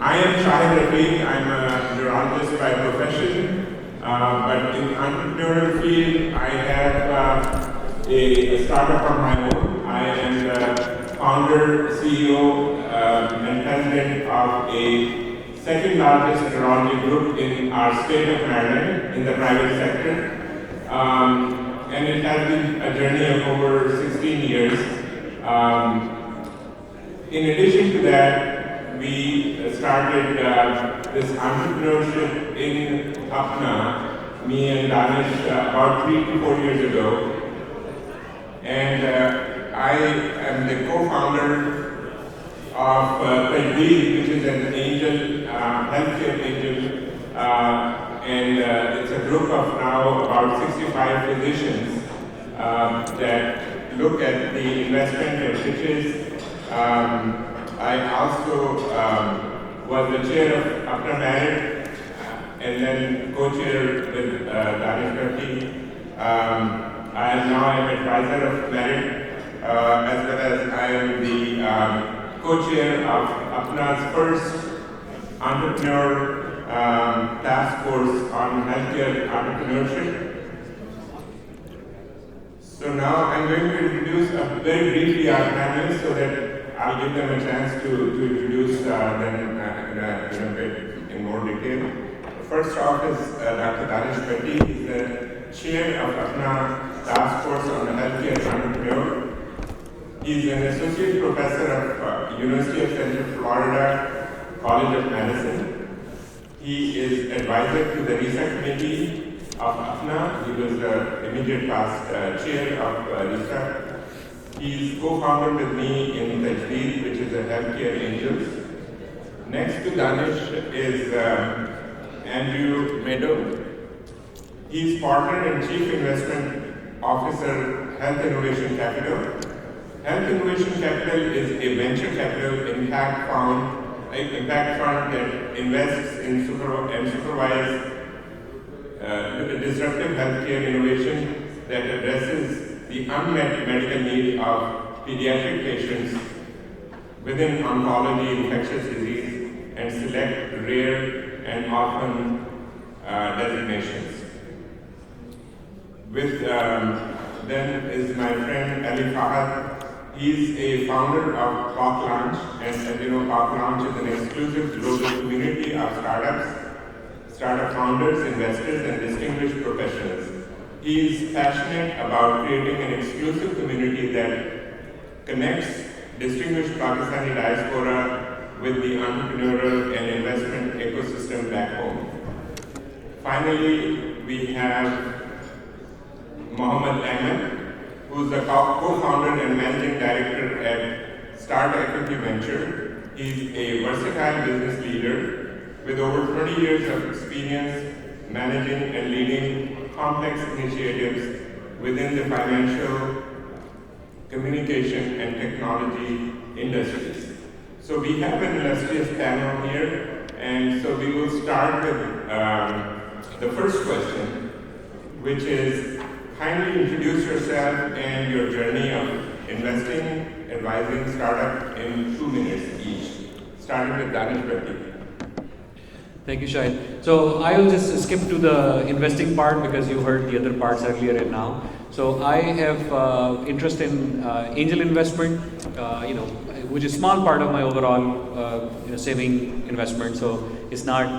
I am Shahid Rafiq. I'm a neurologist by profession, but in the entrepreneurial field, I have a startup of my own. I am the founder, CEO, and president of a second largest neurology group in our state of Maryland in the private sector. And it has been a journey of over 16 years. In addition to that, we started this entrepreneurship in APPNA, me and Danish, about 3 to 4 years ago. And I am the co-founder of Tajdeed, which is an angel, healthcare angel, and it's a group of now about 65 physicians that look at the investment and pitches. I also was the chair of APPNA Merit and then co-chair with Danish Turkey. I am now an advisor of Merit, as well as I am the co-chair of APPNA's first entrepreneur task force on healthcare entrepreneurship. So now I'm going to introduce very briefly our panelists so that I'll give them a chance to introduce them in a bit in more detail. First off is Dr. Danish Bhatti. He's the chair of APPNA Task Force on Healthcare Entrepreneur. He's an associate professor of University of Central Florida College of Medicine. He is advisor to the RISA committee of APPNA. He was the immediate past chair of RISA. He's co-founder with me in Tajdeed, which is a healthcare angels. Next to Danish is Andrew Meadow. He's partner and chief investment officer, Health Innovation Capital. Health Innovation Capital is a venture capital impact fund that invests in and supervises disruptive healthcare innovation that addresses the unmet medical need of pediatric patients within oncology, infectious disease, and select rare and orphan designations. With then is my friend Ali Fahad. He's a founder of Talk Launch, and as you know, Talk Launch is an exclusive global community of startup founders, investors, and distinguished professionals. He's passionate about creating an exclusive community that connects distinguished Pakistani diaspora with the entrepreneurial and investment ecosystem back home. Finally, we have Mohammed Ahmed, who's the co-founder and managing director at Start Equity Venture. He's a versatile business leader with over 20 years of experience managing and leading complex initiatives within the financial, communication, and technology industries. So we have an illustrious panel here, and so we will start with the first question, which is, kindly introduce yourself and your journey of investing, advising startup in 2 minutes each. Starting with Danish Bhatti. Thank you, Shahid. So I will just skip to the investing part because you heard the other parts earlier and now. So I have interest in angel investment, which is a small part of my overall saving investment. So it's not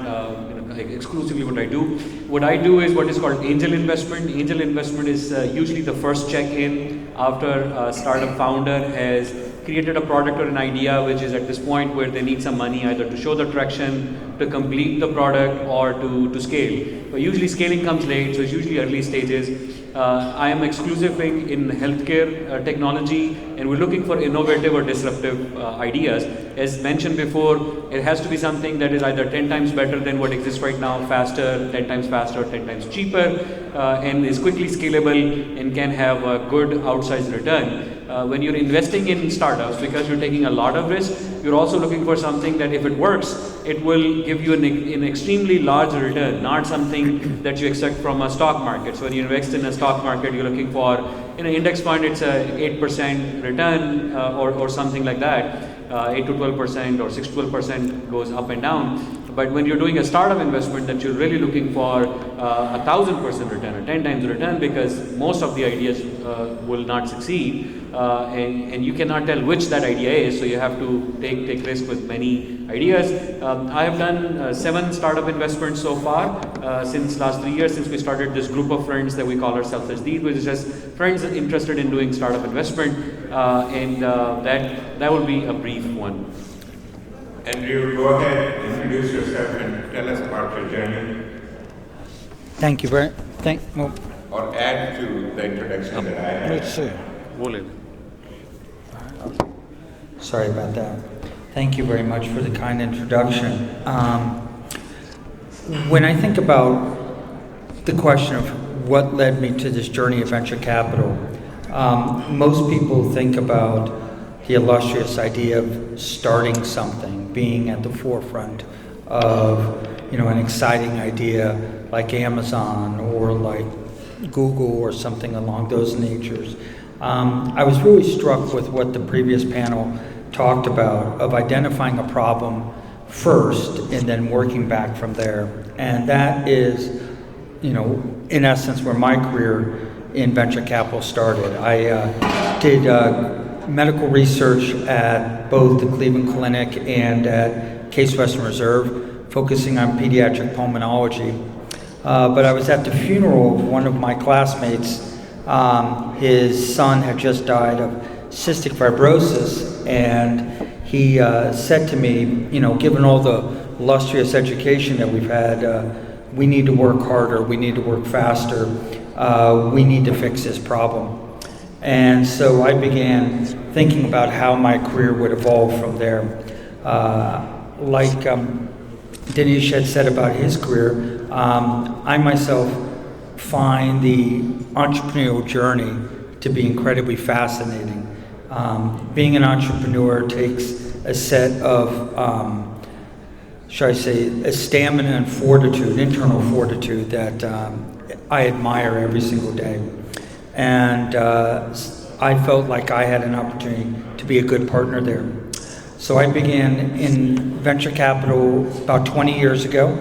exclusively what I do. What I do is what is called angel investment. Angel investment is usually the first check-in after a startup founder has created a product or an idea which is at this point where they need some money either to show the traction, to complete the product, or to scale. But usually scaling comes late, so it's usually early stages. I am exclusive in healthcare technology, and we're looking for innovative or disruptive ideas. As mentioned before, it has to be something that is either 10 times better than what exists right now, faster, 10 times faster, 10 times cheaper, and is quickly scalable and can have a good outsized return. When you're investing in startups, because you're taking a lot of risk, you're also looking for something that if it works, it will give you an extremely large return, not something that you expect from a stock market. So when you invest in a stock market, you're looking for, in an index fund, it's a 8% return or something like that. 8 to 12% or 6 to 12% goes up and down. But when you're doing a startup investment, that you're really looking for 1,000% return or 10 times return, because most of the ideas will not succeed, and you cannot tell which that idea is. So you have to take risk with many ideas. I have done 7 startup investments so far since last 3 years, since we started this group of friends that we call ourselves as these, which is just friends interested in doing startup investment, and that will be a brief one. Andrew, go ahead, introduce yourself and tell us about your journey. Thank you very Or add to the introduction that I had. let's see. Sorry about that. Thank you very much for the kind introduction. When I think about the question of what led me to this journey of venture capital, most people think about the illustrious idea of starting something, being at the forefront of, an exciting idea like Amazon or like Google or something along those natures. I was really struck with what the previous panel talked about, of identifying a problem first and then working back from there. And that is, in essence, where my career in venture capital started. I did medical research at both the Cleveland Clinic and at Case Western Reserve, focusing on pediatric pulmonology. But I was at the funeral of one of my classmates. His son had just died of cystic fibrosis, and he said to me, given all the illustrious education that we've had, we need to work harder, we need to work faster, we need to fix this problem. And so I began thinking about how my career would evolve from there. Like Dinesh had said about his career, I myself find the entrepreneurial journey to be incredibly fascinating. Being an entrepreneur takes a set of, a stamina and fortitude, internal fortitude that I admire every single day. And I felt like I had an opportunity to be a good partner there. So I began in venture capital about 20 years ago.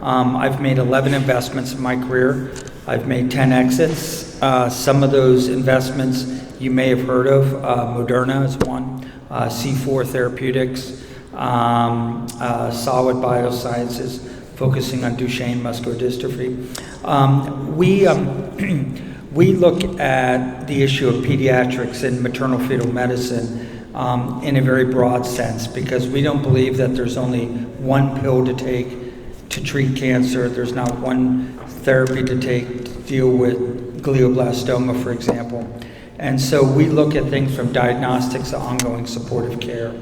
I've made 11 investments in my career. I've made 10 exits. Some of those investments you may have heard of. Moderna is one, C4 Therapeutics, Solid Biosciences, focusing on Duchenne muscular dystrophy. We look at the issue of pediatrics and maternal fetal medicine in a very broad sense, because we don't believe that there's only one pill to take to treat cancer. There's not one therapy to take to deal with glioblastoma, for example. And so we look at things from diagnostics to ongoing supportive care.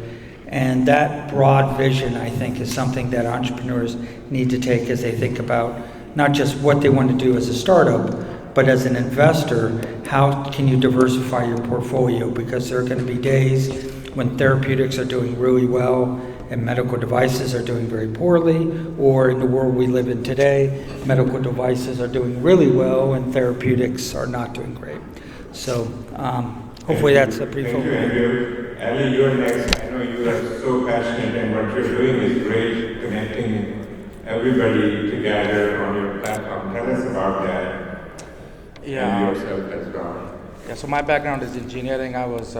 And that broad vision, I think, is something that entrepreneurs need to take as they think about not just what they want to do as a startup, but as an investor, how can you diversify your portfolio? Because there are going to be days when therapeutics are doing really well and medical devices are doing very poorly, or in the world we live in today, medical devices are doing really well and therapeutics are not doing great. So hopefully that's a brief overview. Thank you, Andrew. Ali, you're next. I know you are so passionate, and what you're doing is great, connecting everybody together on your platform. Tell us about that. Yeah. And yourself as well. Yeah, so my background is engineering. I was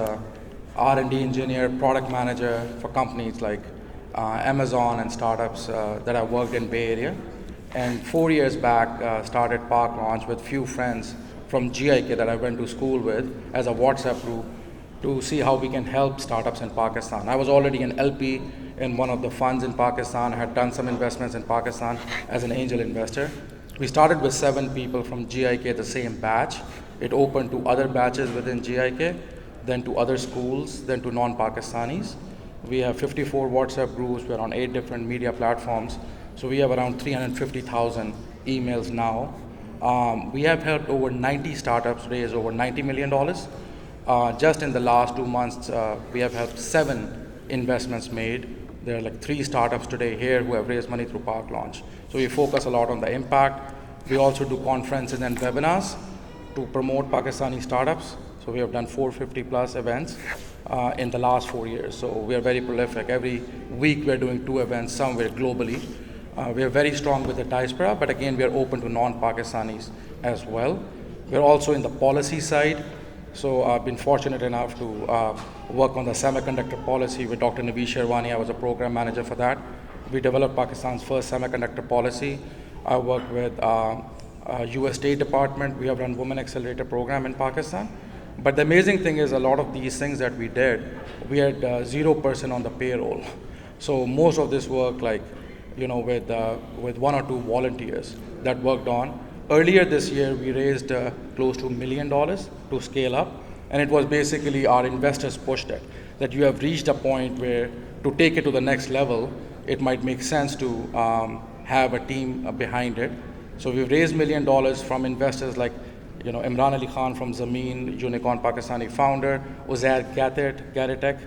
R&D engineer, product manager for companies like Amazon and startups that I worked in Bay Area. And 4 years back, started Park Launch with few friends from GIK that I went to school with as a WhatsApp group to see how we can help startups in Pakistan. I was already an LP in one of the funds in Pakistan. I had done some investments in Pakistan as an angel investor. We started with 7 people from GIK, the same batch. It opened to other batches within GIK, then to other schools, then to non-Pakistanis. We have 54 WhatsApp groups. We're on 8 different media platforms. So we have around 350,000 emails now. We have helped over 90 startups raise over $90 million. Just in the last 2 months, we have helped 7 investments made. There are like 3 startups today here who have raised money through Park Launch. So we focus a lot on the impact. We also do conferences and webinars to promote Pakistani startups. So we have done 450 plus events. in the last 4 years. So we are very prolific. Every week we're doing 2 events somewhere globally. We are very strong with the diaspora, but again, we are open to non-Pakistanis as well. We're also in the policy side. So I've been fortunate enough to work on the semiconductor policy with Dr. Naveed Sherwani. I was a program manager for that. We developed Pakistan's first semiconductor policy. I worked with US State Department. We have run Women Accelerator program in Pakistan. But the amazing thing is a lot of these things that we did, we had 0% on the payroll. So most of this work, like, with 1 or 2 volunteers that worked on. Earlier this year, we raised close to $1 million to scale up. And it was basically our investors pushed it, that you have reached a point where to take it to the next level, it might make sense to have a team behind it. So we've raised $1 million from investors like Imran Ali Khan from Zameen, Unicorn Pakistani founder, Uzair Garitek,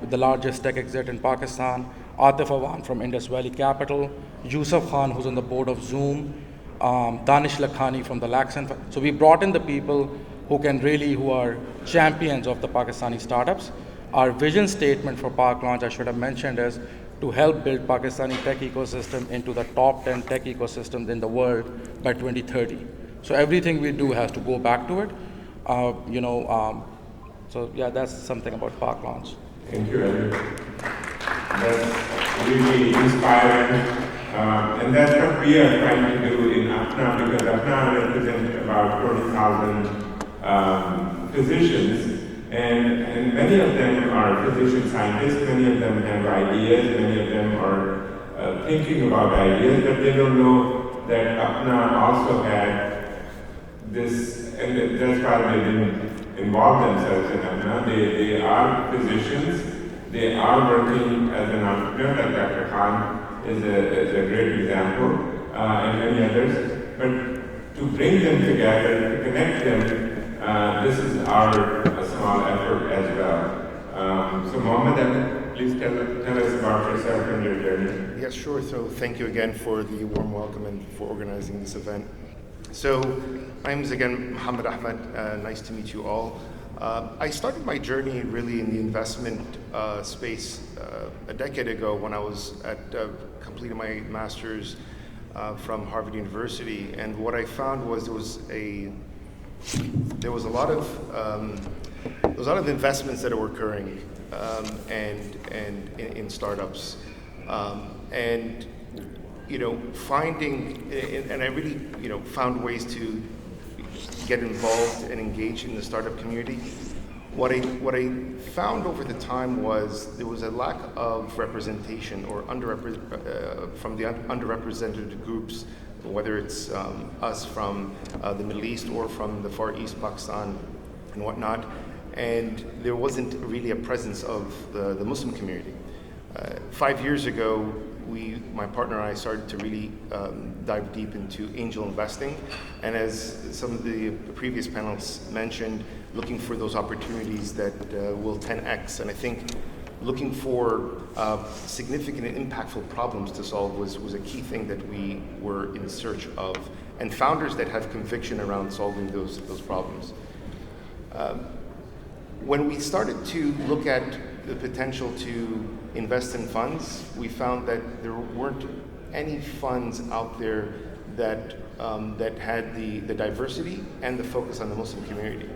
the largest tech exec in Pakistan, Atif Awan from Indus Valley Capital, Yusuf Khan, who's on the board of Zoom, Danish Lakhani from the Laxon. So we brought in the people who are champions of the Pakistani startups. Our vision statement for Pak Launch, I should have mentioned, is to help build Pakistani tech ecosystem into the top 10 tech ecosystems in the world by 2030. So everything we do has to go back to it. So yeah, that's something about Pak Launch. Thank you, Eddie. That's really inspiring. And that's what we are trying to do in APPNA, because APPNA represents about 40,000 physicians. And many of them are physician scientists, many of them have ideas, many of them are thinking about ideas, but they don't know that APPNA also had this, and that's why they didn't involve themselves in APPNA. They are physicians, they are working as an entrepreneur, like Dr. Khan is a great example, and many others. But to bring them together, to connect them, this is our small effort as well. So Mohammed, please tell us about yourself and your journey. Yes, sure. So thank you again for the warm welcome and for organizing this event. So my name is again Muhammad Ahmed. Nice to meet you all. I started my journey really in the investment space a decade ago when I was completing my master's from Harvard University, and what I found was there was a lot of investments that were occurring and in startups, and finding, and I really found ways to get involved and engage in the startup community. What I found over the time was there was a lack of representation or from the underrepresented groups, whether it's us from the Middle East or from the Far East, Pakistan and whatnot, and there wasn't really a presence of the Muslim community. 5 years ago, my partner and I started to really dive deep into angel investing, and as some of the previous panels mentioned, looking for those opportunities that will 10x, and I think looking for significant and impactful problems to solve was a key thing that we were in search of, and founders that have conviction around solving those problems. When we started to look at the potential to invest in funds, we found that there weren't any funds out there that had the diversity and the focus on the Muslim community.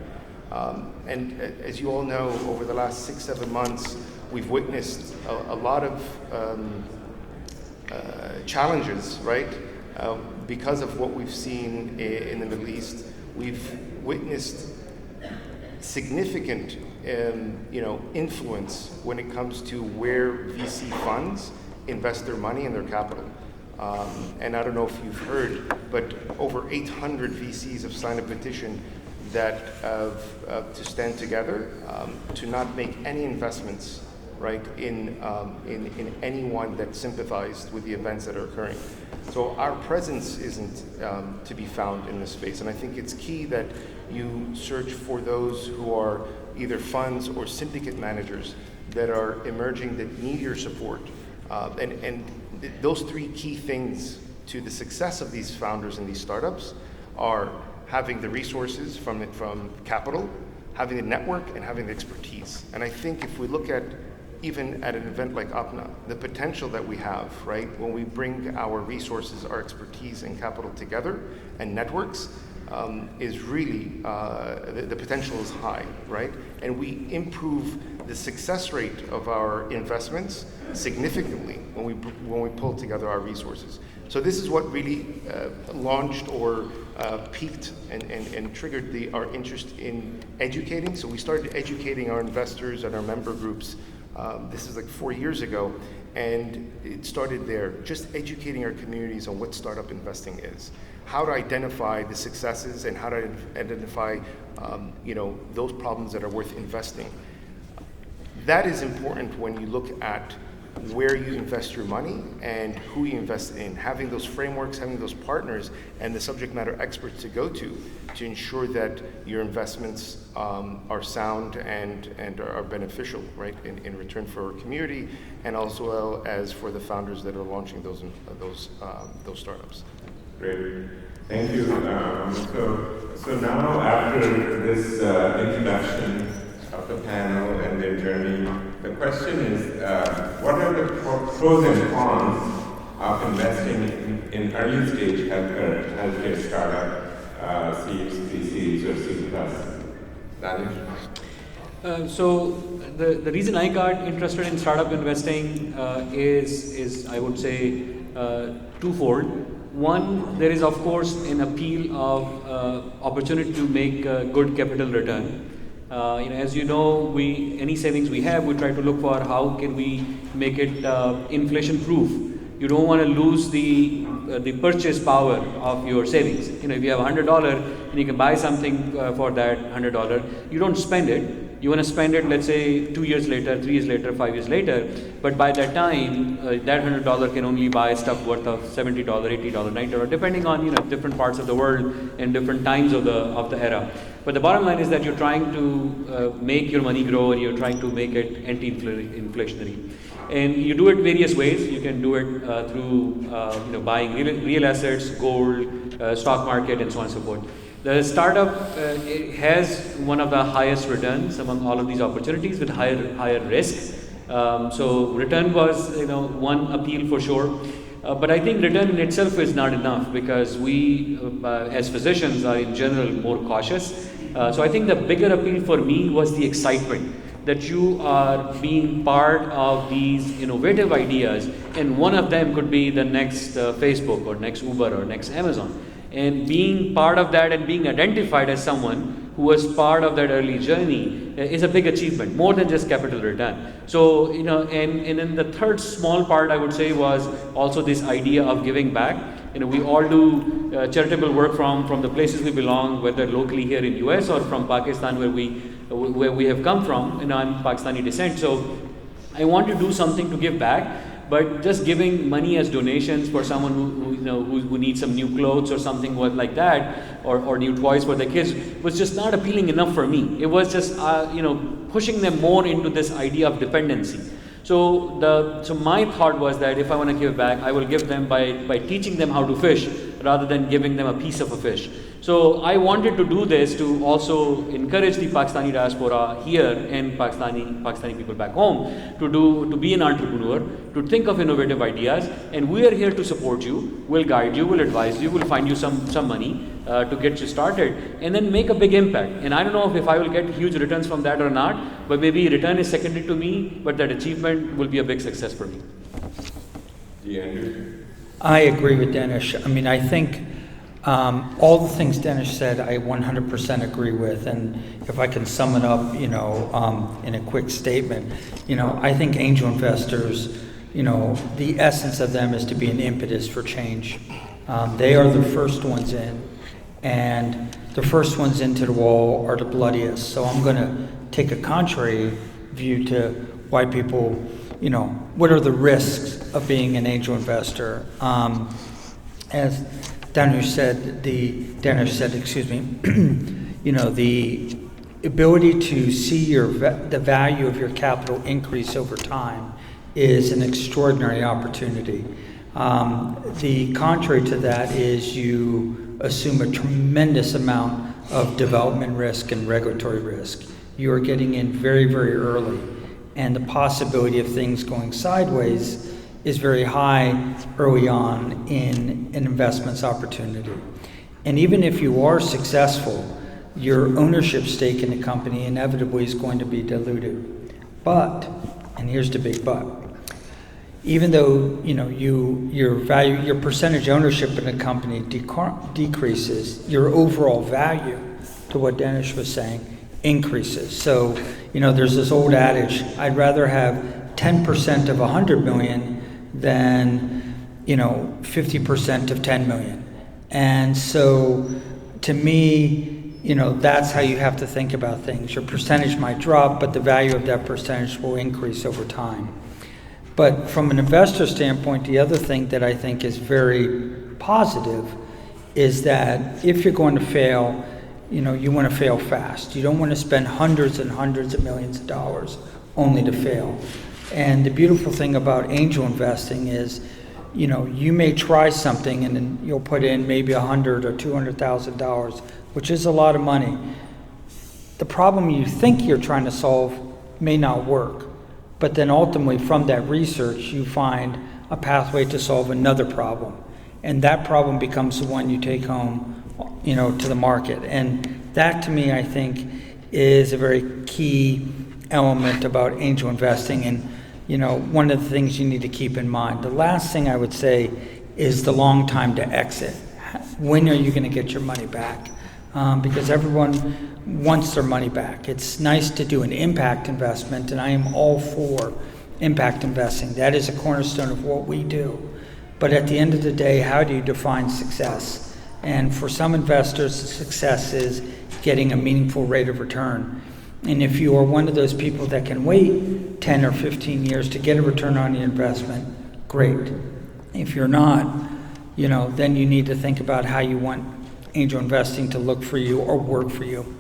And as you all know, over the last 6-7 months, we've witnessed a lot of challenges, right? Because of what we've seen in the Middle East, we've witnessed significant influence when it comes to where VC funds invest their money and their capital. And I don't know if you've heard, but over 800 VCs have signed a petition that to stand together to not make any investments, right, in anyone that sympathized with the events that are occurring. So our presence isn't to be found in this space, and I think it's key that you search for those who are either funds or syndicate managers that are emerging that need your support. And those 3 key things to the success of these founders and these startups are having the resources from capital, having the network and having the expertise. And I think if we look at even at an event like APPNA, the potential that we have, right, when we bring our resources, our expertise and capital together and networks, is really, the potential is high, right? And we improve the success rate of our investments significantly when we pull together our resources. So this is what really launched or piqued and triggered our interest in educating. So we started educating our investors and our member groups. This is like 4 years ago, and it started there, just educating our communities on what startup investing is, how to identify the successes and how to identify those problems that are worth investing. That is important when you look at where you invest your money and who you invest in, having those frameworks, having those partners and the subject matter experts to go to ensure that your investments are sound and are beneficial, right, in return for our community and also as for the founders that are launching those startups. Great. Thank you. So now after this introduction of the panel and their journey, the question is, what are the pros and cons of investing in early stage healthcare startup, series or C+? Danish? So the reason I got interested in startup investing is I would say twofold. One, there is of course an appeal of opportunity to make good capital return. As you know, any savings we have, we try to look for how can we make it inflation proof. You don't want to lose the purchase power of your savings. If you have $100 and you can buy something for that $100, you don't spend it. You want to spend it, let's say, 2 years later, 3 years later, 5 years later. But by that time, that $100 can only buy stuff worth of $70, $80, $90, depending on different parts of the world and different times of the era. But the bottom line is that you're trying to make your money grow and you're trying to make it anti-inflationary. And you do it various ways. You can do it through buying real assets, gold, stock market, and so on and so forth. The startup has one of the highest returns among all of these opportunities with higher risk. So return was one appeal for sure. But I think return in itself is not enough because we as physicians are in general more cautious. So I think the bigger appeal for me was the excitement that you are being part of these innovative ideas, and one of them could be the next Facebook or next Uber or next Amazon. And being part of that and being identified as someone who was part of that early journey is a big achievement, more than just capital return. So, and then the third small part I would say was also this idea of giving back. We all do charitable work from the places we belong, whether locally here in US or from Pakistan where we have come from. I'm Pakistani descent, so I want to do something to give back. But just giving money as donations for someone who needs some new clothes or something like that, or new toys for their kids, was just not appealing enough for me. It was just pushing them more into this idea of dependency. So my thought was that if I want to give back, I will give them by teaching them how to fish rather than giving them a piece of a fish. So I wanted to do this to also encourage the Pakistani diaspora here and Pakistani people back home to be an entrepreneur, to think of innovative ideas, and we are here to support you. We'll guide you, we'll advise you, we'll find you some money to get you started, and then make a big impact. And I don't know if I will get huge returns from that or not, but maybe return is secondary to me, but that achievement will be a big success for me. I agree with Danish. I think all the things Danish said, I 100% agree with. And if I can sum it up, in a quick statement, I think angel investors, the essence of them is to be an impetus for change. They are the first ones in, and the first ones into the wall are the bloodiest. So I'm going to take a contrary view to why people, what are the risks of being an angel investor? As Danish said, the ability to see the value of your capital increase over time is an extraordinary opportunity. The contrary to that is you assume a tremendous amount of development risk and regulatory risk. You are getting in very, very early, and the possibility of things going sideways is very high early on in an investment's opportunity. And even if you are successful, your ownership stake in the company inevitably is going to be diluted. But, and here's the big but, even though your percentage ownership in the company decreases, your overall value, to what Dennis was saying, increases. So, there's this old adage, I'd rather have 10% of 100 million than, 50% of 10 million. And so, to me, that's how you have to think about things. Your percentage might drop, but the value of that percentage will increase over time. But from an investor standpoint, the other thing that I think is very positive is that if you're going to fail, you want to fail fast. You don't want to spend hundreds and hundreds of millions of dollars only to fail. And the beautiful thing about angel investing is, you may try something and then you'll put in maybe $100,000 or $200,000, which is a lot of money. The problem you think you're trying to solve may not work. But then ultimately from that research, you find a pathway to solve another problem. And that problem becomes the one you take home, to the market. And that to me, I think, is a very key element about angel investing. And, one of the things you need to keep in mind. The last thing I would say is the long time to exit. When are you going to get your money back? Because everyone wants their money back. It's nice to do an impact investment, and I am all for impact investing. That is a cornerstone of what we do. But at the end of the day, how do you define success? And for some investors, success is getting a meaningful rate of return. And if you are one of those people that can wait 10 or 15 years to get a return on your investment, great. If you're not, then you need to think about how you want angel investing to look for you or work for you.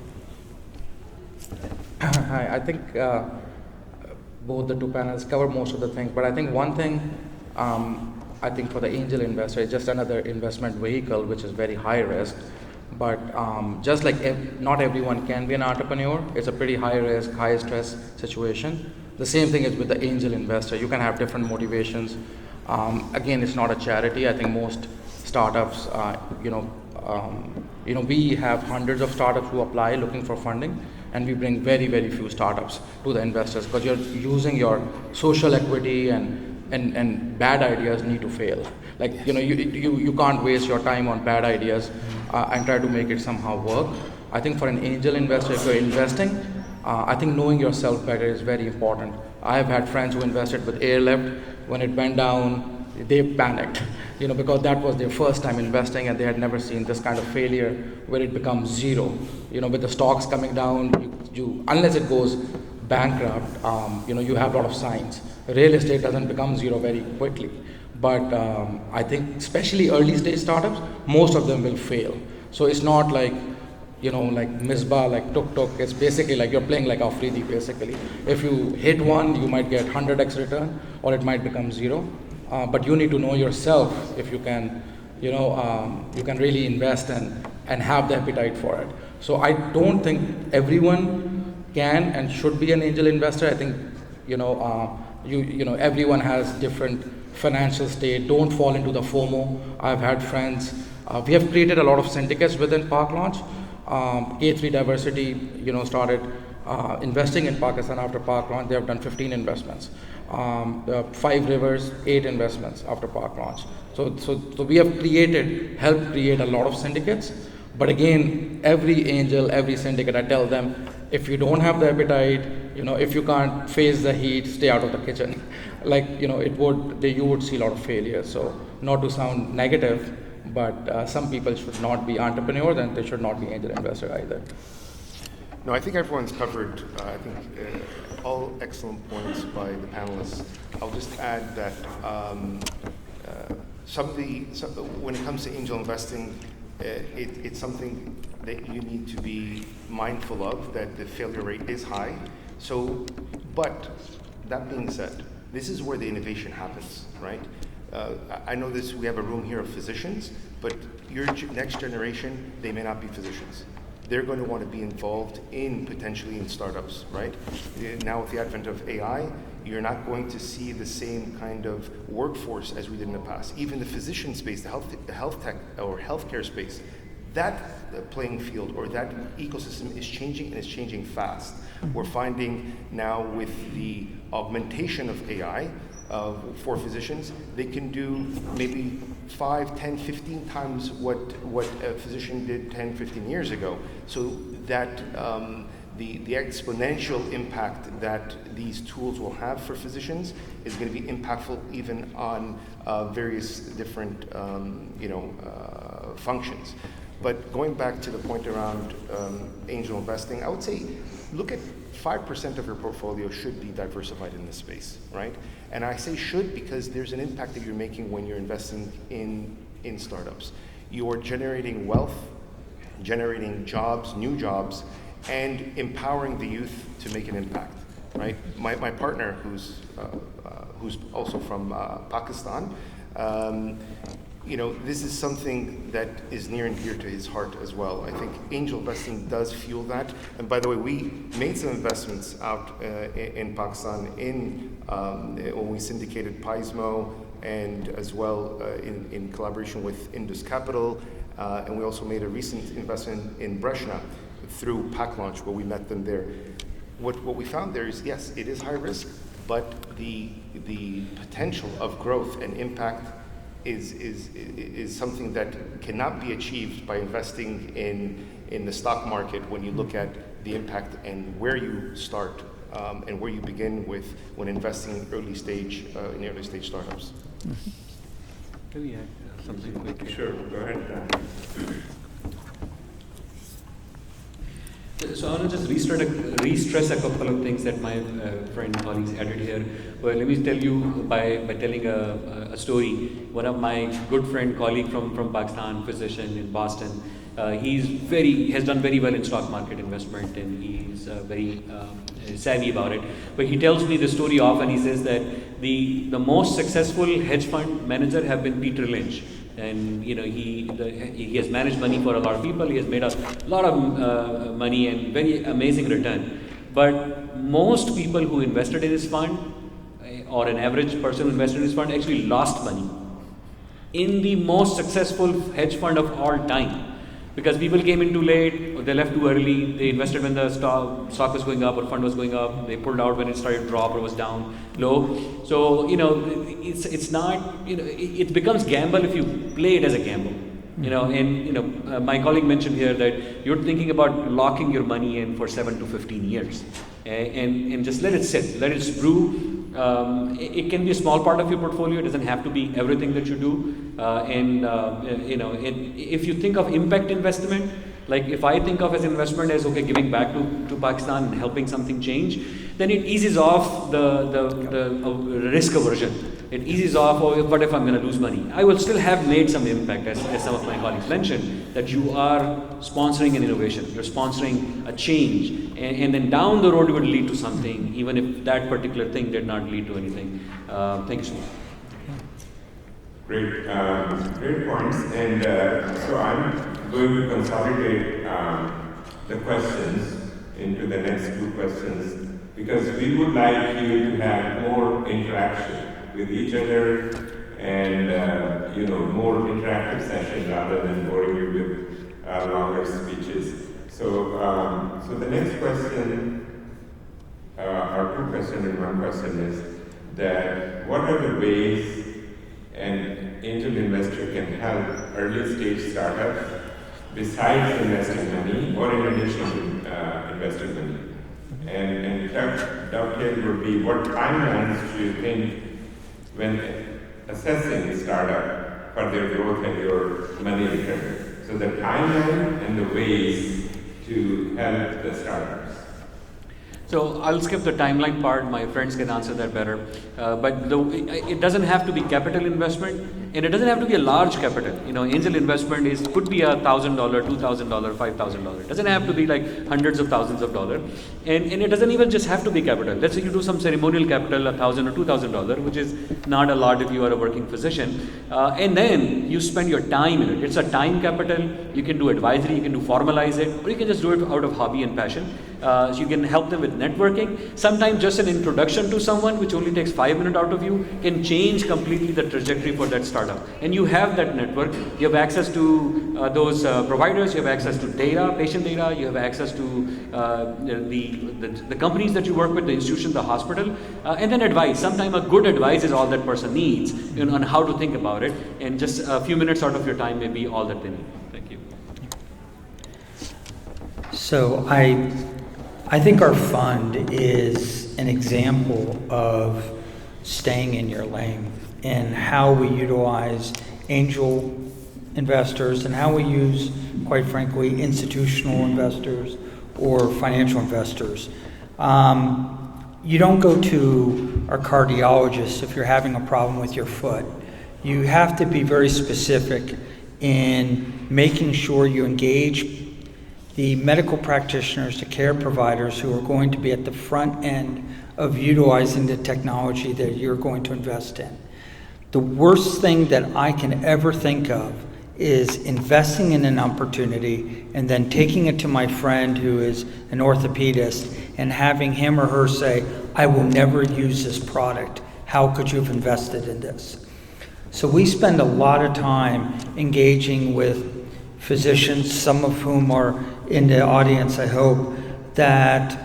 Hi, I think both the two panels cover most of the things, but I think one thing, I think for the angel investor, it's just another investment vehicle which is very high risk. But just like not everyone can be an entrepreneur, it's a pretty high risk, high stress situation. The same thing is with the angel investor. You can have different motivations. Again, it's not a charity. I think most startups, we have hundreds of startups who apply looking for funding, and we bring very, very few startups to the investors because you're using your social equity and bad ideas need to fail. Like, you can't waste your time on bad ideas and try to make it somehow work. I think for an angel investor, if you're investing, I think knowing yourself better is very important. I have had friends who invested with airlift. When it went down, they panicked, because that was their first time investing and they had never seen this kind of failure where it becomes zero. With the stocks coming down, you unless it goes bankrupt, you have a lot of signs. Real estate doesn't become zero very quickly. But I think especially early stage startups, most of them will fail. So it's not like, like Misbah, like Tuk. It's basically like you're playing like Afridi basically. If you hit one, you might get 100x return or it might become zero. But you need to know yourself if you can, you can really invest and have the appetite for it. So I don't think everyone can and should be an angel investor. I think, everyone has different financial state. Don't fall into the FOMO. I've had friends. We have created a lot of syndicates within Park Launch. K3 Diversity, started investing in Pakistan after Park Launch. They have done 15 investments. 5 Rivers, 8 investments after Park Launch. So we have helped create a lot of syndicates. But again, every angel, every syndicate, I tell them, if you don't have the appetite, if you can't face the heat, stay out of the kitchen. You would see a lot of failures. So not to sound negative, but some people should not be entrepreneurs and they should not be angel investors either. No, I think everyone's covered, all excellent points by the panelists. I'll just add that when it comes to angel investing, it's something that you need to be mindful of, that the failure rate is high. But that being said, this is where the innovation happens, right? I know we have a room here of physicians, but your next generation, they may not be physicians. they're going to want to be involved potentially in startups, right? Now with the advent of AI, you're not going to see the same kind of workforce as we did in the past. Even the physician space, the health tech or healthcare space, that playing field or that ecosystem is changing, and it's changing fast. We're finding now with the augmentation of AI for physicians, they can do maybe 5, 10, 15 times what a physician did 10, 15 years ago. So that the exponential impact that these tools will have for physicians is going to be impactful even on various different functions. But going back to the point around angel investing, I would say look at 5% of your portfolio should be diversified in this space, right? And I say should because there's an impact that you're making when you're investing in startups. You're generating wealth, generating jobs, new jobs, and empowering the youth to make an impact, right? My partner, who's also from Pakistan, this is something that is near and dear to his heart as well. I think angel investing does fuel that. And by the way, we made some investments out in Pakistan when we syndicated Pismo, and as well in collaboration with Indus Capital. And we also made a recent investment in Brezhnev through Pack Launch, where we met them there. What we found there is, yes, it is high risk, but the potential of growth and impact is something that cannot be achieved by investing in the stock market when you look at the impact and where you start and where you begin with when investing in early stage startups. Can we add something quickly? Sure, go ahead. So I want to just re-stress a couple of things that my friend and colleagues added here. Well, let me tell you by telling a story. One of my good friend, colleague from Pakistan, physician in Boston, has done very well in stock market investment, and he's very savvy about it. But he tells me the story often. He says that the most successful hedge fund manager have been Peter Lynch. And he has managed money for a lot of people. He has made a lot of money and very amazing return. But most people who invested in his fund, or an average person who invested in his fund, actually lost money in the most successful hedge fund of all time. Because people came in too late, or they left too early, they invested when the stock was going up or fund was going up, they pulled out when it started to drop or was down low. So, it's not, it becomes gamble if you play it as a gamble. My colleague mentioned here that you're thinking about locking your money in for 7 to 15 years. And just let it sit, let it brew. It can be a small part of your portfolio. It doesn't have to be everything that you do. If you think of impact investment, like if I think of as investment as giving back to Pakistan and helping something change, then it eases off the risk aversion. It eases off, what if I'm going to lose money? I will still have made some impact, as some of my colleagues mentioned, that you are sponsoring an innovation, you're sponsoring a change, and then down the road it would lead to something, even if that particular thing did not lead to anything. Thank you so much. Great points. And so I'm going to consolidate the questions into the next two questions, because we would like you to have more interaction with each other and more interactive session rather than boring you with longer speeches. So the next question, or two questions in one question, is that what are the ways an angel investor can help early stage startups besides investing money or in addition to investing money? And dovetail would be, what timelines do you think when assessing a startup for their growth and your money return? So the timeline and the ways to help the startups. So I'll skip the timeline part. My friends can answer that better. But it doesn't have to be capital investment. And it doesn't have to be a large capital. Angel investment could be $1,000, $2,000, $5,000. It doesn't have to be like hundreds of thousands of dollars. And it doesn't even just have to be capital. Let's say you do some ceremonial capital, $1,000 or $2,000, which is not a lot if you are a working physician. And then you spend your time in it. It's a time capital. You can do advisory, you can do formalize it, or you can just do it out of hobby and passion. So you can help them with networking. Sometimes just an introduction to someone, which only takes 5 minutes out of you, can change completely the trajectory for that startup. And you have that network. You have access to those providers. You have access to data, patient data. You have access to the companies that you work with, the institution, the hospital, and then advice. Sometimes a good advice is all that person needs on how to think about it. And just a few minutes out of your time may be all that they need. Thank you. So I think our fund is an example of staying in your lane and how we utilize angel investors and how we use, quite frankly, institutional investors or financial investors. You don't go to a cardiologist if you're having a problem with your foot. You have to be very specific in making sure you engage the medical practitioners, the care providers who are going to be at the front end of utilizing the technology that you're going to invest in. The worst thing that I can ever think of is investing in an opportunity and then taking it to my friend who is an orthopedist and having him or her say, I will never use this product. How could you have invested in this? So we spend a lot of time engaging with physicians, some of whom are in the audience, I hope, that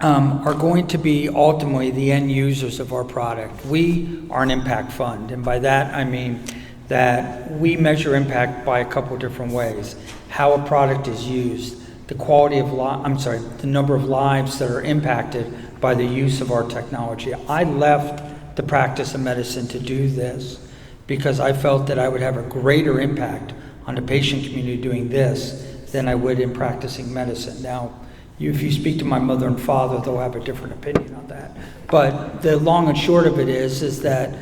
are going to be ultimately the end users of our product. We are an impact fund, and by that I mean that we measure impact by a couple different ways. How a product is used, the quality of the number of lives that are impacted by the use of our technology. I left the practice of medicine to do this because I felt that I would have a greater impact on the patient community doing this than I would in practicing medicine. Now, if you speak to my mother and father, they'll have a different opinion on that. But the long and short of it is that,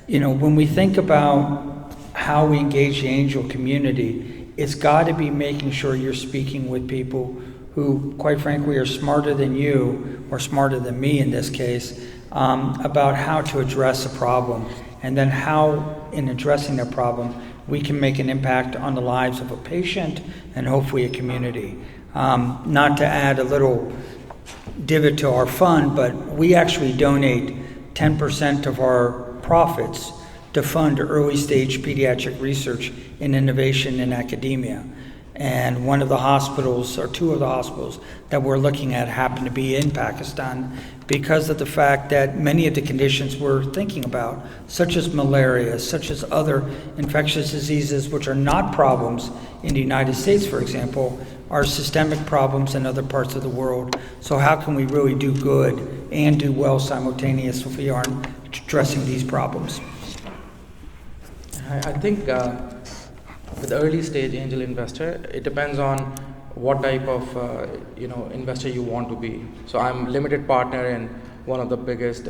when we think about how we engage the angel community, it's got to be making sure you're speaking with people who, quite frankly, are smarter than you, or smarter than me in this case, about how to address a problem, and then how, in addressing that problem, we can make an impact on the lives of a patient and hopefully a community. Not to add a little divot to our fund, but we actually donate 10% of our profits to fund early stage pediatric research and innovation in academia. And one of the hospitals, or two of the hospitals that we're looking at, happen to be in Pakistan because of the fact that many of the conditions we're thinking about, such as malaria, such as other infectious diseases, which are not problems in the United States, for example, are systemic problems in other parts of the world. So how can we really do good and do well simultaneously if we aren't addressing these problems? I think with early stage angel investor, it depends on what type of investor you want to be. So I'm limited partner in one of the biggest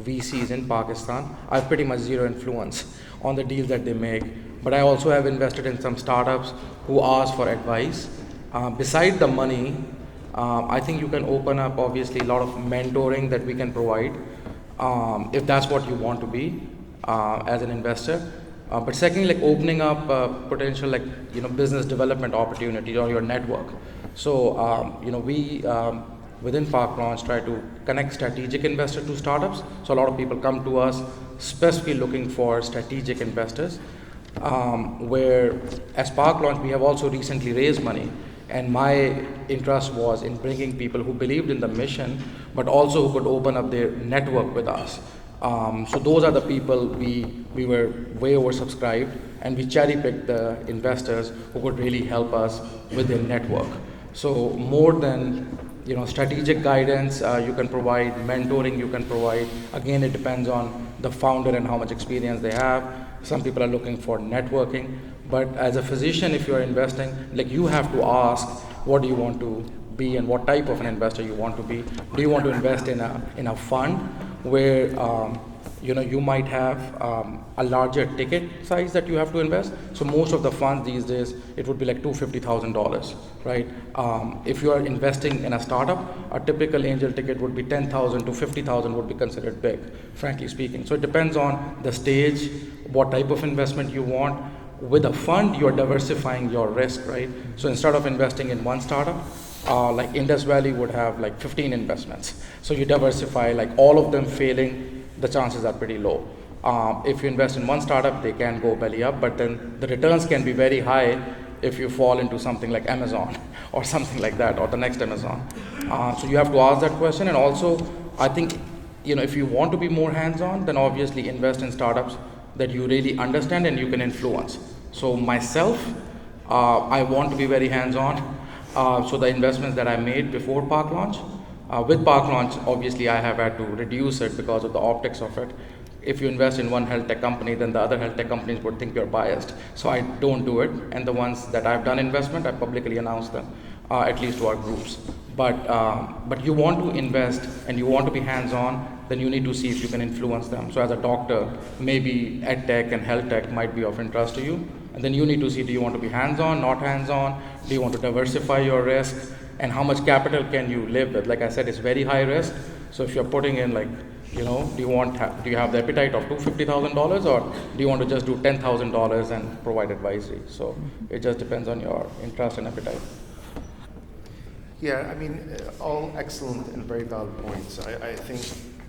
VCs in Pakistan. I have pretty much zero influence on the deals that they make, but I also have invested in some startups who ask for advice. Beside the money, I think you can open up obviously a lot of mentoring that we can provide if that's what you want to be as an investor. But secondly, like opening up potential business development opportunities on your network. So we within Park Launch try to connect strategic investors to startups. So a lot of people come to us specifically looking for strategic investors. Where as Park Launch we have also recently raised money, and my interest was in bringing people who believed in the mission, but also who could open up their network with us. So those are the people we were way oversubscribed, and we cherry-picked the investors who could really help us with their network. So more than strategic guidance, you can provide mentoring, you can provide. Again, it depends on the founder and how much experience they have. Some people are looking for networking, but as a physician, if you are investing, you have to ask, what do you want to be and what type of an investor you want to be? Do you want to invest in a fund where you might have a larger ticket size that you have to invest. So most of the funds these days, it would be like $250,000, right? If you are investing in a startup, a typical angel ticket would be 10,000 to 50,000 would be considered big, frankly speaking. So it depends on the stage, what type of investment you want. With a fund, you're diversifying your risk, right? So instead of investing in one startup, like Indus Valley would have like 15 investments. So you diversify, like all of them failing, the chances are pretty low. If you invest in one startup, they can go belly up, but then the returns can be very high if you fall into something like Amazon or something like that, or the next Amazon. So you have to ask that question. And also, I think, if you want to be more hands-on, then obviously invest in startups that you really understand and you can influence. So myself, I want to be very hands-on. So the investments that I made before Park Launch, with Park Launch, obviously I have had to reduce it because of the optics of it. If you invest in one health tech company, then the other health tech companies would think you're biased. So I don't do it. And the ones that I've done investment, I publicly announce them, at least to our groups. But you want to invest and you want to be hands-on, then you need to see if you can influence them. So as a doctor, maybe ed tech and health tech might be of interest to you. And then you need to see, do you want to be hands-on, not hands-on? Do you want to diversify your risk? And how much capital can you live with? Like I said, it's very high risk. So if you're putting in like, do you have the appetite of $250,000, or do you want to just do $10,000 and provide advisory? So it just depends on your interest and appetite. Yeah, I mean, all excellent and very valid points. I think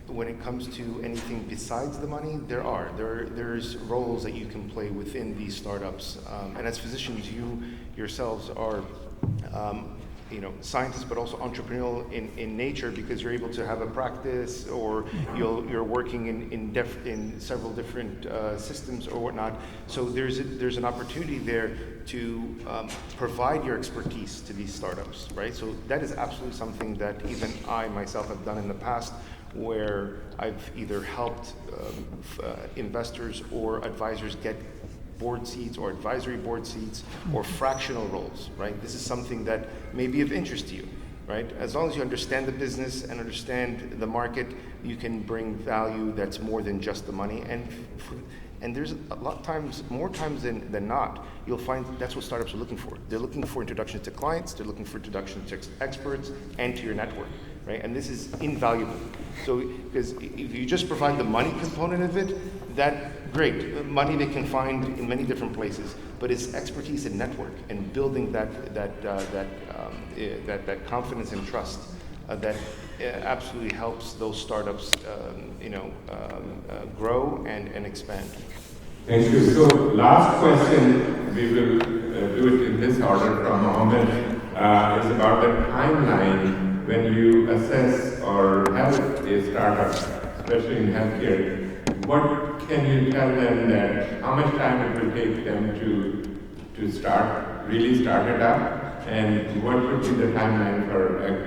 when it comes to anything besides the money, there's roles that you can play within these startups. And as physicians, you yourselves are scientists, but also entrepreneurial in nature, because you're able to have a practice, or you're working in several different systems or whatnot. So there's an opportunity there to provide your expertise to these startups, right? So that is absolutely something that even I myself have done in the past, where I've either helped investors or advisors get board seats or advisory board seats or fractional roles, right? This is something that may be of interest to you, right? As long as you understand the business and understand the market, you can bring value that's more than just the money. And there's a lot of times, more times than not, you'll find that's what startups are looking for. They're looking for introductions to clients, they're looking for introductions to experts and to your network, right? And this is invaluable. So, because if you just provide the money component of it, that great. Money they can find in many different places, but it's expertise and network and building that confidence and trust that absolutely helps those startups, grow and expand. Thank you. So last question, we will do it in this order from Mohammed, is about the timeline when you assess or help a startup, especially in healthcare. What can you tell them that how much time it will take them to really start it up, and what would be the timeline for a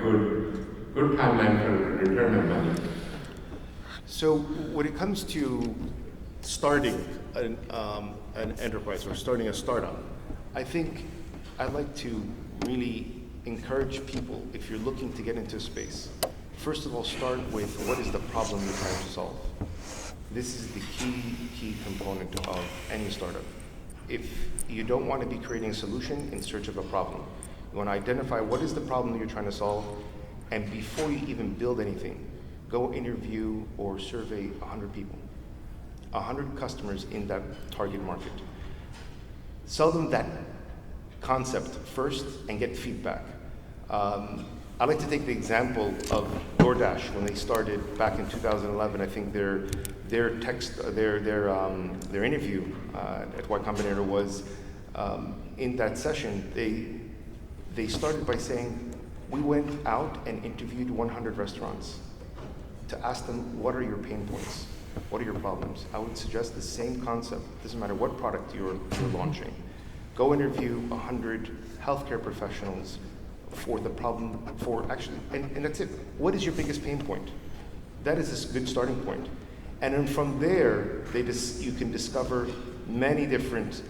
good timeline for return of money? So when it comes to starting an enterprise or starting a startup, I think I'd like to really encourage people, if you're looking to get into a space, first of all, start with what is the problem you're trying to solve. This is the key component of any startup. If you don't want to be creating a solution in search of a problem, you want to identify what is the problem that you're trying to solve, and before you even build anything, go interview or survey 100 people, 100 customers in that target market. Sell them that concept first and get feedback. I like to take the example of DoorDash when they started back in 2011. I think their interview at Y Combinator was in that session. They started by saying, we went out and interviewed 100 restaurants to ask them, what are your pain points? What are your problems? I would suggest the same concept. Doesn't matter what product you're launching. Go interview 100 healthcare professionals for the problem, and that's it. What is your biggest pain point? That is a good starting point. And then from there, you can discover many different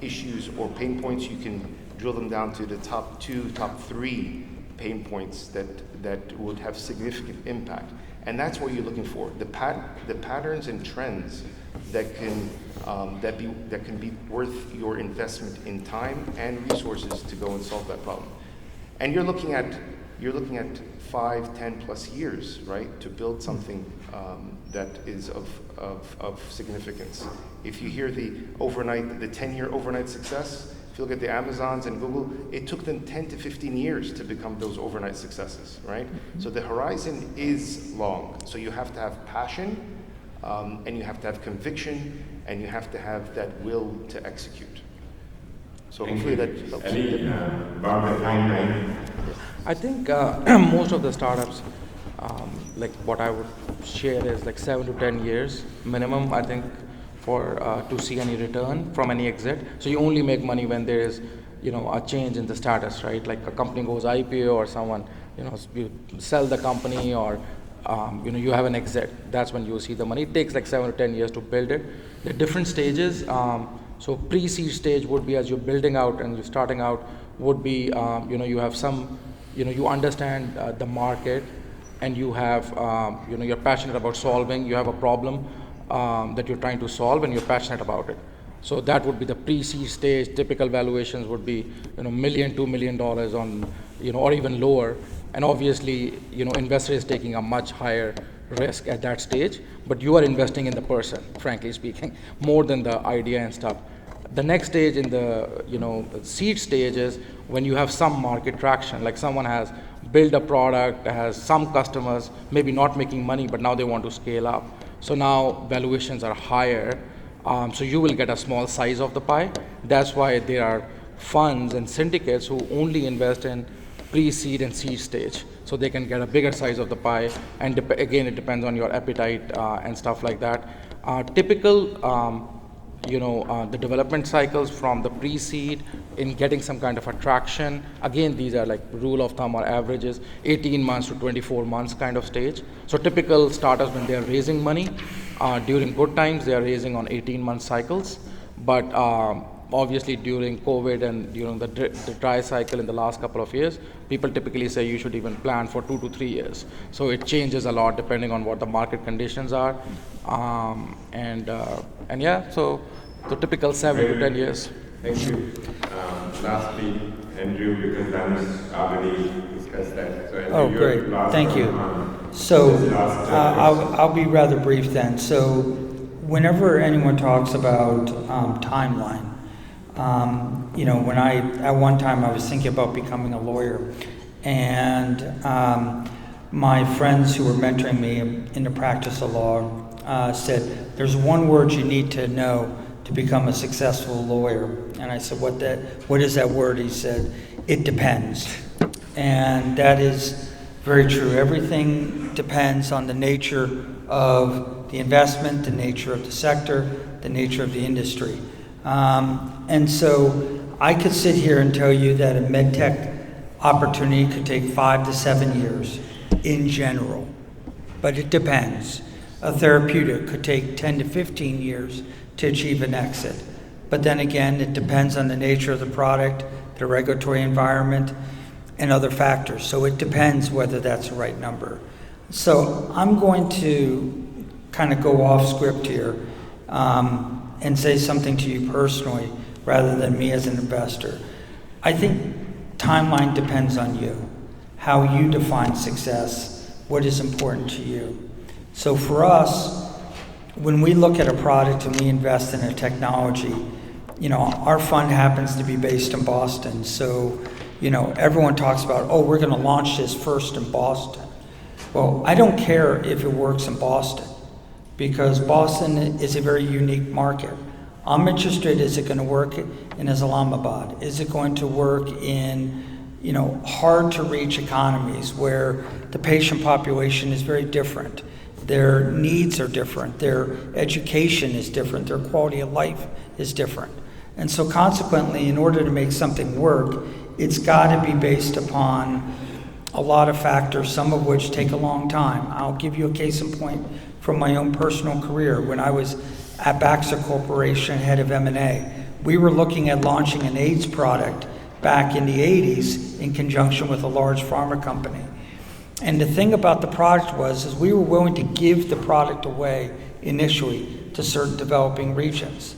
issues or pain points. You can drill them down to the top 2, top 3 pain points that would have significant impact. And that's what you're looking for, the patterns and trends that can be worth your investment in time and resources to go and solve that problem. And you're looking at 5, 10 plus years, right, to build something that is of significance. If you hear the 10-year overnight success, if you look at the Amazons and Google, it took them 10 to 15 years to become those overnight successes, right? So the horizon is long. So you have to have passion, and you have to have conviction, and you have to have that will to execute. So hopefully that helps. Any about the timeline? I think most of the startups, like what I would share is like 7 to 10 years minimum, I think, for to see any return from any exit. So you only make money when there is, a change in the status, right? Like a company goes IPO or someone, you sell the company or, you have an exit. That's when you see the money. It takes like 7 to 10 years to build it. The different stages. So pre-seed stage would be as you're building out and you're starting out would be, you have some, you understand the market and you have, you're passionate about solving. You have a problem that you're trying to solve and you're passionate about it. So that would be the pre-seed stage. Typical valuations would be, $1 million, $2 million on, or even lower. And obviously, investor is taking a much higher risk at that stage, but you are investing in the person, frankly speaking, more than the idea and stuff. The next stage in the, seed stage is when you have some market traction, like someone has built a product, has some customers, maybe not making money, but now they want to scale up. So now valuations are higher. So you will get a small size of the pie. That's why there are funds and syndicates who only invest in pre-seed and seed stage, so they can get a bigger size of the pie. And again, it depends on your appetite and stuff like that. Typical, the development cycles from the pre-seed in getting some kind of attraction. Again, these are like rule of thumb or averages, 18 months to 24 months kind of stage. So typical startups, when they are raising money, during good times, they are raising on 18-month cycles. But obviously during COVID and during the dry cycle in the last couple of years, people typically say you should even plan for 2 to 3 years. So it changes a lot depending on what the market conditions are. And yeah, so typical 7 to 10 years. Thank you. Lastly, Andrew, because Danish already discussed that. So Andrew, Oh, great. Thank you. So I'll be rather brief then. So whenever anyone talks about timeline, when at one time I was thinking about becoming a lawyer, and my friends who were mentoring me in the practice of law said, there's one word you need to know to become a successful lawyer. And I said, what is that word? He said, it depends. And that is very true. Everything depends on the nature of the investment, the nature of the sector, the nature of the industry. And so I could sit here and tell you that a medtech opportunity could take 5 to 7 years in general, but it depends. A therapeutic could take 10 to 15 years to achieve an exit. But then again, it depends on the nature of the product, the regulatory environment, and other factors. So it depends whether that's the right number. So I'm going to kind of go off script here and say something to you personally rather than me as an investor. I think timeline depends on you, how you define success, what is important to you. So for us, when we look at a product and we invest in a technology, our fund happens to be based in Boston. So, everyone talks about, we're going to launch this first in Boston. Well, I don't care if it works in Boston, because Boston is a very unique market. I'm interested, is it going to work in Islamabad? Is it going to work in, hard to reach economies where the patient population is very different? Their needs are different, their education is different, their quality of life is different. And so consequently, in order to make something work, it's got to be based upon a lot of factors, some of which take a long time. I'll give you a case in point from my own personal career. When I was at Baxter Corporation, head of M&A, we were looking at launching an AIDS product back in the 80s in conjunction with a large pharma company. And the thing about the product is we were willing to give the product away initially to certain developing regions.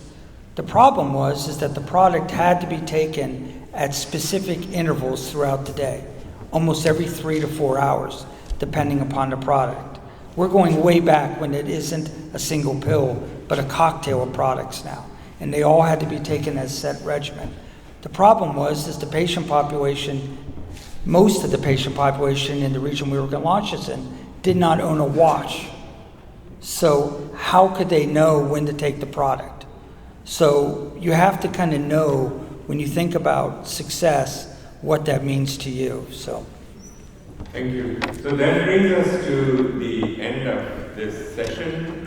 The problem is that the product had to be taken at specific intervals throughout the day, almost every 3 to 4 hours, depending upon the product. We're going way back when it isn't a single pill, but a cocktail of products now, and they all had to be taken as set regimen. The problem is the patient population, most of the patient population in the region we were going to launch this in, did not own a watch. So how could they know when to take the product? So you have to kind of know, when you think about success, what that means to you. So. Thank you. So that brings us to the end of this session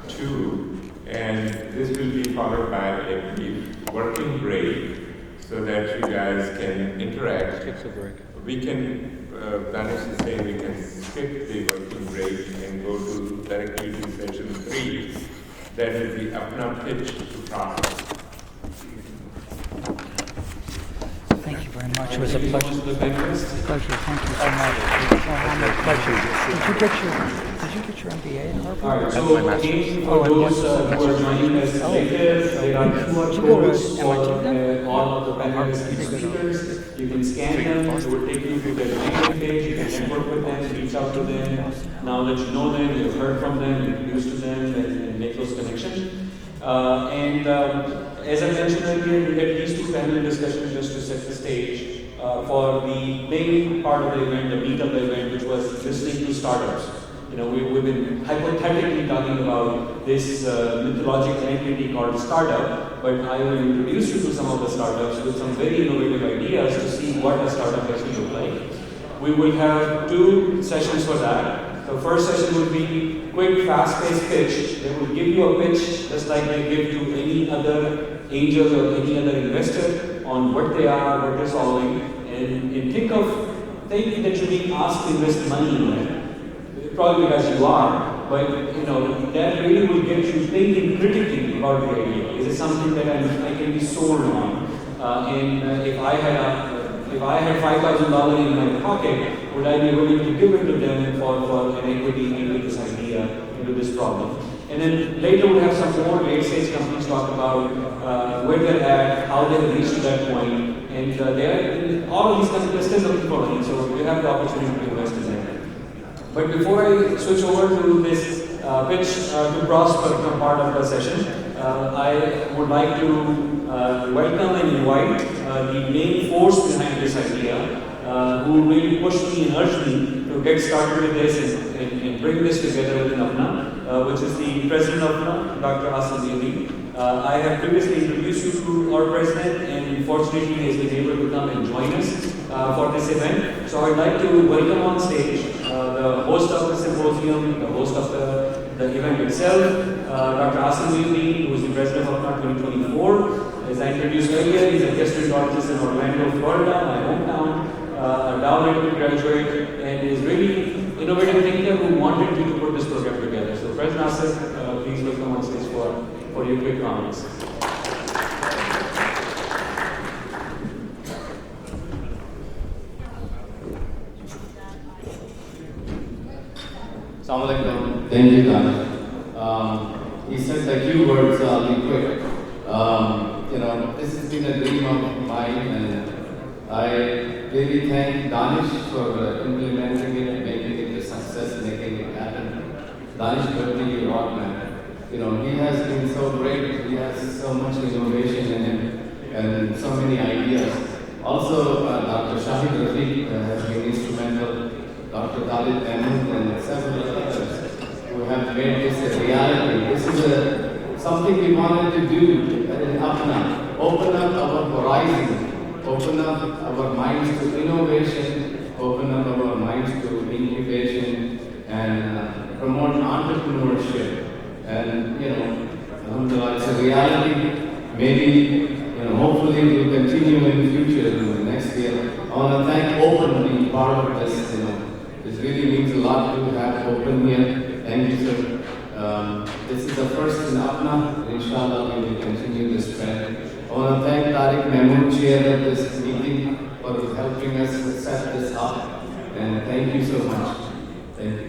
2, and this will be followed by a brief working break so that you guys can interact. Skip the break. We can, Danish is saying we can skip the working break and go to directly to session 3. That is the APPNA pitch to process. Thank you very much. It was a pleasure. The panelists. Pleasure. Thank you so much. Pleasure. Did you get your MBA at Harvard? All right, so again, for those who are joining us later, there are QR codes for all of the panelists and speakers. You can scan them, it will take you to the landing page, you can network with them, reach out to them. Now that you know them, you've heard from them, you're introduced to them, and make those connections. As I mentioned earlier, we had these 2 panel discussions just to set the stage for the main part of the event, the meat of the event, which was listening to startups. You know, we've been hypothetically talking about this mythological entity called startup, but I will introduce you to some of the startups with some very innovative ideas to see what a startup actually looks like. We will have 2 sessions for that. The first session will be quick, fast-paced pitch. They will give you a pitch just like they give to any other angel or any other investor on what they are, what they're solving, and think that you're being asked to invest money in that. Probably because you are, but you know that really will get you thinking critically about the idea. Is it something that I can be sold on? If I had $5,000 in my pocket, would I be willing to give it to them for an equity into this idea, into this problem? And then later we'll have some more late-stage companies talk about where they're at, how they've reached to that point, and all of these companies are still looking for money, so you have the opportunity to invest in them. But before I switch over to this pitch to prosper part of the session, I would like to welcome and invite the main force behind this idea, who really pushed me and urged me to get started with this and bring this together within APPNA, which is the president of APPNA, Dr. Asif. I have previously introduced you to our president, and fortunately he has been able to come and join us for this event. So I'd like to welcome on stage the host of the symposium, the host of the event itself, Dr. Asif, who is the president of APPNA 2024. As I introduced earlier, he's a guest endocrinologist in Orlando, Florida, my hometown, a Dow graduate, and is really innovative thinker who wanted me to put this program together. So President Asif, please welcome on stage for your quick comments. Assalamualaikum. Thank you, Danish. He said the few words, I'll be quick. This has been a dream of mine, and I really thank Danish for implementing it, making it a success, making it happen. Danish Bharti, rock man. He has been so great. He has so much innovation in him and so many ideas. Also, Dr. Shahid Rafiq has been instrumental. Dr. Dalit Mahmood and several others who have made this a reality. This is something we wanted to do in APPNA. Open up our horizon, open up our minds to innovation, open up our minds to incubation, and promote entrepreneurship. And alhamdulillah, it's a reality. Maybe, hopefully we'll continue in the future, in the next year. I want to thank Open for being part of this. This really means a lot to have Open here. Thank you, sir. This is the first in APPNA. Inshallah, we will continue this trend. I want to thank Tariq Mahmood, chair of this meeting. helping us set this up. And thank you so much. Thank you.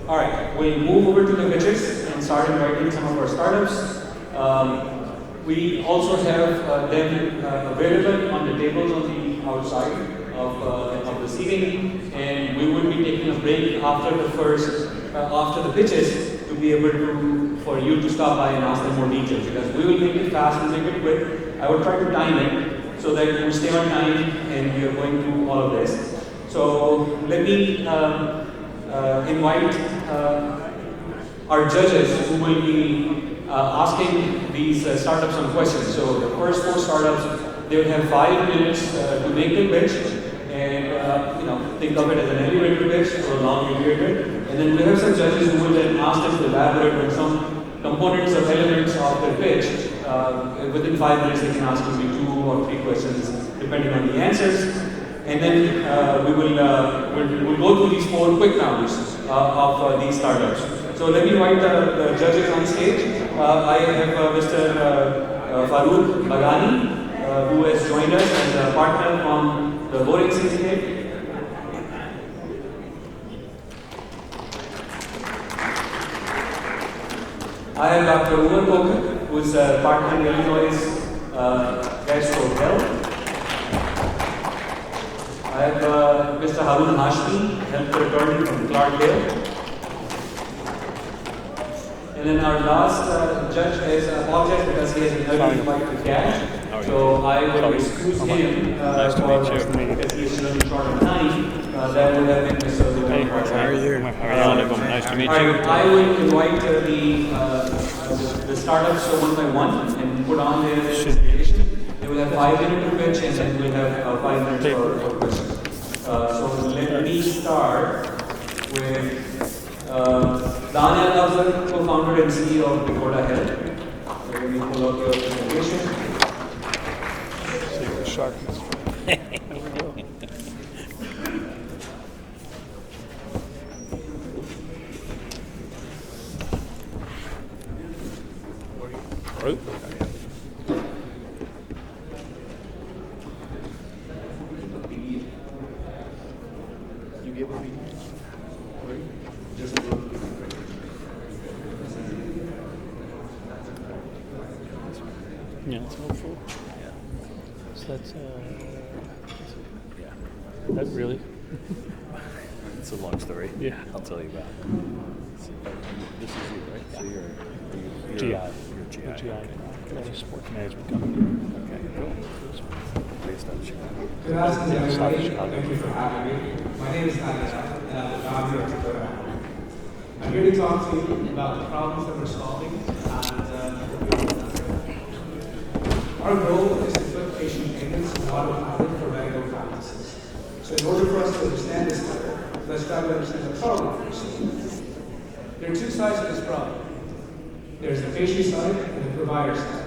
All right, we'll move over to the pitches and start inviting some of our startups. We also have them available on the tables on the outside of the seating, and we will be taking a break after the pitches to be able to, for you to stop by and ask them more details, because we will make it fast and make it quick. I will try to time it so that you stay on time and we are going through all of this. So let me invite our judges who will be asking these startups some questions. So the first 4 startups, they will have 5 minutes to make the pitch, and think of it as an elevator pitch or a long elevator. And then we have some judges who will then ask them to elaborate on some components or elements of their pitch. Within 5 minutes, they can ask maybe 2 or 3 questions depending on the answers. And then we'll go through these 4 quick rounds of these startups. So let me invite the judges on stage. I have Mr. Farooq Bagani, who has joined us as a partner from the Boring Syndicate. I have Dr. Umar Kokar, who is a partner in Illinois Gastro Health. I have Mr. Harun Hashmi, healthcare attorney from Clarkdale. And then our last judge has apologized because he has an early flight to catch. So I will excuse him because he is running short on time. That would have been Mr. Hey, how are you? Nice to meet you. I will invite the startups one by one and put on their presentation. They will have 5 minutes to pitch, and then we'll have 5 minutes for questions. So let me start with Daniel Afzal, co-founder and CEO of Dakota Health. So let me pull up your presentation. See the sharpness. There we go. Right. Yeah, it's helpful. Yeah. So that's yeah. That really? It's a long story. Yeah. I'll tell you about it. This is you, right? Yeah. So you're GI. You're GI. GI. Okay. It's a sports management company. Okay, cool. Based out of Chicago. Good afternoon, everybody. Thank you for having me. My name is Daniel, and I'm the founder of Dakota. I'm here to talk to you about the problems that we're solving. Our goal is to put patient payments in autopilot for medical practices. So in order for us to understand this better, let's try to understand the problem first. There are 2 sides to this problem. There's the patient side and the provider side.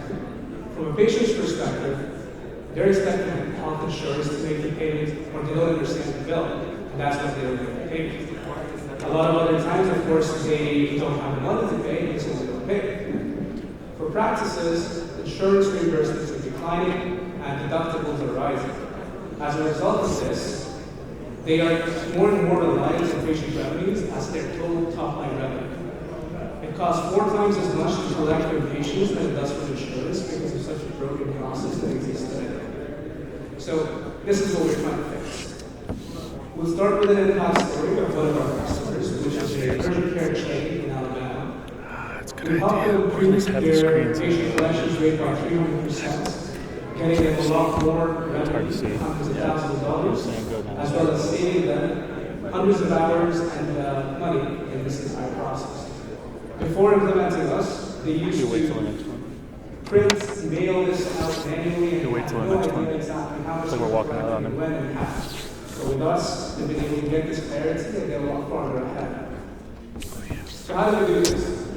From a patient's perspective, they're expecting health insurance to make the payment, or they don't understand the bill, and that's what they don't make the payment. A lot of other times, of course, they don't have the money to pay, so they don't pay. For practices, insurance reimbursements are declining and deductibles are rising. As a result of this, they are more and more reliant on patient revenues as their total top-line revenue. It costs 4 times as much to collect from patients than it does for insurance because of such a broken process that exists today. So this is what we're trying to fix. We'll start with an impact story of one of our customers, which is a urgent care chain in Alabama. We help them improve their patient collections rate by 300%, getting them a lot more revenue, hundreds of thousands of dollars, as well as saving them hundreds of hours and money in this entire process. Before implementing us, they used You wait till the to next one. print, mail this out manually, and You wait till the had no next one. idea exactly how much It's like we're they walking out on collected, him. when and how. So with us, they've been able to get this clarity and get a lot farther ahead. So how do we do this?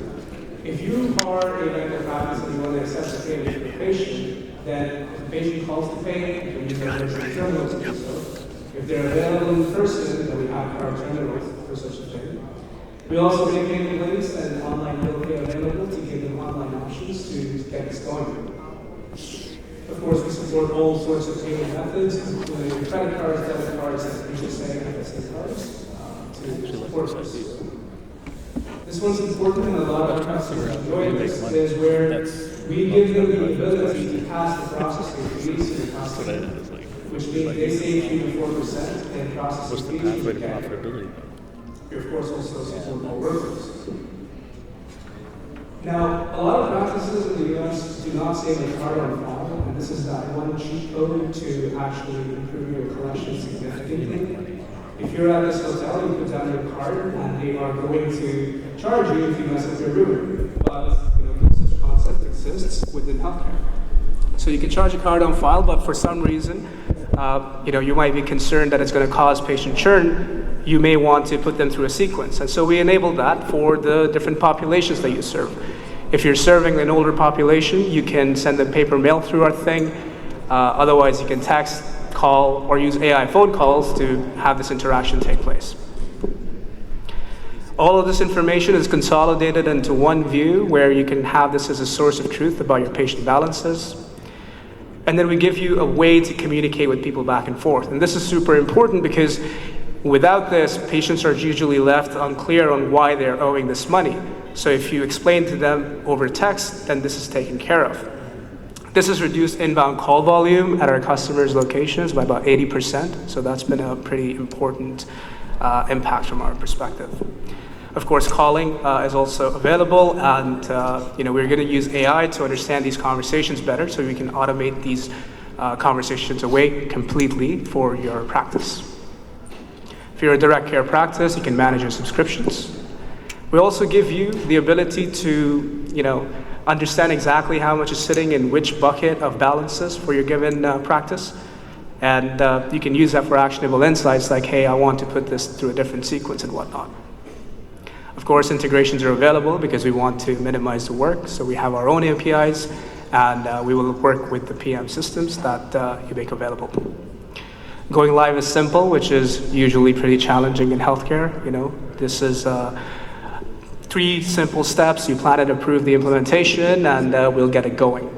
If you are a medical practice and you want to access a payment for the patient, then if the patient calls to pay, you can use our virtual terminal to do so. If they're available in person, then we have our terminals for such a thing. We also make payment links and online bill pay available to give them online options to get this going. Of course, we support all sorts of payment methods, including credit cards, debit cards, and HSA and FSA cards to support this. This one's important, and a lot of our customers enjoy this, is where we give them the ability to pass the processing fees to the customer, which means they save 3 to 4% in processing What's the fees. pathway to we get. profitability? We, of course, also support more workers. Now, a lot of practices in the US do not save a card on file, and this is that one cheat code to actually improve your collection significantly. If you're at this hotel, you put down your card, and they are going to charge you if you mess up your room. But no such concept exists within healthcare. So you can charge a card on file, but for some reason, you might be concerned that it's going to cause patient churn. You may want to put them through a sequence, and so we enable that for the different populations that you serve. If you're serving an older population, you can send them paper mail through our thing. Otherwise, you can text, call, or use AI phone calls to have this interaction take place. All of this information is consolidated into one view where you can have this as a source of truth about your patient balances. And then we give you a way to communicate with people back and forth. And this is super important because without this, patients are usually left unclear on why they're owing this money. So if you explain to them over text, then this is taken care of. This has reduced inbound call volume at our customers' locations by about 80%. So that's been a pretty important impact from our perspective. Of course, calling is also available, and we're going to use AI to understand these conversations better, so we can automate these conversations away completely for your practice. If you're a direct care practice, you can manage your subscriptions. We also give you the ability to, understand exactly how much is sitting in which bucket of balances for your given practice. And you can use that for actionable insights like, hey, I want to put this through a different sequence and whatnot. Of course, integrations are available because we want to minimize the work. So we have our own APIs, and we will work with the PM systems that you make available. Going live is simple, which is usually pretty challenging in healthcare. This is 3 simple steps. You plan and approve the implementation, and we'll get it going.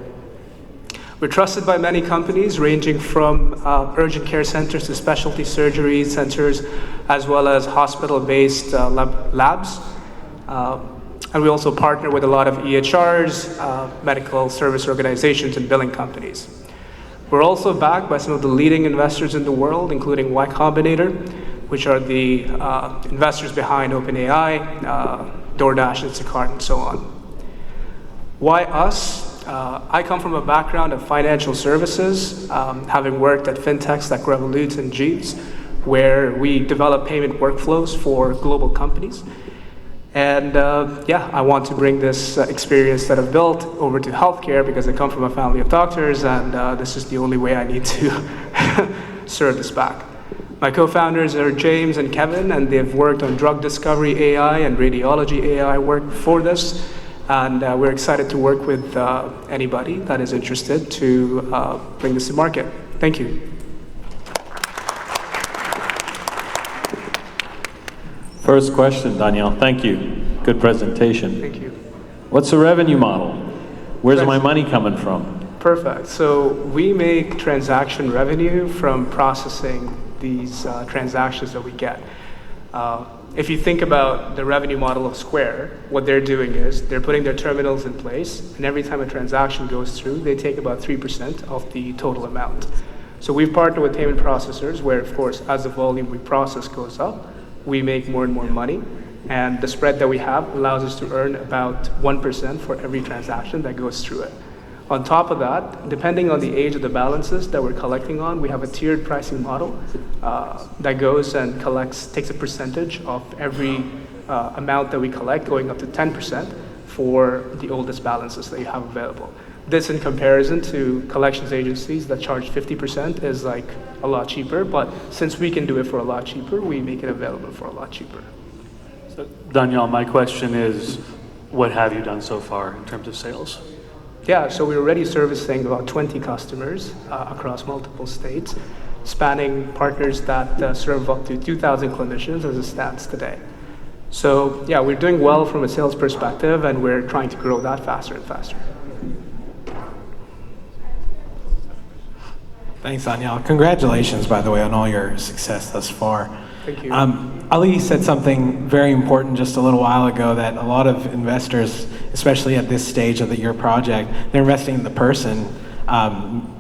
We're trusted by many companies, ranging from urgent care centers to specialty surgery centers, as well as hospital-based labs. And we also partner with a lot of EHRs, medical service organizations, and billing companies. We're also backed by some of the leading investors in the world, including Y Combinator, which are the investors behind OpenAI, DoorDash, Instacart, and so on. Why us? I come from a background of financial services, having worked at fintechs like Revolut and Jeeves, where we develop payment workflows for global companies. And I want to bring this experience that I've built over to healthcare because I come from a family of doctors, and this is the only way I need to serve this back. My co-founders are James and Kevin, and they've worked on drug discovery AI and radiology AI work for this. And we're excited to work with anybody that is interested to bring this to market. Thank you. First question, Daniel. Thank you. Good presentation. Thank you. What's the revenue model? Where's my money coming from? Perfect. So we make transaction revenue from processing these transactions that we get. If you think about the revenue model of Square, what they're doing is they're putting their terminals in place, and every time a transaction goes through, they take about 3% of the total amount. So we've partnered with payment processors where, of course, as the volume we process goes up, we make more and more money. And the spread that we have allows us to earn about 1% for every transaction that goes through it. On top of that, depending on the age of the balances that we're collecting on, we have a tiered pricing model that goes and takes a percentage of every amount that we collect, going up to 10% for the oldest balances that you have available. This, in comparison to collections agencies that charge 50%, is like a lot cheaper, but since we can do it for a lot cheaper, we make it available for a lot cheaper. So, Daniel, my question is, what have you done so far in terms of sales? Yeah, so we're already servicing about 20 customers across multiple states, spanning partners that serve up to 2,000 clinicians as it stands today. So yeah, we're doing well from a sales perspective, and we're trying to grow that faster and faster. Thanks, Daniel. Congratulations, by the way, on all your success thus far. Thank you. Ali said something very important just a little while ago, that a lot of investors, especially at this stage of your project, they're investing in the person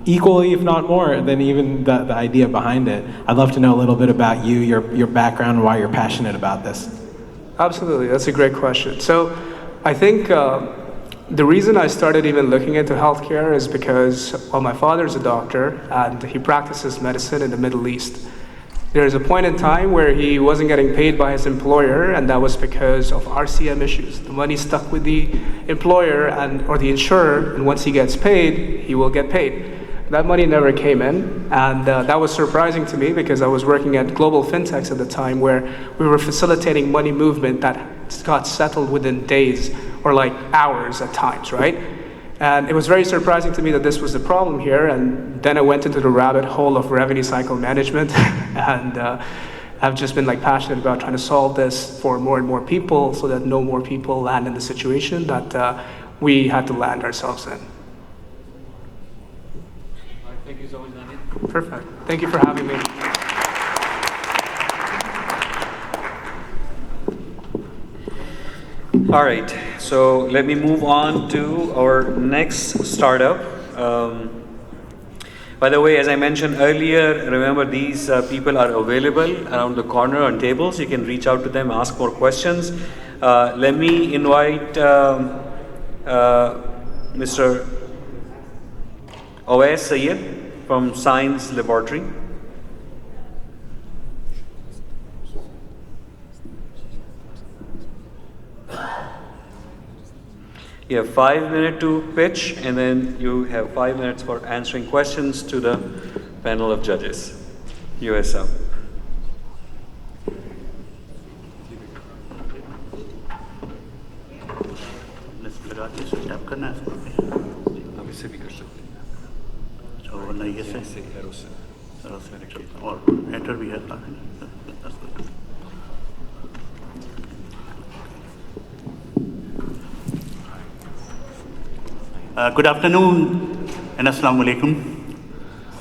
equally, if not more, than even the idea behind it. I'd love to know a little bit about you, your background, and why you're passionate about this. Absolutely, that's a great question. So I think the reason I started even looking into healthcare is because, well, my father's a doctor and he practices medicine in the Middle East. There's a point in time where he wasn't getting paid by his employer, and that was because of RCM issues. The money stuck with the employer or the insurer, and once he gets paid, he will get paid. That money never came in, and that was surprising to me because I was working at global fintechs at the time where we were facilitating money movement that got settled within days or like hours at times, right? And it was very surprising to me that this was the problem here, and then I went into the rabbit hole of revenue cycle management, and I've just been like passionate about trying to solve this for more and more people so that no more people land in the situation that we had to land ourselves in. Thank you so much, Daniel. Perfect. Thank you for having me. All right, so let me move on to our next startup. By the way, as I mentioned earlier, remember these people are available around the corner on tables. You can reach out to them, ask more questions. Let me invite Mr. Awais Syed from Science Laboratory. You have 5 minutes to pitch, and then you have 5 minutes for answering questions to the panel of judges. US up. अभी से भी कर सकते हैं। और नहीं ऐसे और एंटर भी है। Good afternoon and Assalamu alaikum.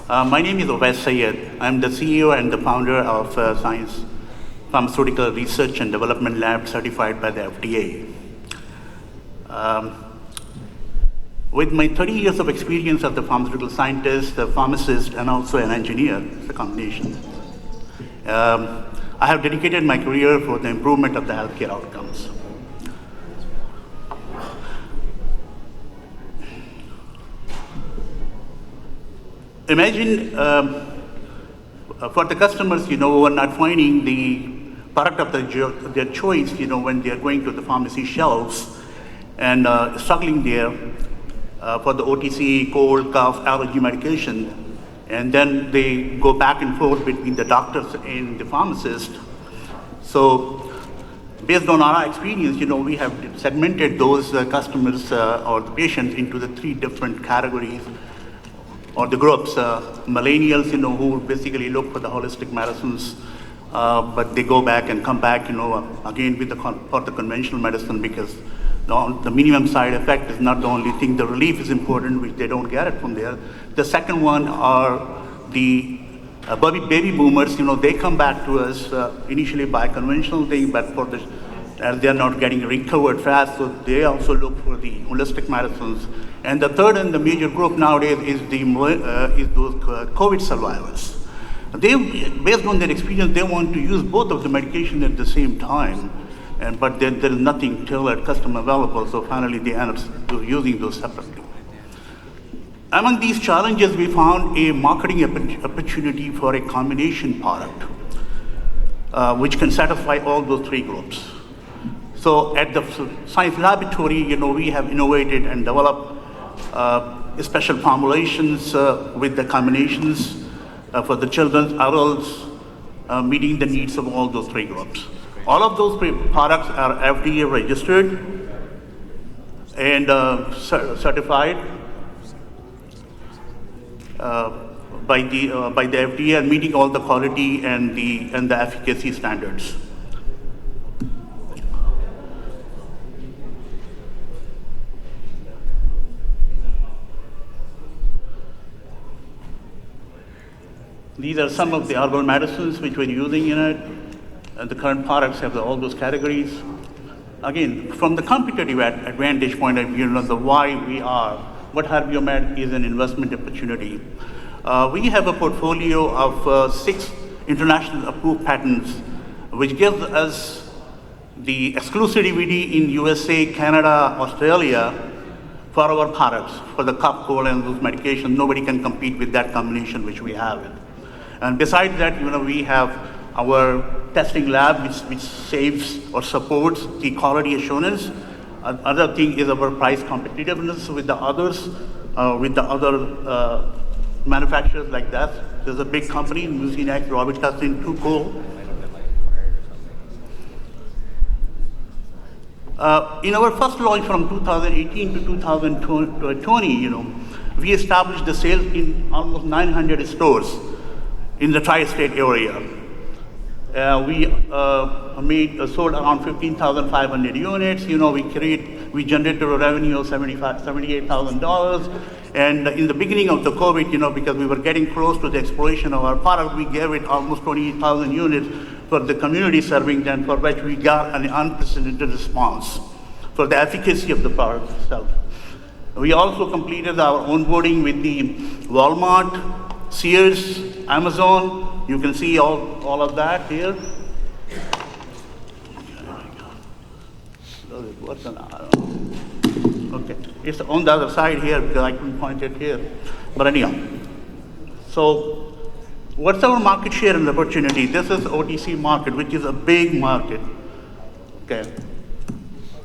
My name is Awais Syed. I'm the CEO and the founder of Science Pharmaceutical Research and Development Lab certified by the FDA. With my 30 years of experience as a pharmaceutical scientist, a pharmacist, and also an engineer, it's a combination, I have dedicated my career for the improvement of the healthcare outcomes. Imagine for the customers, who are not finding the product of their choice, when they are going to the pharmacy shelves and struggling there for the OTC, cold, cough, allergy medication, and then they go back and forth between the doctors and the pharmacist. So based on our experience, we have segmented those customers or the patients into the 3 different categories or the groups. Millennials, who basically look for the holistic medicines, but they go back and come back, again for the conventional medicine because the minimum side effect is not the only thing. The relief is important, which they don't get it from there. The second one are the baby boomers. They come back to us initially by conventional thing, but as they're not getting recovered fast, so they also look for the holistic medicines. And the third and the major group nowadays is those COVID survivors. Based on their experience, they want to use both of the medication at the same time, but there is nothing till at custom available, so finally they end up using those separately. Among these challenges, we found a marketing opportunity for a combination product, which can satisfy all those three groups. So at the science laboratory, we have innovated and developed special formulations with the combinations for the children, adults, meeting the needs of all those three groups. All of those three products are FDA registered and certified by the FDA and meeting all the quality and the efficacy standards. These are some of the herbal medicines which we're using in it, and the current products have all those categories. Again, from the competitive advantage point of view, the why we are, what Herbiomed is an investment opportunity. We have a portfolio of 6 international approved patents, which gives us the exclusivity in USA, Canada, Australia for our products, for the cough, cold, and those medications. Nobody can compete with that combination which we have. And besides that, we have our testing lab, which saves or supports the quality assurance. Another thing is our price competitiveness with the others, with the other manufacturers like that. There's a big company, Mucinex, Robitussin, Tuco. In our first launch from 2018 to 2020, we established the sales in almost 900 stores in the tri-state area. We sold around 15,500 units. We generated a revenue of $78,000. And in the beginning of the COVID, because we were getting close to the expiration of our product, we gave it almost 28,000 units for the community serving them, for which we got an unprecedented response for the efficacy of the product itself. We also completed our onboarding with the Walmart, Sears, Amazon. You can see all of that here. Okay, it's on the other side here because I couldn't point it here. But anyhow, so what's our market share and opportunity? This is OTC market, which is a big market. Okay,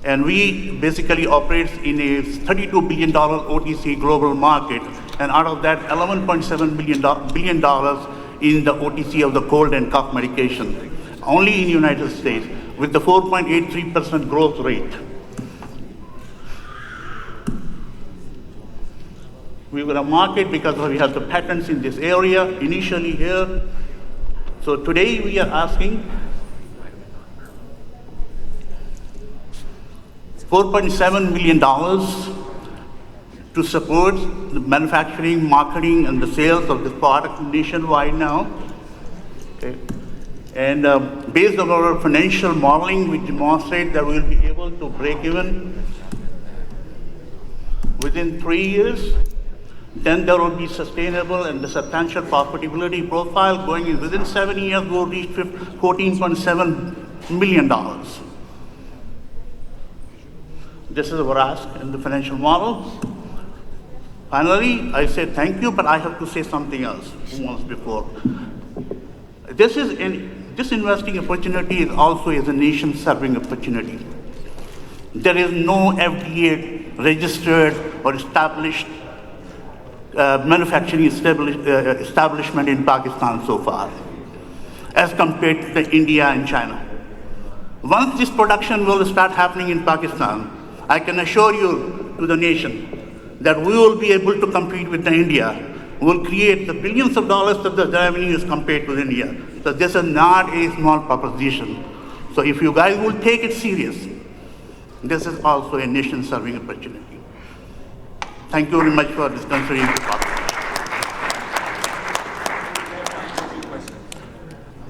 and we basically operate in a $32 billion OTC global market, and out of that, $11.7 billion in the OTC of the cold and cough medication, only in the United States, with the 4.83% growth rate. We were a market because we have the patents in this area initially here. So today we are asking $4.7 million to support the manufacturing, marketing, and the sales of this product nationwide now. Okay. And based on our financial modeling, we demonstrate that we will be able to break even within 3 years. Then there will be sustainable and the substantial profitability profile going in. Within 7 years, we'll reach $14.7 million. This is our ask in the financial model. Finally, I say thank you, but I have to say something else once before. This investing opportunity is also a nation-serving opportunity. There is no FDA registered or established manufacturing establishment in Pakistan so far, as compared to India and China. Once this production will start happening in Pakistan, I can assure you to the nation that we will be able to compete with India. We'll create the billions of dollars of the revenues compared to India. So this is not a small proposition. So if you guys will take it serious, this is also a nation-serving opportunity. Thank you very much for this considering the topic.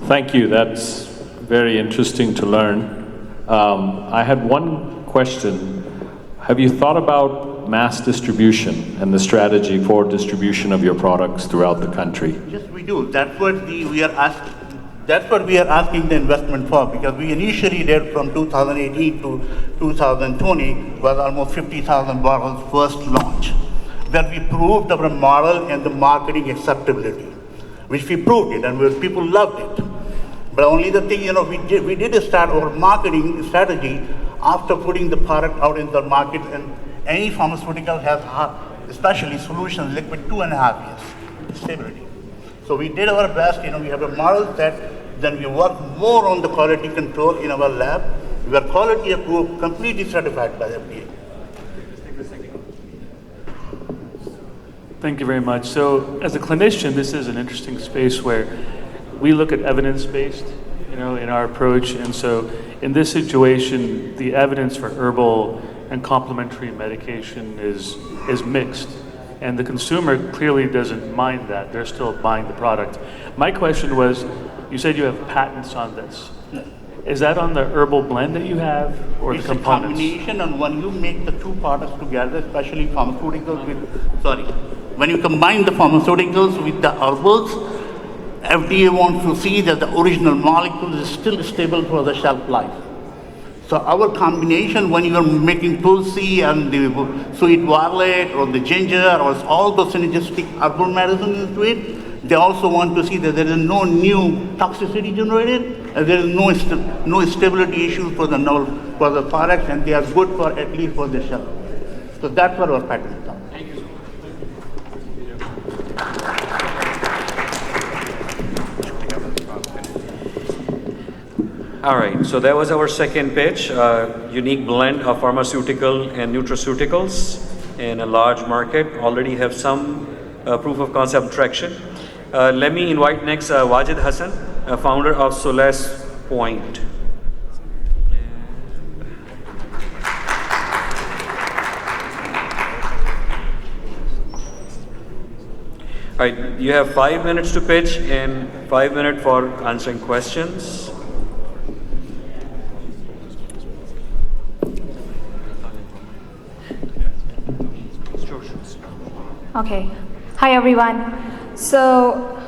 Thank you. That's very interesting to learn. I had one question. Have you thought about mass distribution and the strategy for distribution of your products throughout the country? Yes, we do. That's what we are asking. That's what we are asking the investment for, because we initially did from 2018 to 2020 was almost 50,000 bottles first launch. where we proved our model and the marketing acceptability, which we proved it, and people loved it. But only the thing, we did start our marketing strategy after putting the product out in the market, and any pharmaceutical has, especially solutions, liquid 2.5 years stability. So we did our best, we have a model set, then we work more on the quality control in our lab. We are quality approved, completely certified by the FDA. Thank you very much. So as a clinician, this is an interesting space where we look at evidence-based, in our approach. And so in this situation, the evidence for herbal and complementary medication is mixed. And the consumer clearly doesn't mind that. They're still buying the product. My question was, you said you have patents on this. Is that on the herbal blend that you have, or it's the components? It's a combination, and when you make the two products together, especially pharmaceuticals when you combine the pharmaceuticals with the herbals, FDA wants to see that the original molecule is still stable for the shelf life. So our combination, when you are making tulsi and the sweet violet or the ginger or all those synergistic herbal medicine into it, they also want to see that there is no new toxicity generated, and there is no stability issues for the products, and they are good for at least for the shelf. So that's what our patent is on. All right, so that was our second pitch, unique blend of pharmaceutical and nutraceuticals in a large market. Already have some proof of concept traction. Let me invite next Wajid Hassan, founder of Solace Point. All right, you have 5 minutes to pitch and 5 minutes for answering questions. Okay. Hi, everyone. So,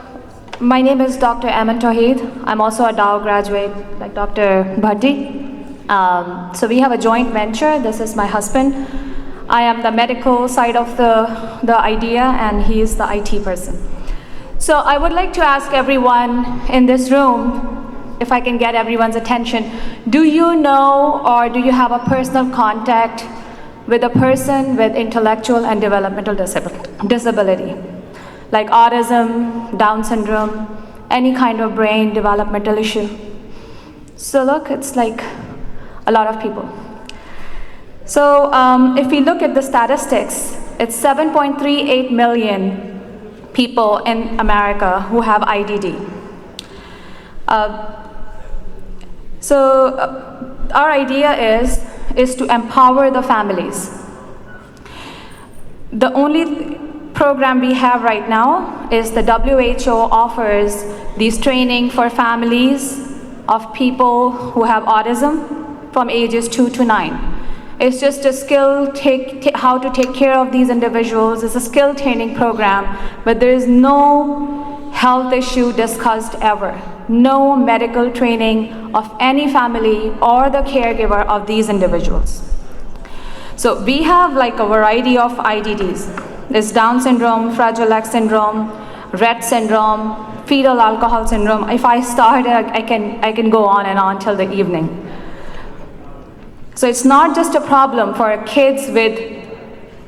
my name is Dr. Aman Tawheed. I'm also a Dow graduate, like Dr. Bhatti. So we have a joint venture. This is my husband. I am the medical side of the idea, and he is the IT person. So I would like to ask everyone in this room, if I can get everyone's attention, do you know or do you have a personal contact with a person with intellectual and developmental disability, like autism, Down syndrome, any kind of brain developmental issue? So look, it's like a lot of people. So if we look at the statistics, it's 7.38 million people in America who have IDD. Our idea is to empower the families. The only program we have right now is the WHO offers these training for families of people who have autism from ages 2 to 9. It's just a skill, how to take care of these individuals. It's a skill training program, but there is no health issue discussed ever. No medical training of any family or the caregiver of these individuals. So we have like a variety of IDDs. There's Down syndrome, Fragile X syndrome, Rett syndrome, fetal alcohol syndrome. If I start, I can go on and on till the evening. So it's not just a problem for kids with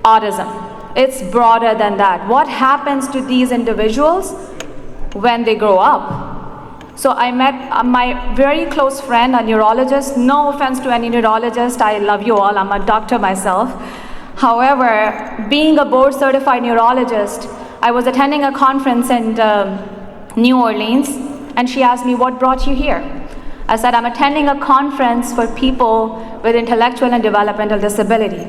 autism. It's broader than that. What happens to these individuals when they grow up? So I met my very close friend, a neurologist. No offense to any neurologist, I love you all, I'm a doctor myself. However, being a board certified neurologist, I was attending a conference in New Orleans, and she asked me, what brought you here? I said, I'm attending a conference for people with intellectual and developmental disability.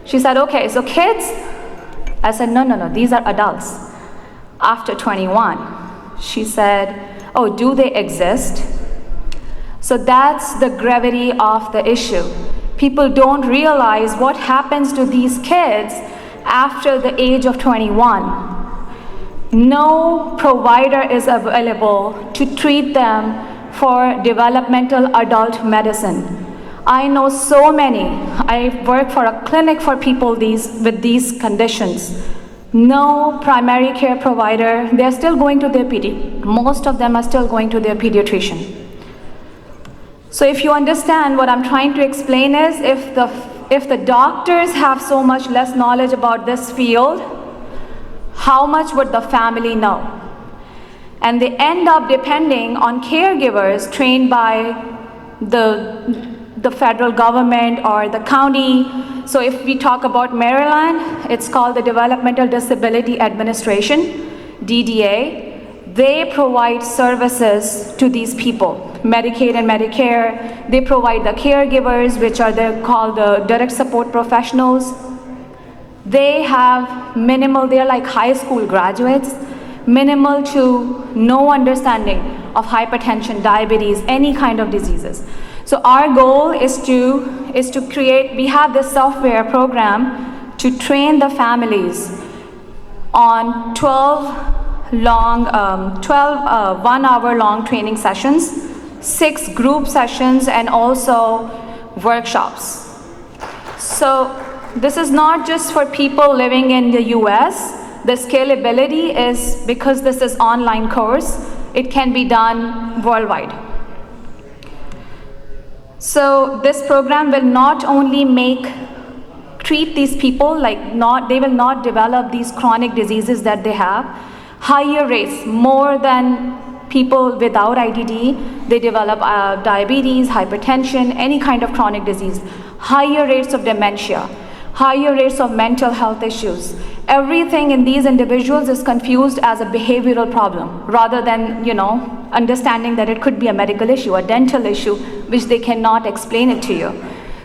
She said, okay, so kids? I said, no, these are adults. After 21. She said, oh, do they exist? So that's the gravity of the issue. People don't realize what happens to these kids after the age of 21. No provider is available to treat them for developmental adult medicine. I know so many. I work for a clinic for people with these conditions. No primary care provider. They're still going to their most of them are still going to their pediatrician. So if you understand what I'm trying to explain is, if the doctors have so much less knowledge about this field, how much would the family know? And they end up depending on caregivers trained by the federal government or the county. So if we talk about Maryland, it's called the Developmental Disability Administration, DDA. They provide services to these people, Medicaid and Medicare. They provide the caregivers, which are called the direct support professionals. They have minimal, they're like high school graduates, minimal to no understanding of hypertension, diabetes, any kind of diseases. So our goal is to create, we have this software program to train the families on 12 1-hour-long training sessions, 6 group sessions, and also workshops. So this is not just for people living in the US. The scalability is, because this is online course, it can be done worldwide. So this program will not only treat these people they will not develop these chronic diseases that they have. Higher rates, more than people without IDD, they develop diabetes, hypertension, any kind of chronic disease. Higher rates of dementia, higher rates of mental health issues. Everything in these individuals is confused as a behavioral problem, rather than, understanding that it could be a medical issue, a dental issue, which they cannot explain it to you.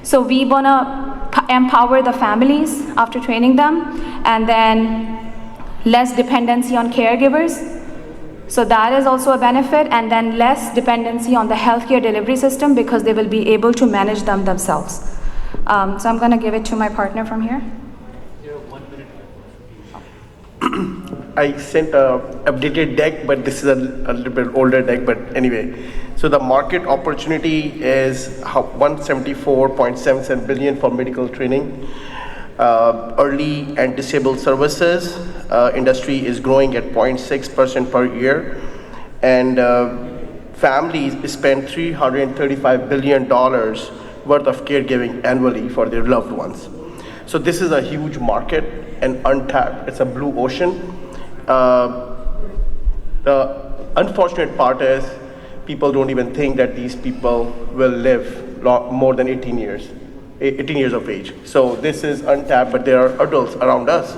So we wanna empower the families after training them, and then less dependency on caregivers. So that is also a benefit, and then less dependency on the healthcare delivery system, because they will be able to manage them themselves. So I'm gonna give it to my partner from here. I sent a updated deck, but this is a little bit older deck, but anyway. So the market opportunity is 174.77 billion for medical training. Early and disabled services industry is growing at 0.6% per year, and families spend $335 billion worth of caregiving annually for their loved ones. So this is a huge market and untapped. It's a blue ocean. The unfortunate part is people don't even think that these people will live more than 18 years of age. So this is untapped, but there are adults around us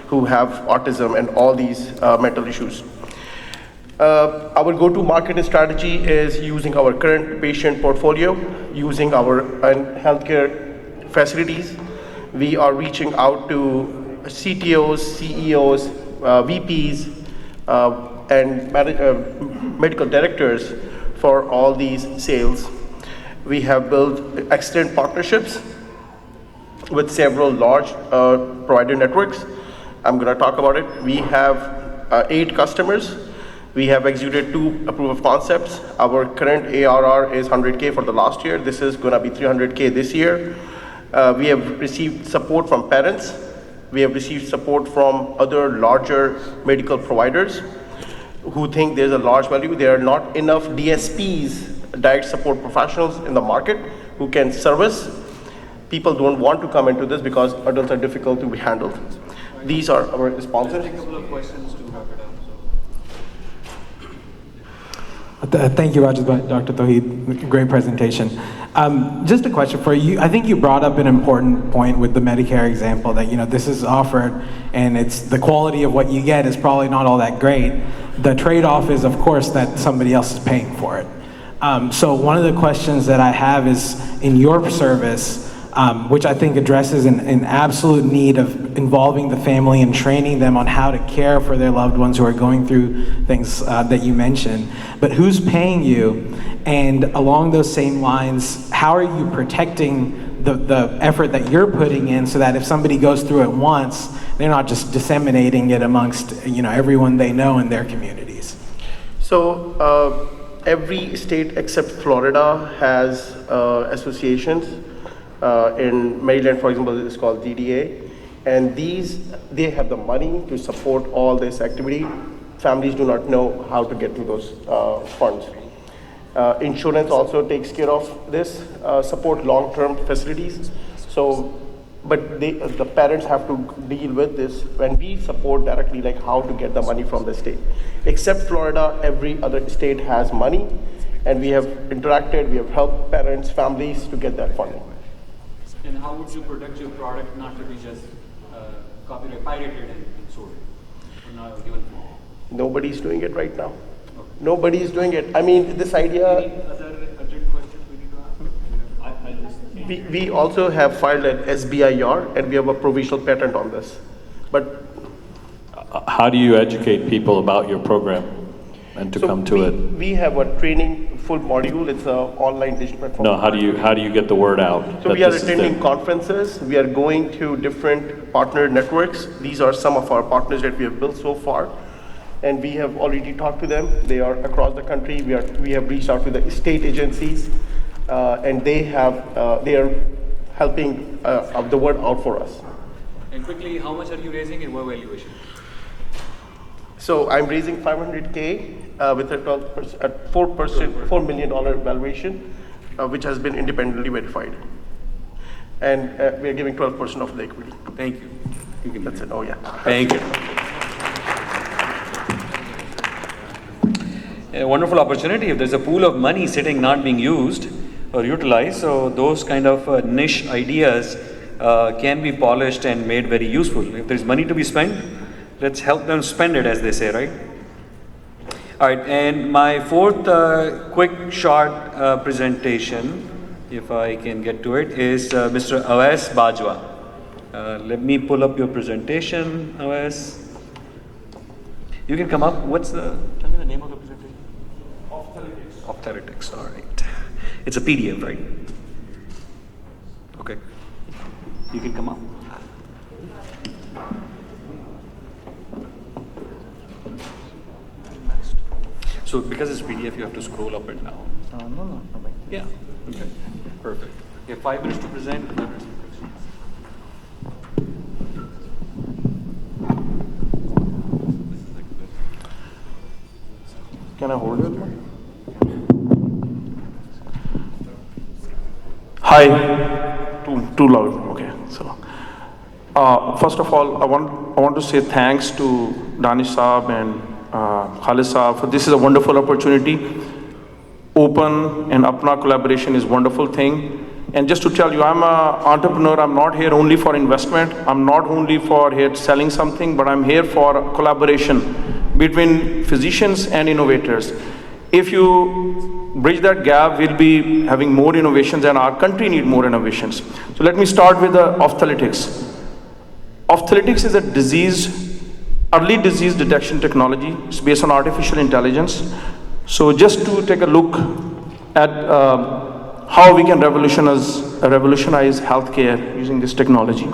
who have autism and all these mental issues. Our go-to-market strategy is using our current patient portfolio, using our healthcare facilities. We are reaching out to CTOs, CEOs, VPs, and medical directors for all these sales. We have built excellent partnerships with several large provider networks. I'm going to talk about it. We have 8 customers. We have executed 2 proof of concepts. Our current ARR is 100K for the last year. This is going to be 300K this year. We have received support from parents. We have received support from other larger medical providers who think there's a large value. There are not enough DSPs, direct support professionals, in the market who can service. People don't want to come into this because adults are difficult to be handled. These are our sponsors. A couple of questions to wrap it up. Thank you, Dr. Tauheed. Great presentation. Just a question for you. I think you brought up an important point with the Medicare example that this is offered, and it's the quality of what you get is probably not all that great. The trade-off is, of course, that somebody else is paying for it. So one of the questions that I have is, in your service, which I think addresses an absolute need of involving the family and training them on how to care for their loved ones who are going through things that you mentioned. But who's paying you? And along those same lines, how are you protecting the effort that you're putting in so that if somebody goes through it once, they're not just disseminating it amongst everyone they know in their communities? So every state except Florida has associations. In Maryland, for example, it's called DDA. And they have the money to support all this activity. Families do not know how to get to those funds. Insurance also takes care of this, support long-term facilities. So, but the parents have to deal with this when we support directly, like how to get the money from the state. Except Florida, every other state has money, and we have interacted, we have helped parents, families to get that funding. And how would you protect your product not to be just copyright pirated and sold? Or not given? Nobody's doing it right now. Okay. Nobody's doing it. I mean, this idea. Any other urgent questions we need to ask? We also have filed an SBIR, and we have a provisional patent on this. But how do you educate people about your program and to come to it? We have a training full module. It's an online digital platform. No, how do you get the word out? So we are attending conferences. We are going to different partner networks. These are some of our partners that we have built so far, and we have already talked to them. They are across the country. We have reached out to the state agencies, and they are helping the word out for us. And quickly, how much are you raising and what valuation? So I'm raising $500K with a 12%, at 4% $4 million valuation, which has been independently verified, and we are giving 12% of the equity. Thank you. That's it. Oh yeah. Thank you. A wonderful opportunity. If there's a pool of money sitting not being used or utilized, so those kind of niche ideas can be polished and made very useful. If there's money to be spent, let's help them spend it, as they say, right? All right, and my fourth quick short presentation, if I can get to it, is Mr. Awais Bajwa. Let me pull up your presentation, Awais. You can come up. Tell me the name of the presentation. Ophthalmatics, all right. It's a PDF, right? Okay. You can come up. So because it's PDF, you have to scroll up and down. No. Yeah. Okay. Perfect. You have 5 minutes to present. 5 minutes to present. Can I hold it? Hi. Too loud. Okay. So, first of all, I want to say thanks to Danish Saab and Khalid Saab for this is a wonderful opportunity. Open and APPNA collaboration is a wonderful thing. And just to tell you, I'm an entrepreneur. I'm not here only for investment. I'm not only for here selling something, but I'm here for collaboration between physicians and innovators. If you bridge that gap, we'll be having more innovations, and our country needs more innovations. So let me start with the ophthalmatics. Ophthalmatics is a early disease detection technology. It's based on artificial intelligence. So just to take a look at how we can revolutionize healthcare using this technology.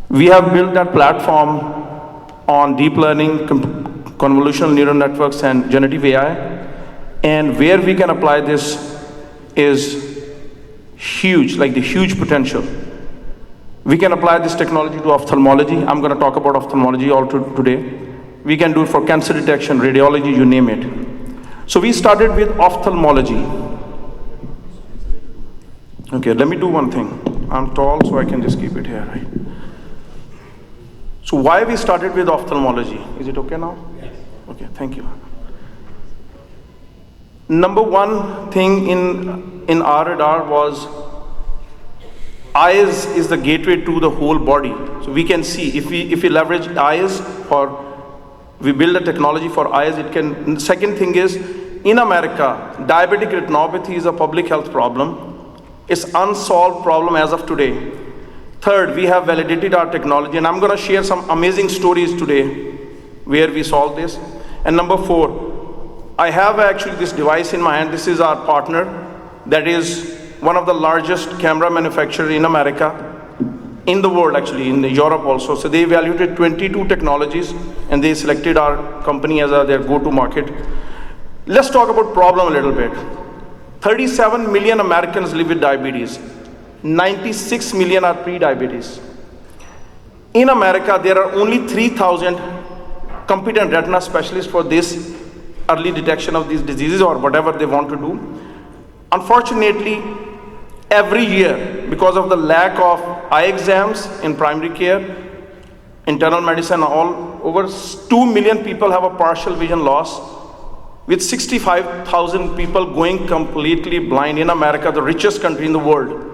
We have built that platform on deep learning, convolutional neural networks, and generative AI. And where we can apply this is huge, like the huge potential. We can apply this technology to ophthalmology. I'm going to talk about ophthalmology all today. We can do it for cancer detection, radiology, you name it. So we started with ophthalmology. Okay, let me do one thing. I'm tall, so I can just keep it here, right? So why we started with ophthalmology? Is it okay now? Yes. Okay, thank you. Number one thing in our radar was eyes is the gateway to the whole body. So we can see if we leverage eyes we build a technology for eyes, it can. The second thing is, in America, diabetic retinopathy is a public health problem. It's unsolved problem as of today. Third, we have validated our technology, and I'm going to share some amazing stories today where we solve this. And number four, I have actually this device in my hand. This is our partner that is one of the largest camera manufacturers in America, in the world actually, in Europe also. So they evaluated 22 technologies and they selected our company as their go-to market. Let's talk about problem a little bit. 37 million Americans live with diabetes. 96 million are pre-diabetes. In America, there are only 3,000 competent retina specialists for this early detection of these diseases or whatever they want to do. Unfortunately, every year, because of the lack of eye exams in primary care, internal medicine, all over 2 million people have a partial vision loss, with 65,000 people going completely blind in America, the richest country in the world.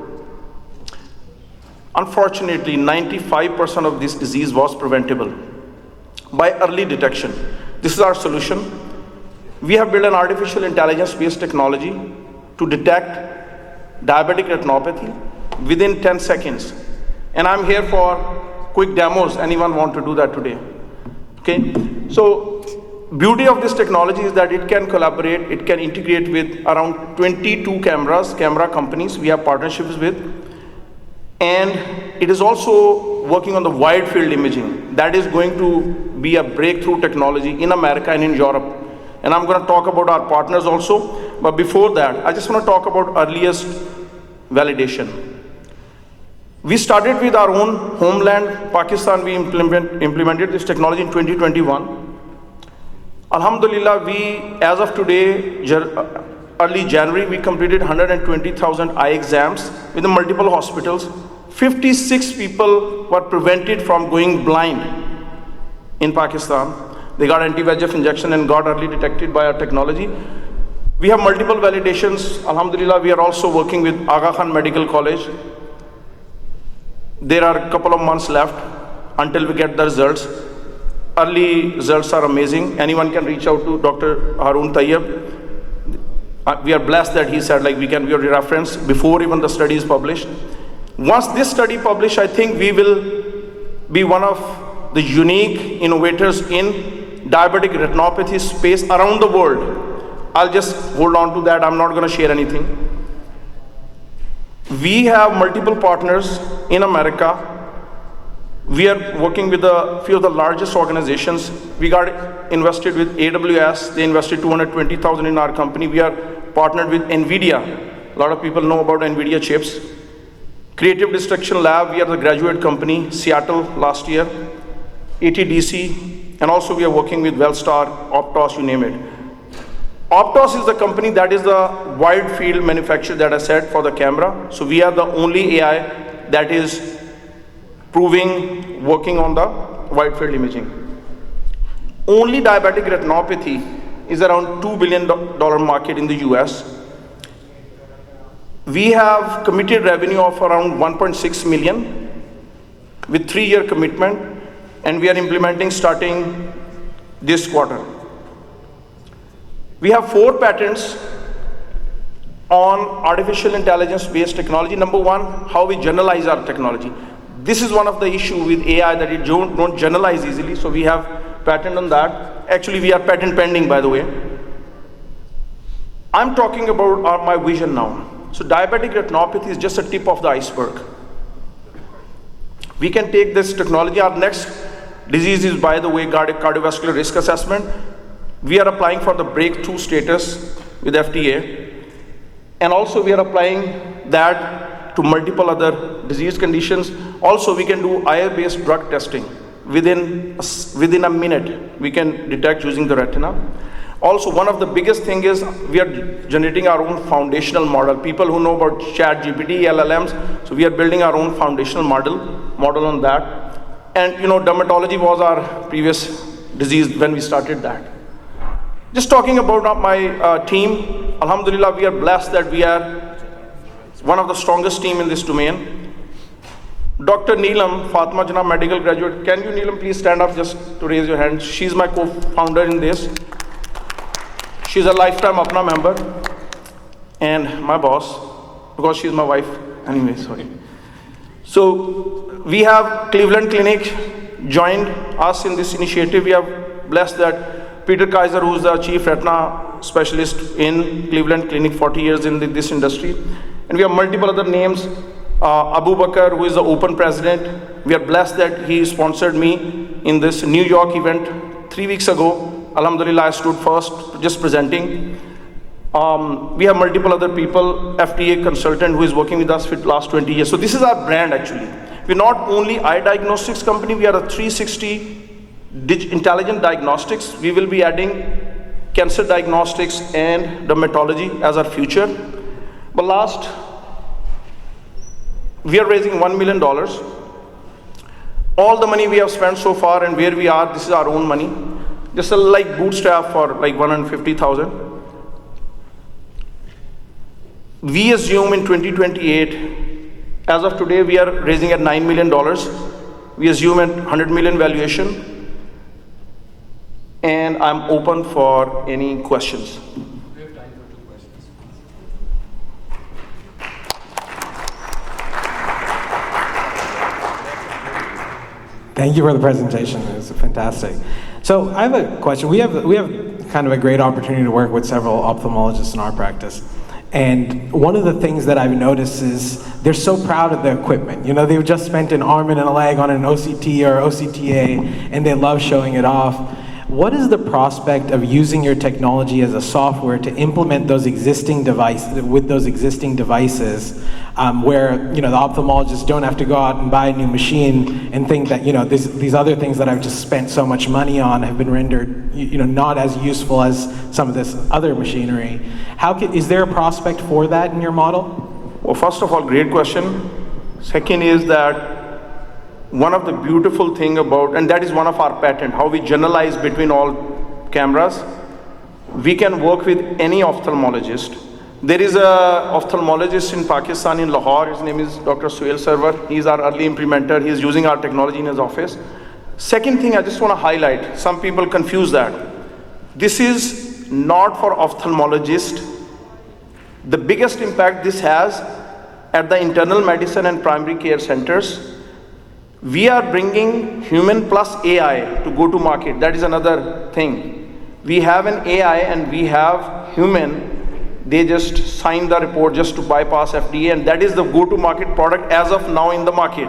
Unfortunately, 95% of this disease was preventable by early detection. This is our solution. We have built an artificial intelligence-based technology to detect diabetic retinopathy within 10 seconds. And I'm here for quick demos. Anyone want to do that today? Okay. So, beauty of this technology is that it can collaborate, it can integrate with around 22 camera companies we have partnerships with. And it is also working on the wide field imaging. That is going to be a breakthrough technology in America and in Europe. And I'm going to talk about our partners also. But before that, I just want to talk about earliest validation. We started with our own homeland, Pakistan. We implemented this technology in 2021. Alhamdulillah, as of today, early January, we completed 120,000 eye exams with multiple hospitals. 56 people were prevented from going blind in Pakistan. They got anti-VEGF injection and got early detected by our technology. We have multiple validations. Alhamdulillah, we are also working with Aga Khan Medical College. There are a couple of months left until we get the results. Early results are amazing. Anyone can reach out to Dr. Haroon Tayyab. We are blessed that he said we can be your reference before even the study is published. Once this study published, I think we will be one of the unique innovators in diabetic retinopathy space around the world. I'll just hold on to that. I'm not going to share anything. We have multiple partners in America. We are working with a few of the largest organizations. We got invested with AWS. They invested $220,000 in our company. We are partnered with NVIDIA. A lot of people know about NVIDIA chips. Creative Destruction Lab, we are the graduate company, Seattle last year. ATDC, and also we are working with Wellstar, Optos, you name it. Optos is the company that is the wide field manufacturer that I said for the camera. So we are the only AI that is working on the wide field imaging. Only diabetic retinopathy is around $2 billion market in the US. We have committed revenue of around 1.6 million with 3-year commitment, and we are implementing starting this quarter. We have 4 patents on artificial intelligence-based technology. Number one, how we generalize our technology. This is one of the issues with AI, that it don't generalize easily, so we have patent on that. Actually, we are patent pending, by the way. I'm talking about my vision now. So diabetic retinopathy is just a tip of the iceberg. We can take this technology. Our next disease is, by the way, cardiovascular risk assessment. We are applying for the breakthrough status with FDA. And also we are applying that to multiple other disease conditions. Also, we can do eye-based drug testing. Within a minute, we can detect using the retina. Also, one of the biggest things is we are generating our own foundational model. People who know about ChatGPT, LLMs, so we are building our own foundational model on that. And dermatology was our previous disease when we started that. Just talking about my team, Alhamdulillah, we are blessed that we are one of the strongest team in this domain. Dr. Neelam, Fatma Jana medical graduate. Can you, Neelam, please stand up just to raise your hand? She's my co-founder in this. She's a lifetime APPNA member and my boss, because she's my wife. Anyway, sorry. So we have Cleveland Clinic joined us in this initiative. We are blessed that Peter Kaiser, who's the chief retina specialist in Cleveland Clinic, 40 years in this industry. And we have multiple other names. Abu Bakr, who is the open president. We are blessed that he sponsored me in this New York event 3 weeks ago, alhamdulillah, I stood first just presenting. We have multiple other people, FDA consultant who is working with us for the last 20 years. So this is our brand actually. We're not only eye diagnostics company, we are a 360 intelligent diagnostics. We will be adding cancer diagnostics and dermatology as our future. But last, we are raising $1 million. All the money we have spent so far and where we are, this is our own money. Just like bootstrap for like 150,000. We assume in 2028, as of today, we are raising at $9 million. We assume at 100 million valuation. And I'm open for any questions. We have time for 2 questions. Thank you for the presentation. It was fantastic. So I have a question. We have kind of a great opportunity to work with several ophthalmologists in our practice. And one of the things that I've noticed is they're so proud of the equipment. You know, they've just spent an arm and a leg on an OCT or OCTA, and they love showing it off. What is the prospect of using your technology as a software to implement those existing devices where, you know, the ophthalmologists don't have to go out and buy a new machine and think that, you know, these other things that I've just spent so much money on have been rendered, you know, not as useful as some of this other machinery. Is there a prospect for that in your model? Well, first of all, great question. Second is that one of the beautiful thing about, and that is one of our patent, how we generalize between all cameras. We can work with any ophthalmologist. There is a ophthalmologist in Pakistan, in Lahore. His name is Dr. Suhail Sarwar. He's our early implementer. He's using our technology in his office. Second thing I just want to highlight, some people confuse that. This is not for ophthalmologists. The biggest impact this has at the internal medicine and primary care centers. We are bringing human plus AI to go to market. That is another thing. We have an AI and we have human. They just sign the report just to bypass FDA, and that is the go-to-market product as of now in the market.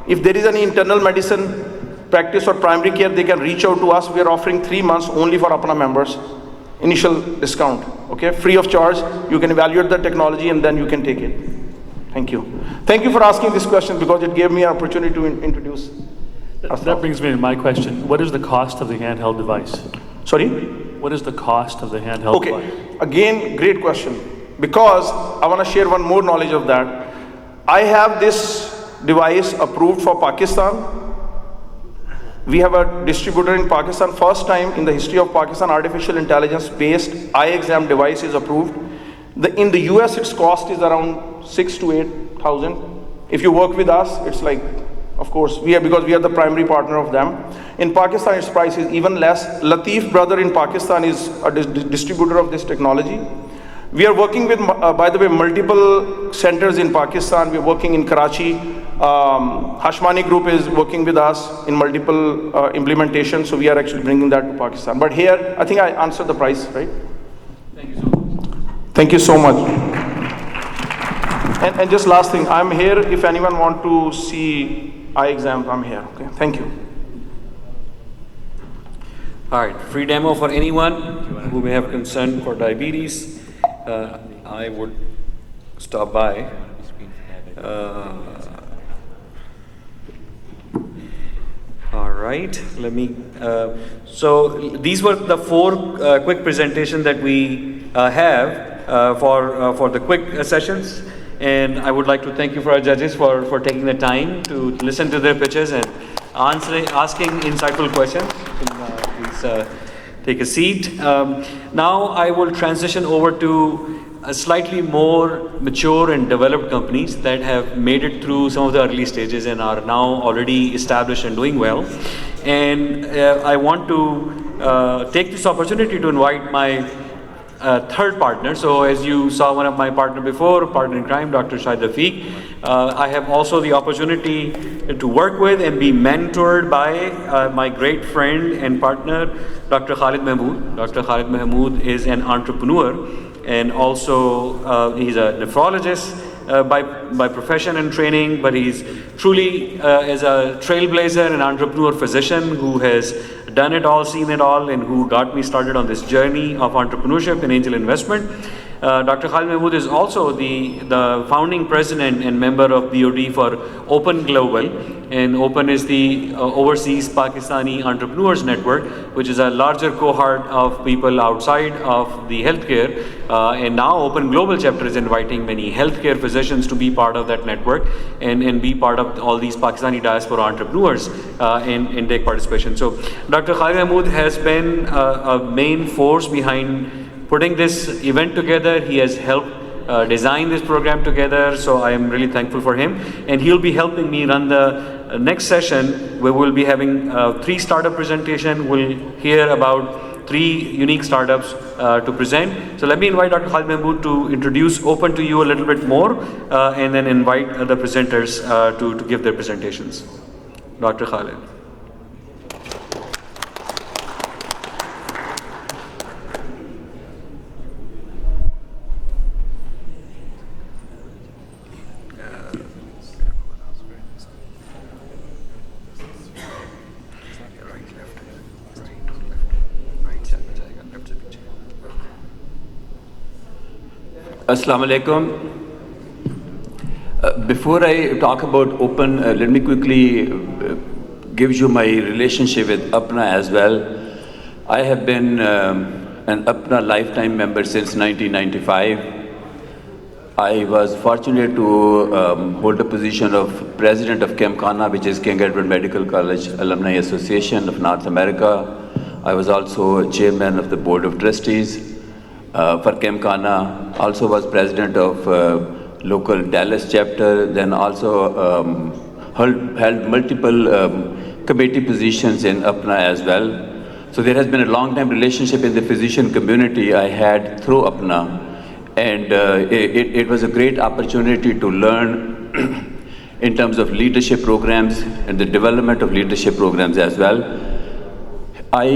If there is any internal medicine practice or primary care, they can reach out to us. We are offering 3 months only for APPNA members. Initial discount, okay? Free of charge. You can evaluate the technology and then you can take it. Thank you. Thank you for asking this question because it gave me an opportunity to introduce. That brings me to my question. What is the cost of the handheld device? Sorry? What is the cost of the handheld device? Okay, again, great question. Because I want to share one more knowledge of that. I have this device approved for Pakistan. We have a distributor in Pakistan. First time in the history of Pakistan, artificial intelligence-based eye exam device is approved. In the US, its cost is around 6,000 to 8,000. If you work with us, it's like, of course, because we are the primary partner of them. In Pakistan, its price is even less. Latif brother in Pakistan is a distributor of this technology. We are working with, by the way, multiple centers in Pakistan. We're working in Karachi. Hashmani Group is working with us in multiple implementations, so we are actually bringing that to Pakistan. But here, I think I answered the price, right? Thank you so much. Thank you so much. And just last thing, I'm here if anyone want to see eye exams, I'm here, okay? Thank you. All right, free demo for anyone who may have concern for diabetes. I would stop by. All right, let me, so these were the 4 quick presentations that we have for the quick sessions. And I would like to thank you for our judges for taking the time to listen to their pitches and asking insightful questions. Please take a seat. Now I will transition over to a slightly more mature and developed companies that have made it through some of the early stages and are now already established and doing well. And I want to take this opportunity to invite my third partner. So as you saw one of my partner before, partner in crime, Dr. Shahid Rafiq. I have also the opportunity to work with and be mentored by my great friend and partner, Dr. Khalid Mahmood. Dr. Khalid Mahmood is an entrepreneur and also he's a nephrologist by profession and training, but he's truly is a trailblazer, an entrepreneur physician who has done it all, seen it all, and who got me started on this journey of entrepreneurship and angel investment. Dr. Khalid Mahmood is also the founding president and member of BOD for Open Global, and Open is the Overseas Pakistani Entrepreneurs Network, which is a larger cohort of people outside of the healthcare, and now Open Global chapter is inviting many healthcare physicians to be part of that network and be part of all these Pakistani diaspora entrepreneurs and take participation. So Dr. Khalid Mahmood has been a main force behind putting this event together. He has helped design this program together, so I am really thankful for him. And he'll be helping me run the next session, where we'll be having 3 startup presentation. We'll hear about 3 unique startups to present. So let me invite Dr. Khalid Mahmood to introduce Open to you a little bit more, and then invite the presenters to give their presentations. Dr. Khalid. Assalamu alaikum. Before I talk about Open, let me quickly give you my relationship with APPNA as well. I have been an APPNA lifetime member since 1995. I was fortunate to hold a position of president of KEMCANA, which is King Edward Medical College Alumni Association of North America. I was also chairman of the board of trustees for KEMCANA, also was president of local Dallas chapter, then also held multiple committee positions in APPNA as well. So there has been a long time relationship in the physician community I had through APPNA, and it was a great opportunity to learn in terms of leadership programs and the development of leadership programs as well. I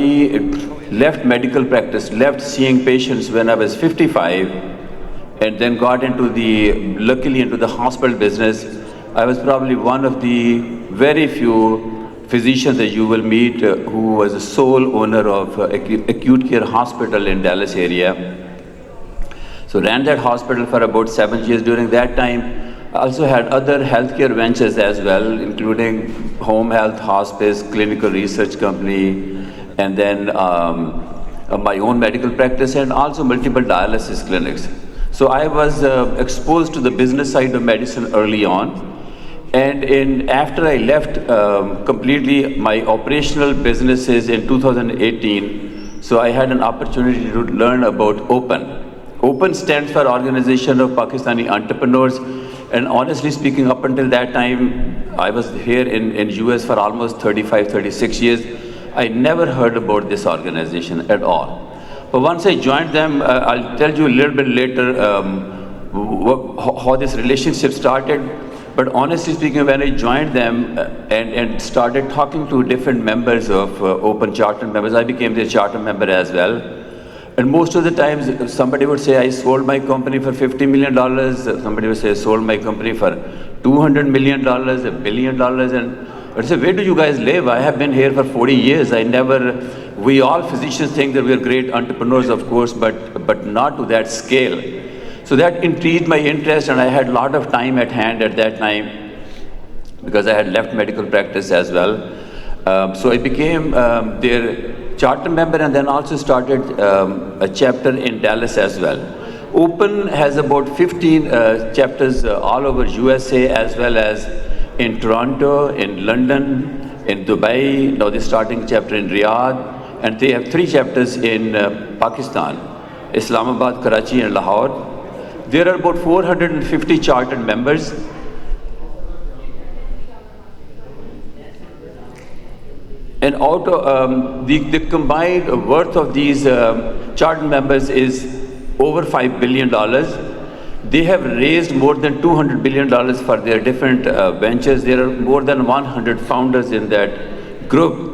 left medical practice, left seeing patients when I was 55, and then got luckily into the hospital business. I was probably one of the very few physicians that you will meet who was the sole owner of acute care hospital in Dallas area. So ran that hospital for about 7 years. During that time, I also had other healthcare ventures as well, including home health, hospice, clinical research company, and then my own medical practice, and also multiple dialysis clinics. So I was exposed to the business side of medicine early on. And after I left completely my operational businesses in 2018, so I had an opportunity to learn about Open. Open stands for Organization of Pakistani Entrepreneurs. And honestly speaking, up until that time, I was here in US for almost 35, 36 years. I never heard about this organization at all. But once I joined them, I'll tell you a little bit later how this relationship started. But honestly speaking, when I joined them and started talking to different members of Open Charter members, I became their charter member as well. And most of the times, somebody would say, I sold my company for $50 million. Somebody would say, I sold my company for $200 million, $1 billion. And I'd say, where do you guys live? I have been here for 40 years. We all physicians think that we're great entrepreneurs, of course, but not to that scale. So that intrigued my interest, and I had a lot of time at hand at that time because I had left medical practice as well. So I became their charter member, and then also started a chapter in Dallas as well. Open has about 15 chapters all over USA, as well as in Toronto, in London, in Dubai. Now they're starting a chapter in Riyadh, and they have 3 chapters in Pakistan, Islamabad, Karachi, and Lahore. There are about 450 chartered members. And out of the combined worth of these chartered members is over $5 billion. They have raised more than $200 billion for their different ventures. There are more than 100 founders in that group.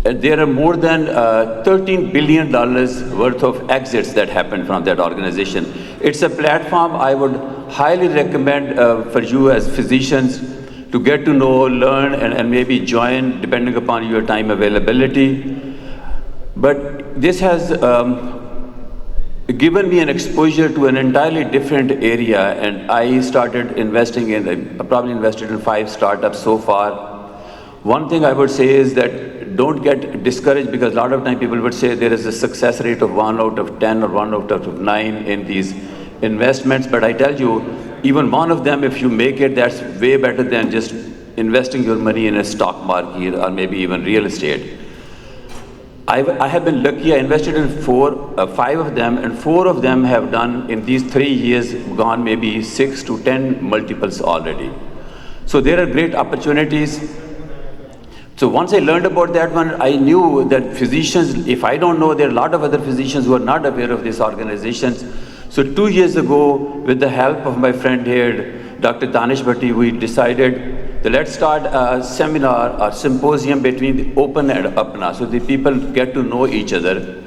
there are more than $13 billion worth of exits that happened from that organization. It's a platform I would highly recommend for you as physicians to get to know, learn, and maybe join depending upon your time availability. But this has given me an exposure to an entirely different area, and I started investing in, I probably invested in 5 startups so far. One thing I would say is that don't get discouraged, because a lot of time people would say there is a success rate of 1 out of 10 or 1 out of 9 in these investments. But I tell you, even one of them, if you make it, that's way better than just investing your money in a stock market or maybe even real estate. I have been lucky. I invested in 5 of them, and 4 of them have done in these 3 years gone maybe 6 to 10 multiples already. So there are great opportunities. So once I learned about that one, I knew that physicians, if I don't know, there are a lot of other physicians who are not aware of these organizations. So 2 years ago, with the help of my friend here, Dr. Danish Bhatti, we decided that let's start a seminar or symposium between the Open and APPNA, so the people get to know each other.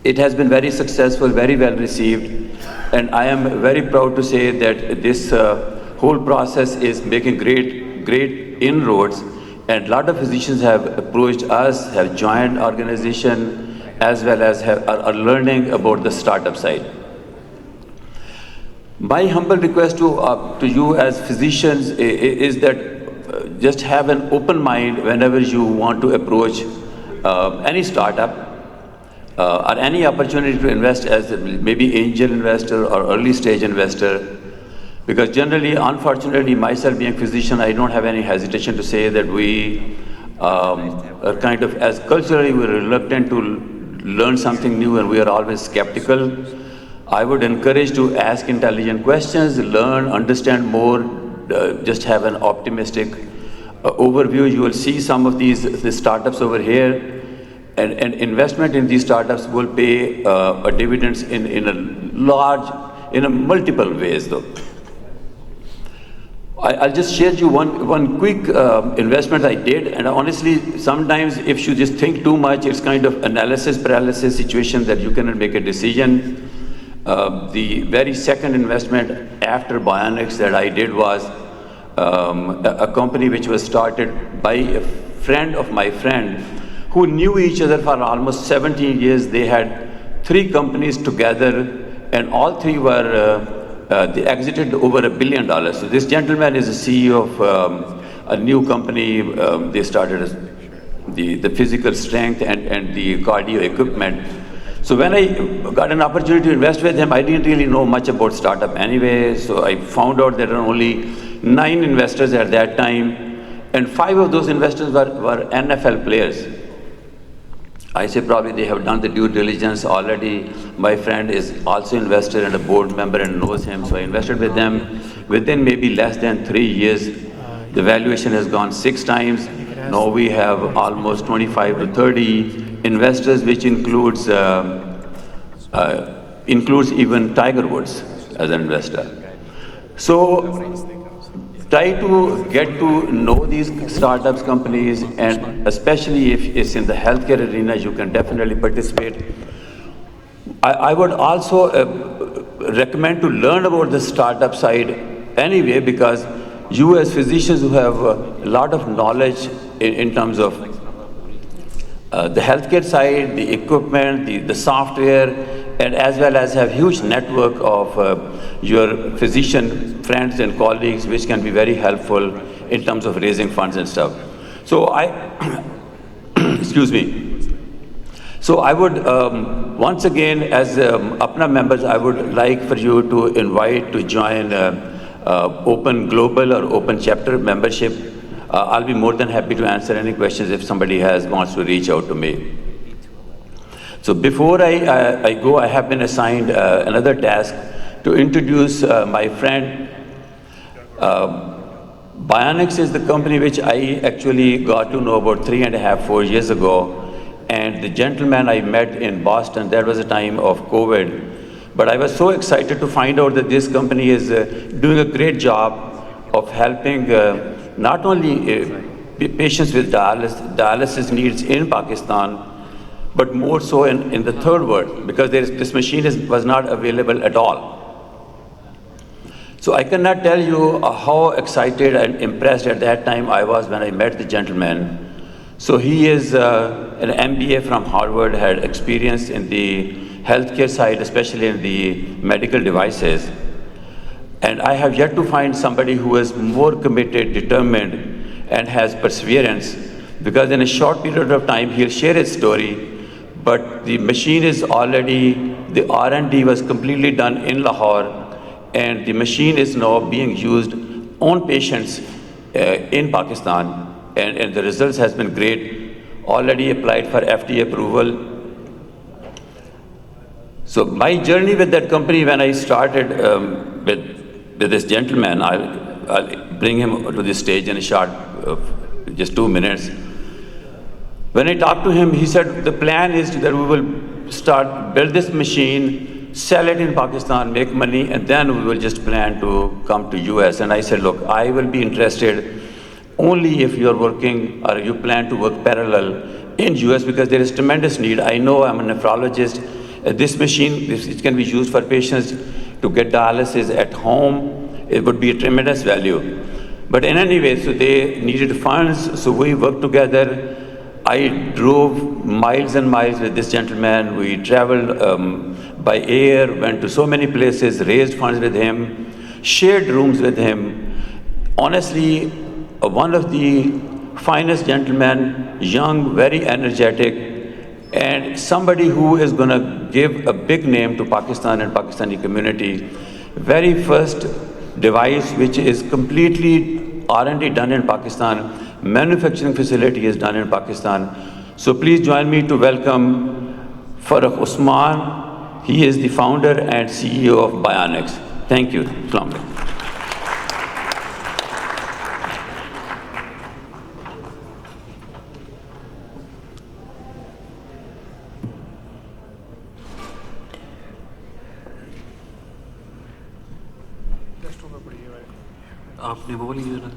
It has been very successful, very well received, and I am very proud to say that this whole process is making great inroads. And a lot of physicians have approached us, have joined organization, as well as are learning about the startup side. My humble request to you as physicians is that just have an open mind whenever you want to approach any startup or any opportunity to invest as maybe angel investor or early stage investor. Because generally, unfortunately, myself being a physician, I don't have any hesitation to say that we are kind of, as culturally, we're reluctant to learn something new, and we are always skeptical. I would encourage to ask intelligent questions, learn, understand more, just have an optimistic overview. You will see some of these startups over here, and investment in these startups will pay dividends in multiple ways, though. I'll just share you one quick investment I did, and honestly, sometimes if you just think too much, it's kind of analysis paralysis situation that you cannot make a decision. The very second investment after Bionics that I did was a company which was started by a friend of my friend who knew each other for almost 17 years. They had 3 companies together, and all 3 were they exited over $1 billion. So this gentleman is the CEO of a new company. They started the physical strength and the cardio equipment. So when I got an opportunity to invest with him, I didn't really know much about startup anyway. So I found out there are only 9 investors at that time, and 5 of those investors were NFL players. I say probably they have done the due diligence already. My friend is also investor and a board member and knows him, so I invested with them. Within maybe less than 3 years, the valuation has gone 6 times. Now we have almost 25 to 30 investors, which includes even Tiger Woods as an investor. So try to get to know these startups, companies, and especially if it's in the healthcare arena, you can definitely participate. I would also recommend to learn about the startup side anyway, because you as physicians who have a lot of knowledge in terms of the healthcare side, the equipment, the software, and as well as have huge network of your physician friends and colleagues, which can be very helpful in terms of raising funds and stuff. So excuse me. So I would, once again, as APPNA members, I would like for you to invite to join Open Global or Open Chapter membership. I'll be more than happy to answer any questions if somebody wants to reach out to me. So before I go, I have been assigned another task to introduce my friend. Bionics is the company which I actually got to know about 3.5, 4 years ago. And the gentleman I met in Boston, that was a time of COVID. But I was so excited to find out that this company is doing a great job of helping not only patients with dialysis needs in Pakistan, but more so in the third world, because this machine was not available at all. So I cannot tell you how excited and impressed at that time I was when I met the gentleman. So he is an MBA from Harvard, had experience in the healthcare side, especially in the medical devices. And I have yet to find somebody who is more committed, determined, and has perseverance, because in a short period of time, he'll share his story, but the machine is already, the R&D was completely done in Lahore, and the machine is now being used on patients in Pakistan, and the results has been great. Already applied for FDA approval. So my journey with that company, when I started with this gentleman, I'll bring him to the stage in a short, just 2 minutes. When I talked to him, he said the plan is that we will build this machine, sell it in Pakistan, make money, and then we will just plan to come to US. And I said, look, I will be interested only if you're working or you plan to work parallel in US, because there is tremendous need. I know I'm a nephrologist. This machine, it can be used for patients to get dialysis at home. It would be a tremendous value. But in any way, so they needed funds, so we worked together. I drove miles and miles with this gentleman. We traveled by air, went to so many places, raised funds with him, shared rooms with him. Honestly, one of the finest gentlemen, young, very energetic, and somebody who is going to give a big name to Pakistan and Pakistani community. Very first device which is completely R&D done in Pakistan, manufacturing facility is done in Pakistan. So please join me to welcome Farrukh Usman. He is the founder and CEO of Bionics. Thank you. Assalamu alaikum. आपने वो ली जरा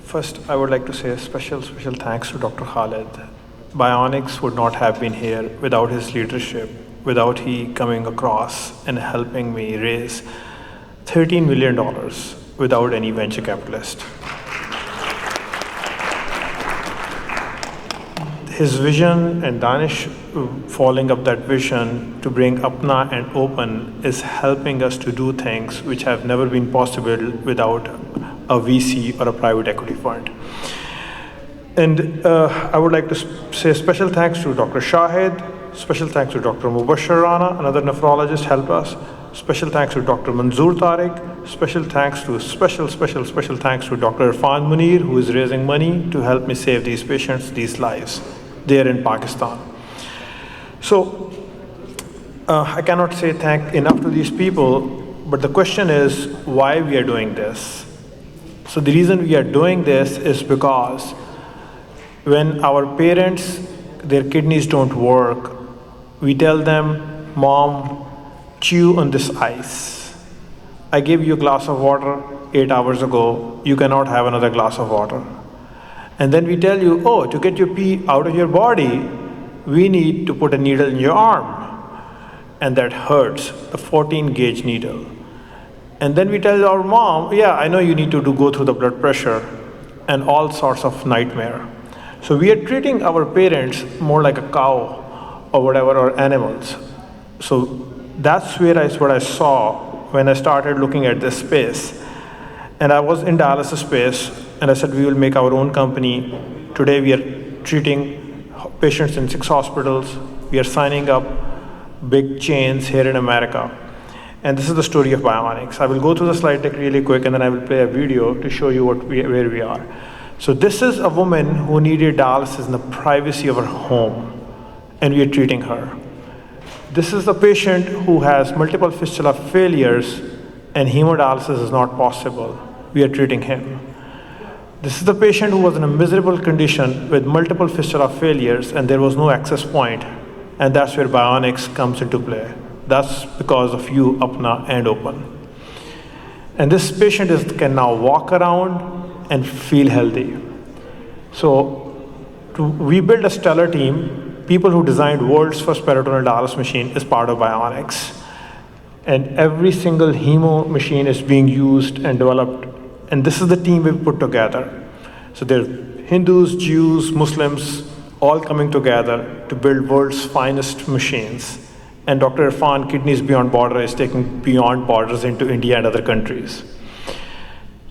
First, I would like to say a special thanks to Dr. Khalid. Bionics would not have been here without his leadership, without he coming across and helping me raise $13 million without any venture capitalist. His vision and Danish following up that vision to bring APPNA and Open is helping us to do things which have never been possible without a VC or a private equity fund. And I would like to say special thanks to Dr. Shahid, special thanks to Dr. Mubashir Rana, another nephrologist, helped us. Special thanks to Dr. Manzoor Tariq. Special thanks to special thanks to Dr. Irfan Munir, who is raising money to help me save these patients, these lives, there in Pakistan. So I cannot say thank enough to these people, but the question is why we are doing this. So the reason we are doing this is because when our parents, their kidneys don't work, we tell them, Mom, chew on this ice. I gave you a glass of water 8 hours ago, you cannot have another glass of water. And then we tell you, oh, to get your pee out of your body, we need to put a needle in your arm. And that hurts, the 14-gauge needle. And then we tell our mom, yeah, I know you need to go through the blood pressure and all sorts of nightmare. So we are treating our parents more like a cow or whatever, or animals. So that's what I saw when I started looking at this space. And I was in dialysis space, and I said, we will make our own company. Today we are treating patients in 6 hospitals. We are signing up big chains here in America. And this is the story of Bionics. I will go through the slide deck really quick, and then I will play a video to show you where we are. So this is a woman who needed dialysis in the privacy of her home, and we are treating her. This is the patient who has multiple fistula failures, and hemodialysis is not possible. We are treating him. This is the patient who was in a miserable condition with multiple fistula failures, and there was no access point, and that's where bionics comes into play. That's because of you, APPNA and Open. And this patient can now walk around and feel healthy. So we built a stellar team. People who designed world's first peritoneal dialysis machine is part of bionics. And every single hemo machine is being used and developed. And this is the team we've put together. So there are Hindus, Jews, Muslims, all coming together to build world's finest machines. And Dr. Irfan, Kidneys Beyond Border, is taking beyond borders into India and other countries.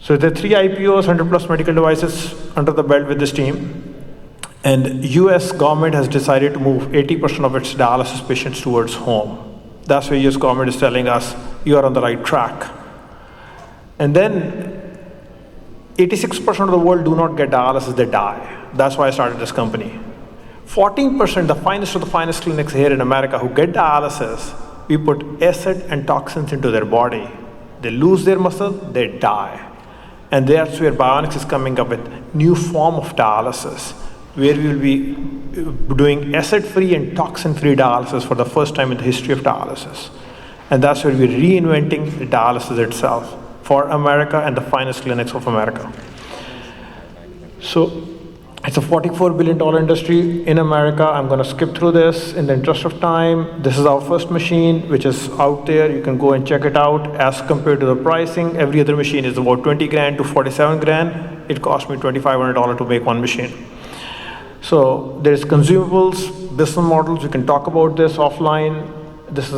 So there are 3 IPOs, 100 plus medical devices under the belt with this team. And US government has decided to move 80% of its dialysis patients towards home. That's where US government is telling us, you are on the right track. And then 86% of the world do not get dialysis, they die. That's why I started this company. 14%, the finest of the finest clinics here in America who get dialysis, we put acid and toxins into their body. They lose their muscle, they die. And that's where bionics is coming up with new form of dialysis, where we will be doing acid-free and toxin-free dialysis for the first time in the history of dialysis. And that's where we're reinventing the dialysis itself for America and the finest clinics of America. So it's a $44 billion industry in America. I'm going to skip through this in the interest of time. This is our first machine, which is out there. You can go and check it out. As compared to the pricing, every other machine is about 20 grand to 47 grand. It cost me $2,500 to make one machine. So there's consumables, business models. We can talk about this offline. This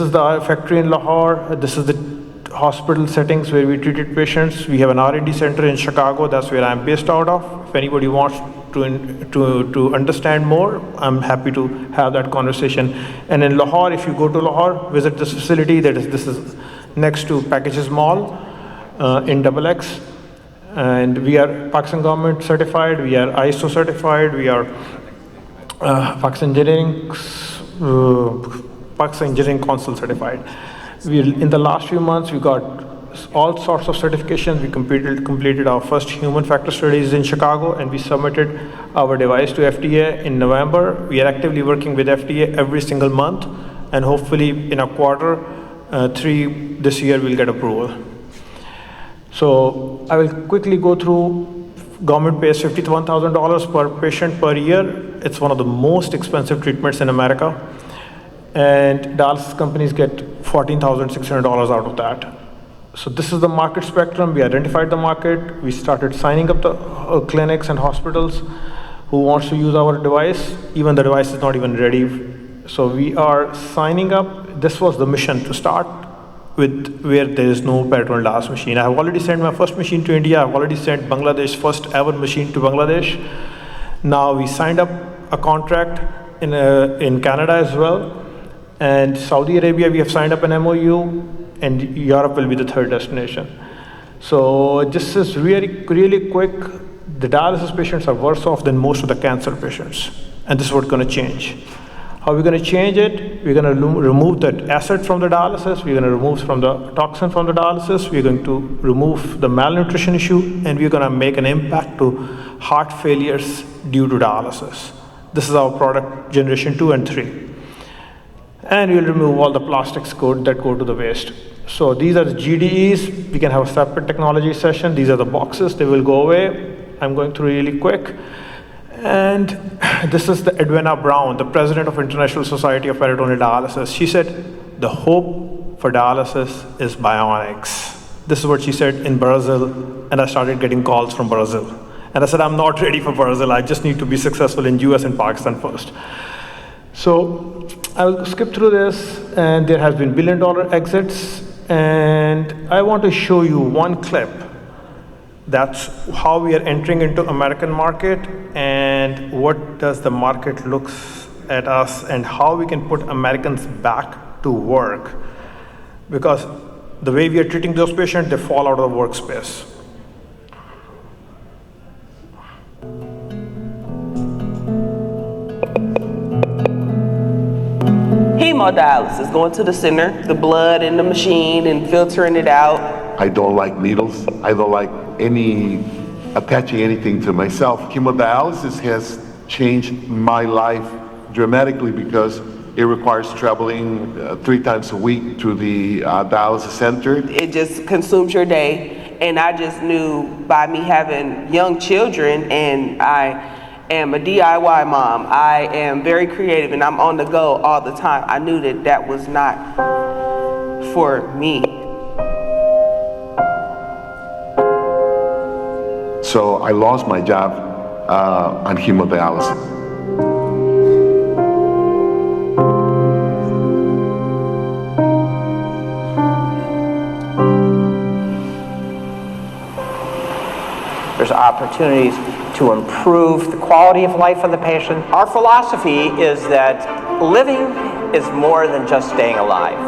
is the factory in Lahore. This is the hospital settings where we treated patients. We have an R&D center in Chicago. That's where I'm based out of. If anybody wants to understand more, I'm happy to have that conversation. And in Lahore, if you go to Lahore, visit this facility. This is next to Packages Mall in XX. And we are Pakistan government certified. We are ISO certified. We are Pakistan Engineering Council certified. In the last few months, we got all sorts of certifications. We completed our first human factor studies in Chicago, and we submitted our device to FDA in November. We are actively working with FDA every single month, and hopefully in a quarter 3 this year we'll get approval. So I will quickly go through. Government pays $51,000 per patient per year. It's one of the most expensive treatments in America. And dialysis companies get $14,600 out of that. So this is the market spectrum. We identified the market. We started signing up the clinics and hospitals who wants to use our device. Even the device is not even ready. So we are signing up. This was the mission to start with where there is no peritoneal dialysis machine. I have already sent my first machine to India. I've already sent Bangladesh's first ever machine to Bangladesh. Now we signed up a contract in Canada as well. And Saudi Arabia, we have signed up an MOU, and Europe will be the third destination. So this is really quick. The dialysis patients are worse off than most of the cancer patients. And this is what's going to change. How are we going to change it? We're going to remove the acid from the dialysis. We're going to remove from the toxin from the dialysis. We're going to remove the malnutrition issue, and we're going to make an impact to heart failures due to dialysis. This is our product generation 2 and 3. And we'll remove all the plastics that go to the waste. So these are the GDEs. We can have a separate technology session. These are the boxes. They will go away. I'm going through really quick. And this is the Edwina Brown, the president of International Society of Peritoneal Dialysis. She said, the hope for dialysis is bionics. This is what she said in Brazil, and I started getting calls from Brazil. And I said, I'm not ready for Brazil. I just need to be successful in US and Pakistan first. So I will skip through this, and there has been billion-dollar exits, and I want to show you one clip. That's how we are entering into American market, and what does the market looks at us, and how we can put Americans back to work. Because the way we are treating those patients, they fall out of the workspace. Hey hemodialysis, going to the center, the blood in the machine and filtering it out. I don't like needles. I don't like attaching anything to myself. Hemodialysis has changed my life dramatically because it requires traveling 3 times a week to the dialysis center. It just consumes your day, and I just knew by me having young children, and I am a DIY mom, I am very creative, and I'm on the go all the time. I knew that that was not for me. So I lost my job on hemodialysis. There's opportunities to improve the quality of life of the patient. Our philosophy is that living is more than just staying alive.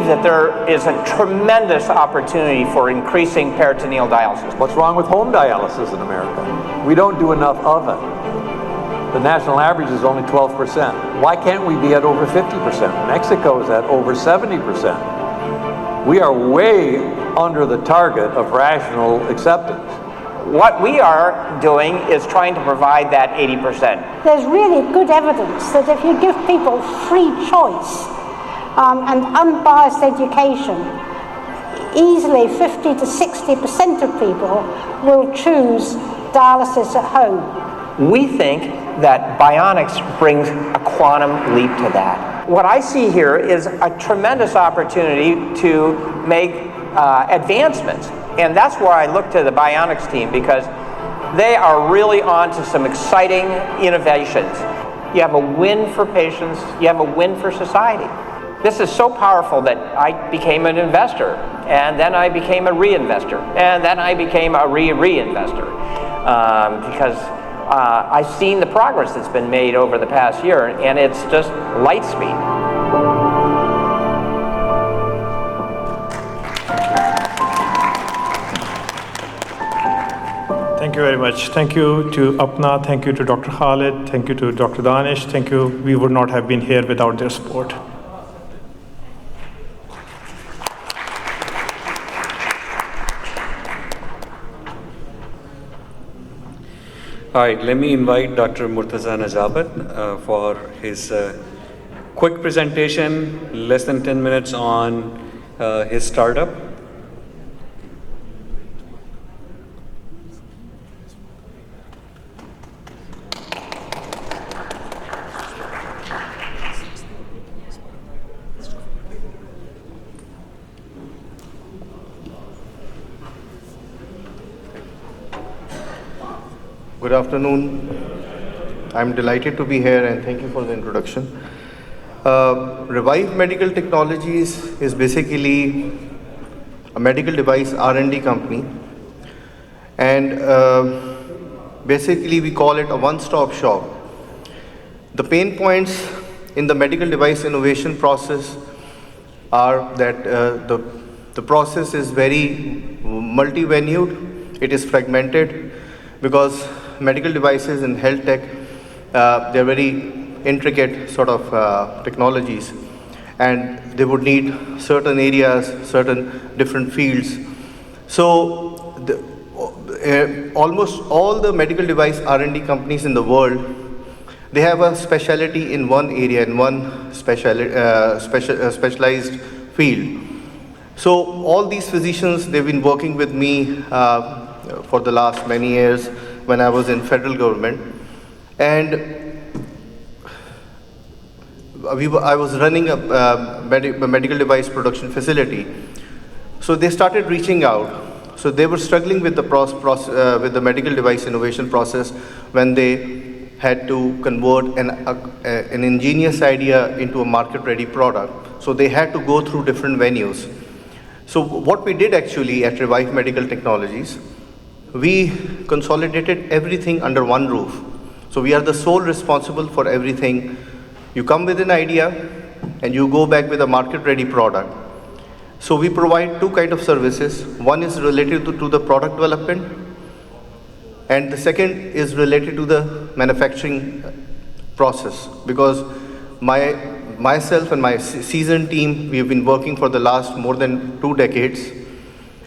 That there is a tremendous opportunity for increasing peritoneal dialysis. What's wrong with home dialysis in America? We don't do enough of it. The national average is only 12%. Why can't we be at over 50%? Mexico is at over 70%. We are way under the target of rational acceptance. What we are doing is trying to provide that 80%. There's really good evidence that if you give people free choice, and unbiased education, easily 50 to 60% of people will choose dialysis at home. We think that bionics brings a quantum leap to that. What I see here is a tremendous opportunity to make advancements, and that's where I look to the bionics team, because they are really on to some exciting innovations. You have a win for patients, you have a win for society. This is so powerful that I became an investor, and then I became a reinvestor, and then I became a reinvestor because I've seen the progress that's been made over the past year, and it's just light speed. Thank you very much. Thank you to APPNA, thank you to Dr. Khalid, thank you to Dr. Danish, thank you. We would not have been here without their support. All right, let me invite Dr. Murtaza Najabat for his quick presentation, less than 10 minutes on his startup. Good afternoon. I'm delighted to be here and thank you for the introduction. Revive Medical Technologies is basically a medical device R&D company, and basically we call it a one-stop shop. The pain points in the medical device innovation process are that the process is very multi-venued, it is fragmented, because medical devices and health tech, they're very intricate sort of technologies, and they would need certain areas, certain different fields. So almost all the medical device R&D companies in the world, they have a specialty in one area, in one specialized field. So all these physicians, they've been working with me for the last many years when I was in federal government, and I was running a medical device production facility. So they started reaching out. So they were struggling with with the medical device innovation process when they had to convert an ingenious idea into a market-ready product. So they had to go through different venues. So what we did actually at Revive Medical Technologies, we consolidated everything under one roof. So we are the sole responsible for everything. You come with an idea and you go back with a market-ready product. So we provide two kinds of services. One is related to the product development, and the second is related to the manufacturing process. Because myself and my seasoned team, we have been working for the last more than 2 decades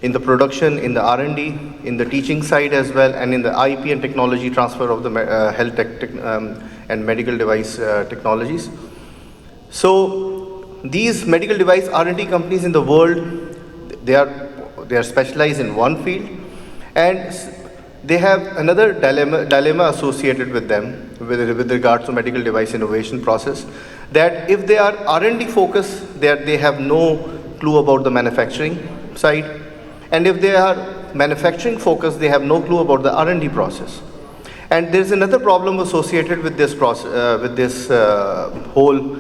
in the production, in the R&D, in the teaching side as well, and in the IP and technology transfer of the health tech and medical device technologies. So these medical device R&D companies in the world, they are specialized in one field, and they have another dilemma associated with them with regards to medical device innovation process, that if they are R&D focused, they have no clue about the manufacturing side. And if they are manufacturing focused, they have no clue about the R&D process. And there's another problem associated with this process, with this whole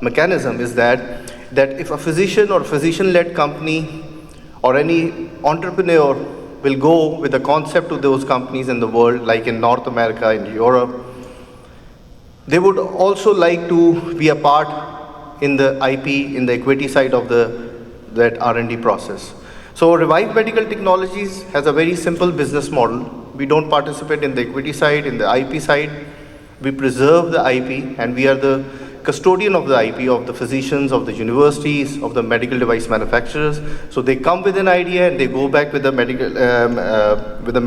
mechanism, is that if a physician or physician-led company or any entrepreneur will go with a concept to those companies in the world, like in North America, in Europe, they would also like to be a part in the IP, in the equity side of that R&D process. So Revive Medical Technologies has a very simple business model. We don't participate in the equity side, in the IP side. We preserve the IP, and we are the custodian of the IP of the physicians, of the universities, of the medical device manufacturers. So they come with an idea and they go back with a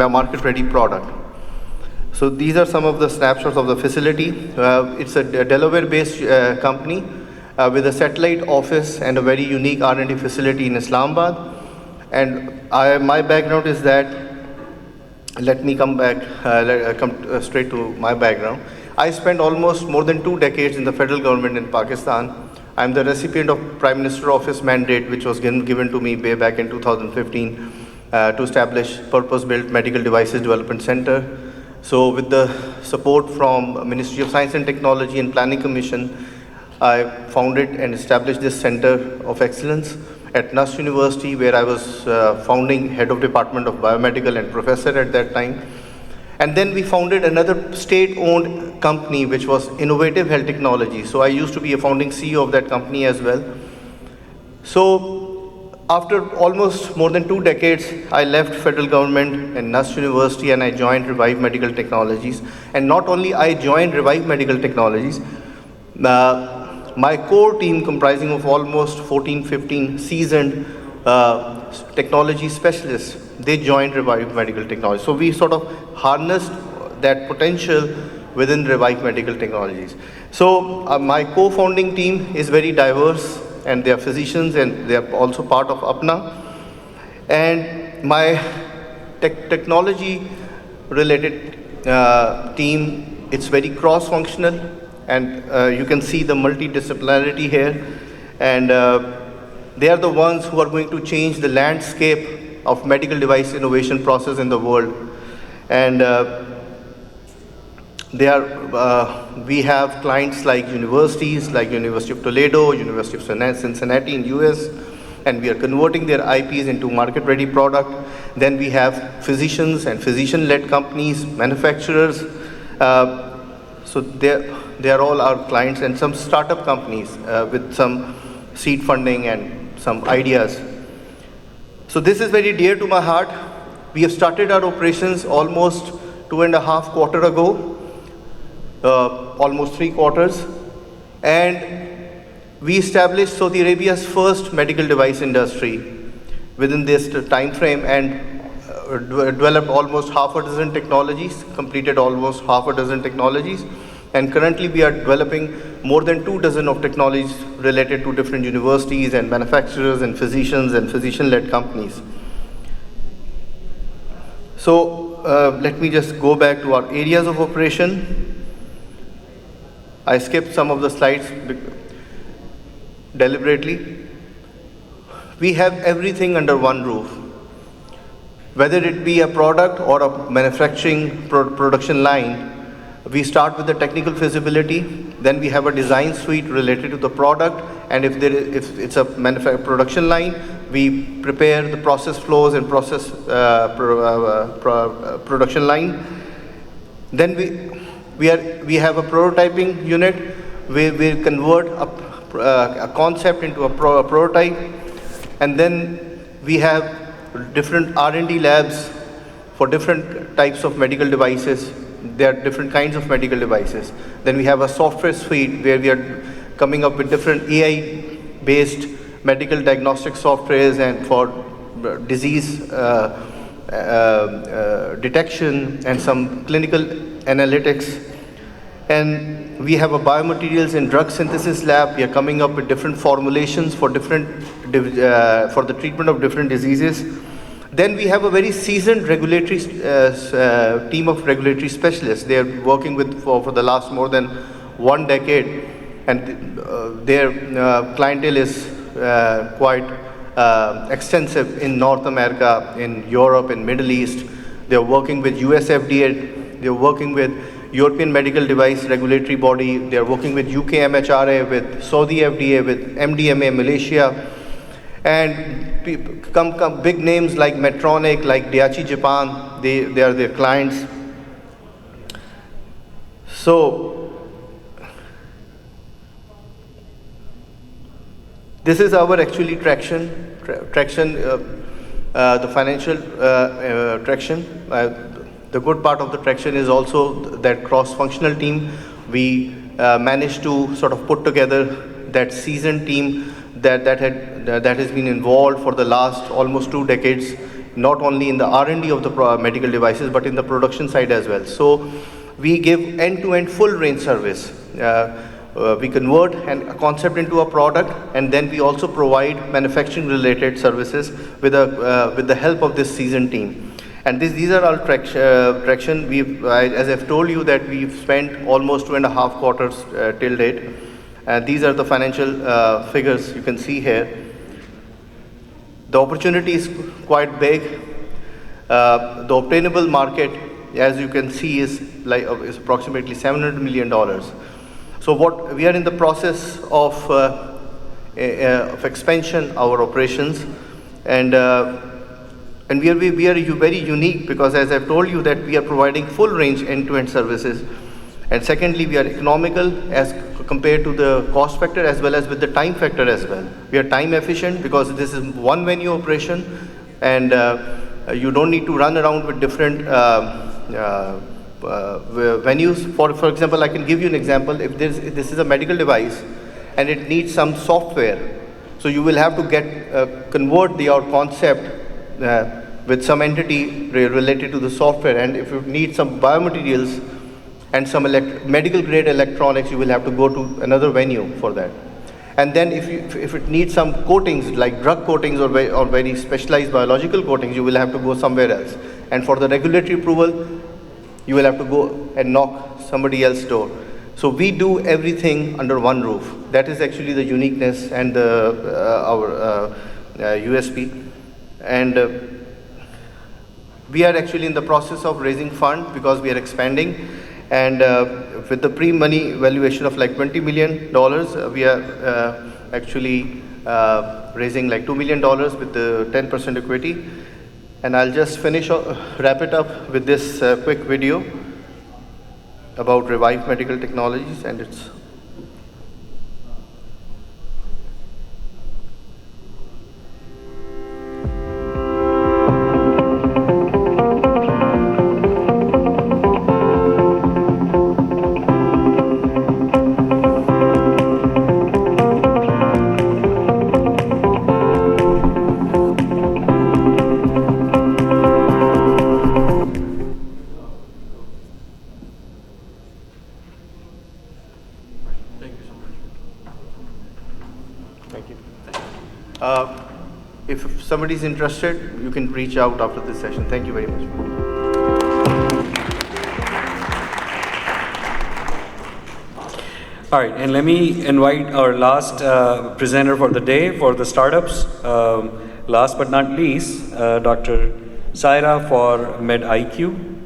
market-ready product. So these are some of the snapshots of the facility. It's a Delaware-based company with a satellite office and a very unique R&D facility in Islamabad. And my background is that, let me come straight to my background. I spent almost more than 2 decades in the federal government in Pakistan. I'm the recipient of Prime Minister Office mandate, which was given to me way back in 2015 to establish purpose-built medical devices development center. So with the support from Ministry of Science and Technology and Planning Commission, I founded and established this center of excellence at NUS University, where I was founding head of department of biomedical and professor at that time. And then we founded another state-owned company, which was Innovative Health Technology. So I used to be a founding CEO of that company as well. So after almost more than 2 decades, I left federal government and NUS University, and I joined Revive Medical Technologies. And not only I joined Revive Medical Technologies, my core team, comprising of almost 14-15 seasoned technology specialists, they joined Revive Medical Technologies. So we sort of harnessed that potential within Revive Medical Technologies. So my co-founding team is very diverse, and they are physicians, and they are also part of APPNA. And my technology-related team, it's very cross-functional. And you can see the multidisciplinarity here. And they are the ones who are going to change the landscape of medical device innovation process in the world. And we have clients like universities, like University of Toledo, University of Cincinnati in US, and we are converting their IPs into market-ready product. Then we have physicians and physician-led companies, manufacturers. So they are all our clients, and some startup companies with some seed funding and some ideas. So this is very dear to my heart. We have started our operations almost 2.5 quarters ago, almost 3 quarters. And we established Saudi Arabia's first medical device industry within this time frame, and developed almost half a dozen technologies, completed almost half a dozen technologies. And currently we are developing more than 2 dozen of technologies related to different universities and manufacturers and physicians and physician-led companies. So let me just go back to our areas of operation. I skipped some of the slides deliberately. We have everything under one roof. Whether it be a product or a manufacturing production line, we start with the technical feasibility, then we have a design suite related to the product, and if it's a production line, we prepare the process flows and process production line. Then we have a prototyping unit where we convert a concept into a prototype, and then we have different R&D labs for different types of medical devices. There are different kinds of medical devices. Then we have a software suite where we are coming up with different AI-based medical diagnostic softwares and for disease detection and some clinical analytics. And we have a biomaterials and drug synthesis lab. We are coming up with different formulations for for the treatment of different diseases. Then we have a very seasoned regulatory team of regulatory specialists. They are working with for the last more than 1 decade, and their clientele is quite extensive in North America, in Europe, in Middle East. They are working with US FDA. They are working with European Medical Device Regulatory Body. They are working with UK MHRA, with Saudi FDA, with MDMA Malaysia. And come big names like Medtronic, like Daiichi Japan, they are their clients. So this is our actually traction, the financial traction. The good part of the traction is also that cross-functional team. We managed to sort of put together that seasoned team that has been involved for the last almost 2 decades, not only in the R&D of the medical devices, but in the production side as well. So we give end-to-end full range service. We convert a concept into a product, and then we also provide manufacturing related services with the help of this seasoned team. And these are all traction. As I've told you, that we've spent almost 2.5 quarters till date. These are the financial figures you can see here. The opportunity is quite big. The obtainable market, as you can see, is approximately $700 million. So what we are in the process of expansion our operations, and we are very unique because, as I've told you, that we are providing full range end-to-end services. And secondly, we are economical as compared to the cost factor as well as with the time factor as well. We are time efficient because this is one venue operation, and you don't need to run around with different venues. For example, I can give you an example. If this is a medical device and it needs some software, so you will have to convert your concept with some entity related to the software. And if you need some biomaterials and some medical grade electronics, you will have to go to another venue for that. And then if it needs some coatings like drug coatings or very specialized biological coatings, you will have to go somewhere else. And for the regulatory approval, you will have to go and knock somebody else's door. So we do everything under one roof. That is actually the uniqueness and our USP. And we are actually in the process of raising funds because we are expanding. And with the pre-money valuation of like $20 million, we are actually raising like $2 million with the 10% equity. And I'll just wrap it up with this quick video about Revive Medical Technologies and its. If somebody is interested, you can reach out after this session. Thank you very much. All right, and let me invite our last presenter for the day for the startups. Last but not least, Dr. Saira for MedIQ.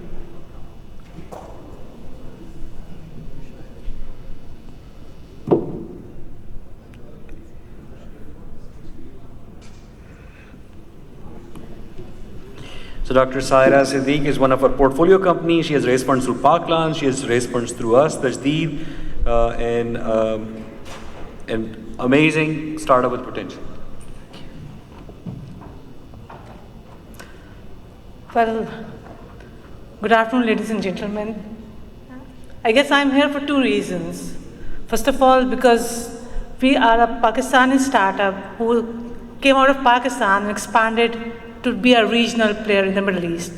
So Dr. Saira Siddiq is one of our portfolio companies. She has raised funds through Parkland. She has raised funds through us, Tajdeed, and an amazing startup with potential. Well, good afternoon, ladies and gentlemen. I guess I'm here for two reasons. First of all, because we are a Pakistani startup who came out of Pakistan and expanded to be a regional player in the Middle East.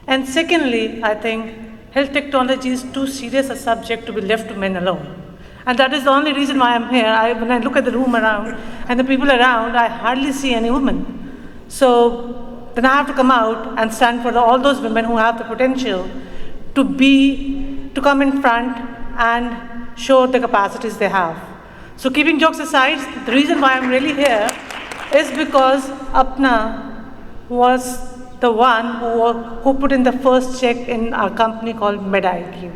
And secondly, I think health technology is too serious a subject to be left to men alone. And that is the only reason why I'm here. When I look at the room around and the people around, I hardly see any women. So then I have to come out and stand for all those women who have the potential to come in front and show the capacities they have. So keeping jokes aside, the reason why I'm really here is because APPNA was the one who put in the first check in our company called MedIQ.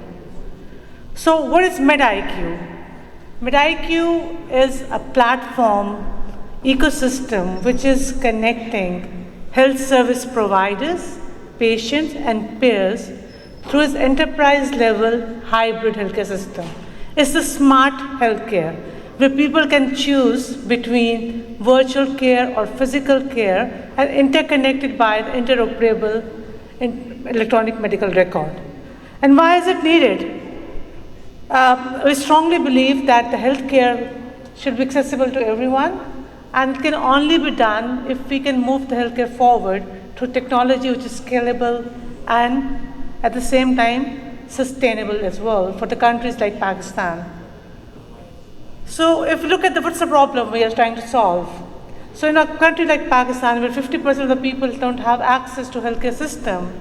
So what is MedIQ? MedIQ is a platform ecosystem which is connecting health service providers, patients, and peers through its enterprise-level hybrid healthcare system. It's the smart healthcare, where people can choose between virtual care or physical care and interconnected by the interoperable electronic medical record. And why is it needed? We strongly believe that the healthcare should be accessible to everyone, and it can only be done if we can move the healthcare forward through technology which is scalable and at the same time sustainable as well for the countries like Pakistan. So if you look at what's the problem we are trying to solve? So in a country like Pakistan, where 50% of the people don't have access to healthcare system,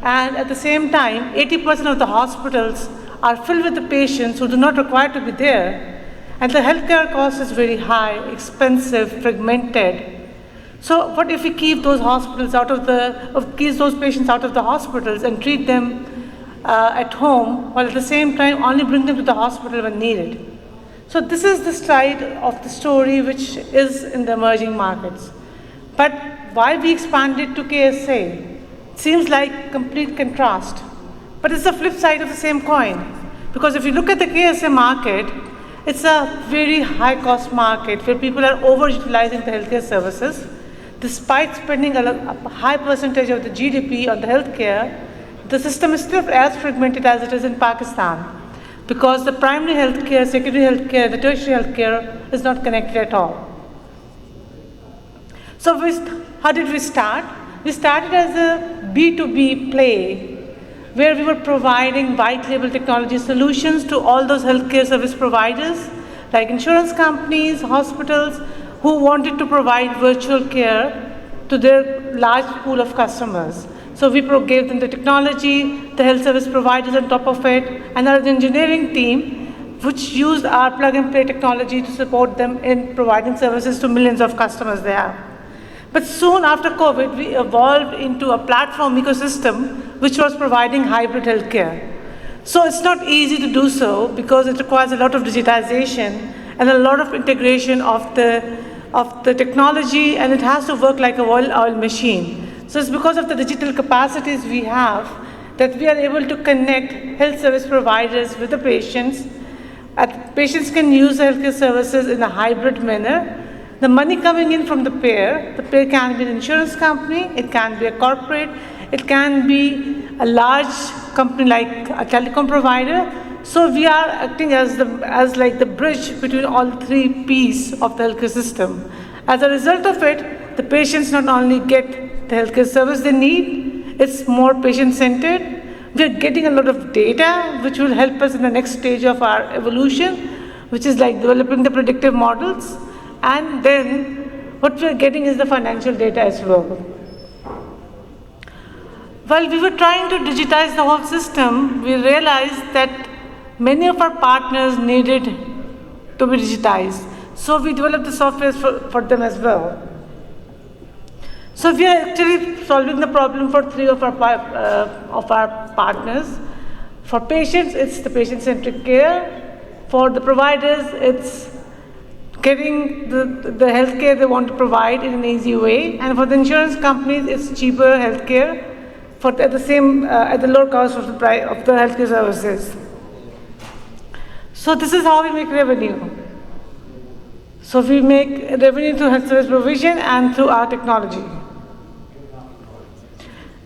and at the same time, 80% of the hospitals are filled with the patients who do not require to be there, and the healthcare cost is very high, expensive, fragmented. So what if we keep those hospitals keep those patients out of the hospitals and treat them at home, while at the same time only bring them to the hospital when needed? So this is the side of the story which is in the emerging markets. But why we expanded to KSA? Seems like complete contrast. But it's the flip side of the same coin. Because if you look at the KSA market, it's a very high cost market where people are overutilizing the healthcare services. Despite spending a high percentage of the GDP on the healthcare, the system is still as fragmented as it is in Pakistan, because the primary healthcare, secondary healthcare, the tertiary healthcare is not connected at all. So how did we start? We started as a B2B play, where we were providing white label technology solutions to all those healthcare service providers, like insurance companies, hospitals, who wanted to provide virtual care to their large pool of customers. So we gave them the technology, the health service providers on top of it, and our engineering team, which used our plug-and-play technology to support them in providing services to millions of customers they have. But soon after COVID, we evolved into a platform ecosystem which was providing hybrid healthcare. So it's not easy to do so because it requires a lot of digitization and a lot of integration of the technology, and it has to work like a well-oiled machine. So it's because of the digital capacities we have that we are able to connect health service providers with the patients. Patients can use healthcare services in a hybrid manner. The money coming in from the payer can be an insurance company, it can be a corporate, it can be a large company like a telecom provider. So we are acting as like the bridge between all three P's of the healthcare system. As a result of it, the patients not only get the healthcare service they need, it's more patient-centered. We're getting a lot of data which will help us in the next stage of our evolution, which is like developing the predictive models. And then what we're getting is the financial data as well. While we were trying to digitize the whole system, we realized that many of our partners needed to be digitized. So we developed the software for them as well. So we are actually solving the problem for three of our partners. For patients, it's the patient-centric care. For the providers, it's getting the healthcare they want to provide in an easy way. And for the insurance companies, it's cheaper healthcare at the lower cost of the healthcare services. So this is how we make revenue. So we make revenue through health service provision and through our technology.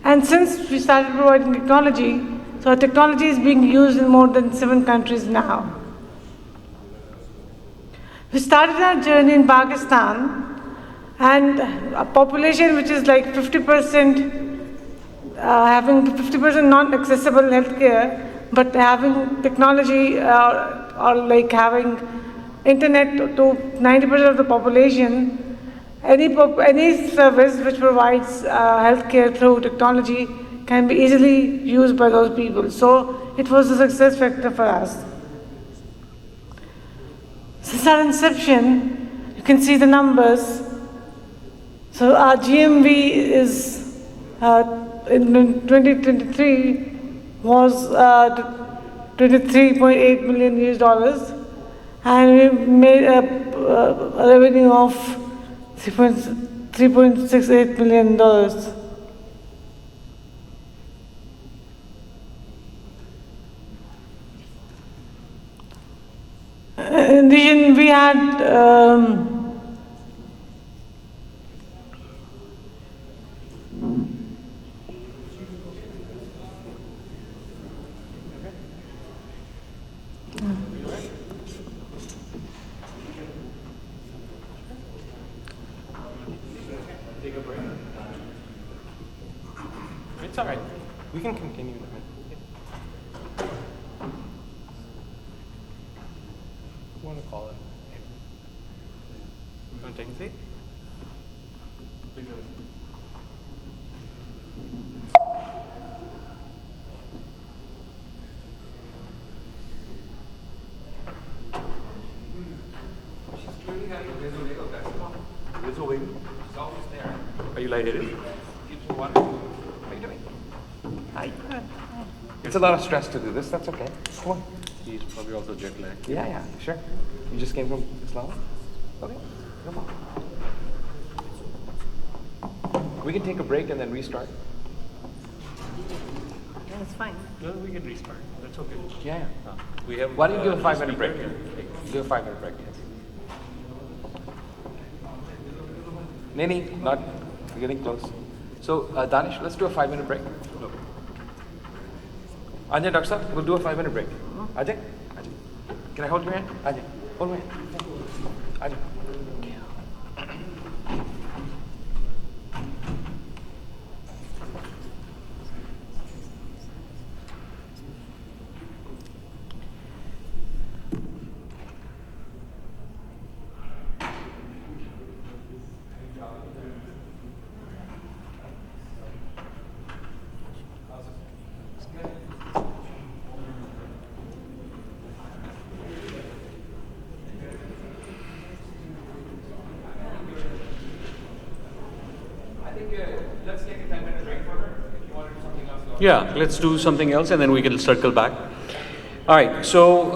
And since we started providing technology, so our technology is being used in more than 7 countries now. We started our journey in Pakistan, and a population which is like 50%, having 50% non-accessible healthcare, but having technology or like having internet to 90% of the population. Any service which provides healthcare through technology can be easily used by those people. So it was a success factor for us. Since our inception, you can see the numbers. So our GMV is in 2023 was $23.8 million US, and we made a revenue of $3.68 million. In addition, we had It's all right. We can continue. You want to call it? You want to take a seat? Are you lightheaded? Hi. It's a lot of stress to do this. That's okay. Come on. He's probably also jet lagged. Yeah, sure. You just came from Islam? Okay, no problem. We can take a break and then restart. Yeah, it's fine. No, we can restart. That's okay. Yeah. We have. Why don't you do a 5-minute break? Do a 5-minute break. Nini, not. We're getting close. So, Danish, let's do a 5-minute break. Okay. Ajay, Dr. Saab, we'll do a 5-minute break. Ajay? Can I hold your hand? Ajay, hold my hand. Ajay. Yeah, let's do something else and then we can circle back. All right, so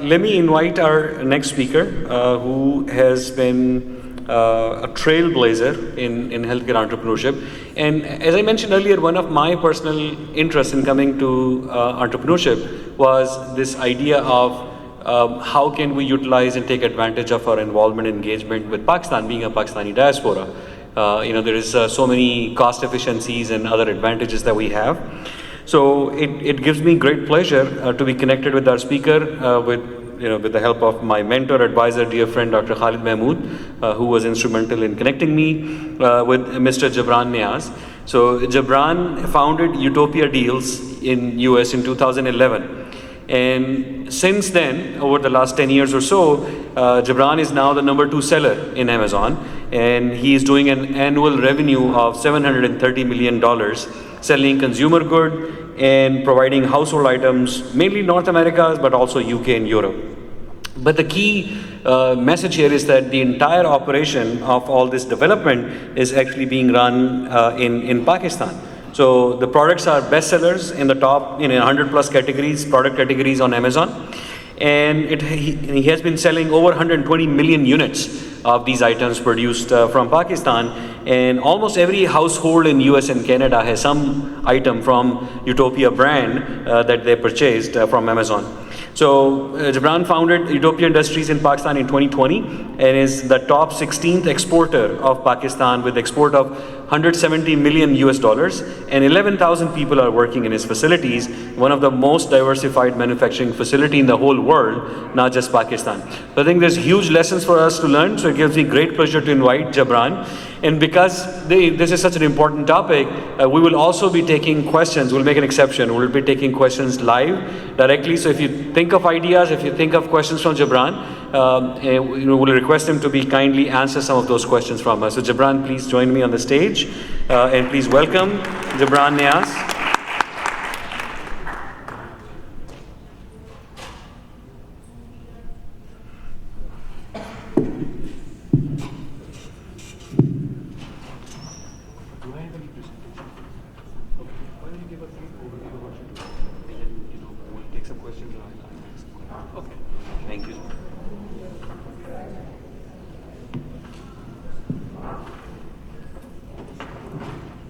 let me invite our next speaker who has been a trailblazer in healthcare entrepreneurship. And as I mentioned earlier, one of my personal interests in coming to entrepreneurship was this idea of how can we utilize and take advantage of our involvement and engagement with Pakistan, being a Pakistani diaspora. There is so many cost efficiencies and other advantages that we have. So it gives me great pleasure to be connected with our speaker with the help of my mentor, advisor, dear friend, Dr. Khalid Mahmood, who was instrumental in connecting me with Mr. Jabran Niaz. So Jabran founded Utopia Deals in US in 2011. And since then, over the last 10 years or so, Jabran is now the #2 seller in Amazon, and he is doing an annual revenue of $730 million, selling consumer good and providing household items, mainly North America, but also UK and Europe. But the key message here is that the entire operation of all this development is actually being run in Pakistan. So the products are bestsellers in the top 100 plus categories, product categories on Amazon. And he has been selling over 120 million units of these items produced from Pakistan. And almost every household in US and Canada has some item from Utopia brand that they purchased from Amazon. So Jabran founded Utopia Industries in Pakistan in 2020 and is the top 16th exporter of Pakistan with export of 170 million US dollars, and 11,000 people are working in his facilities, one of the most diversified manufacturing facility in the whole world, not just Pakistan. So I think there's huge lessons for us to learn, so it gives me great pleasure to invite Jabran. And because this is such an important topic, we will also be taking questions. We'll make an exception. We'll be taking questions live directly. So if you think of ideas, if you think of questions from Jabran, we'll request him to be kindly answer some of those questions from us. So Jabran, please join me on the stage. And please welcome Jabran Niaz.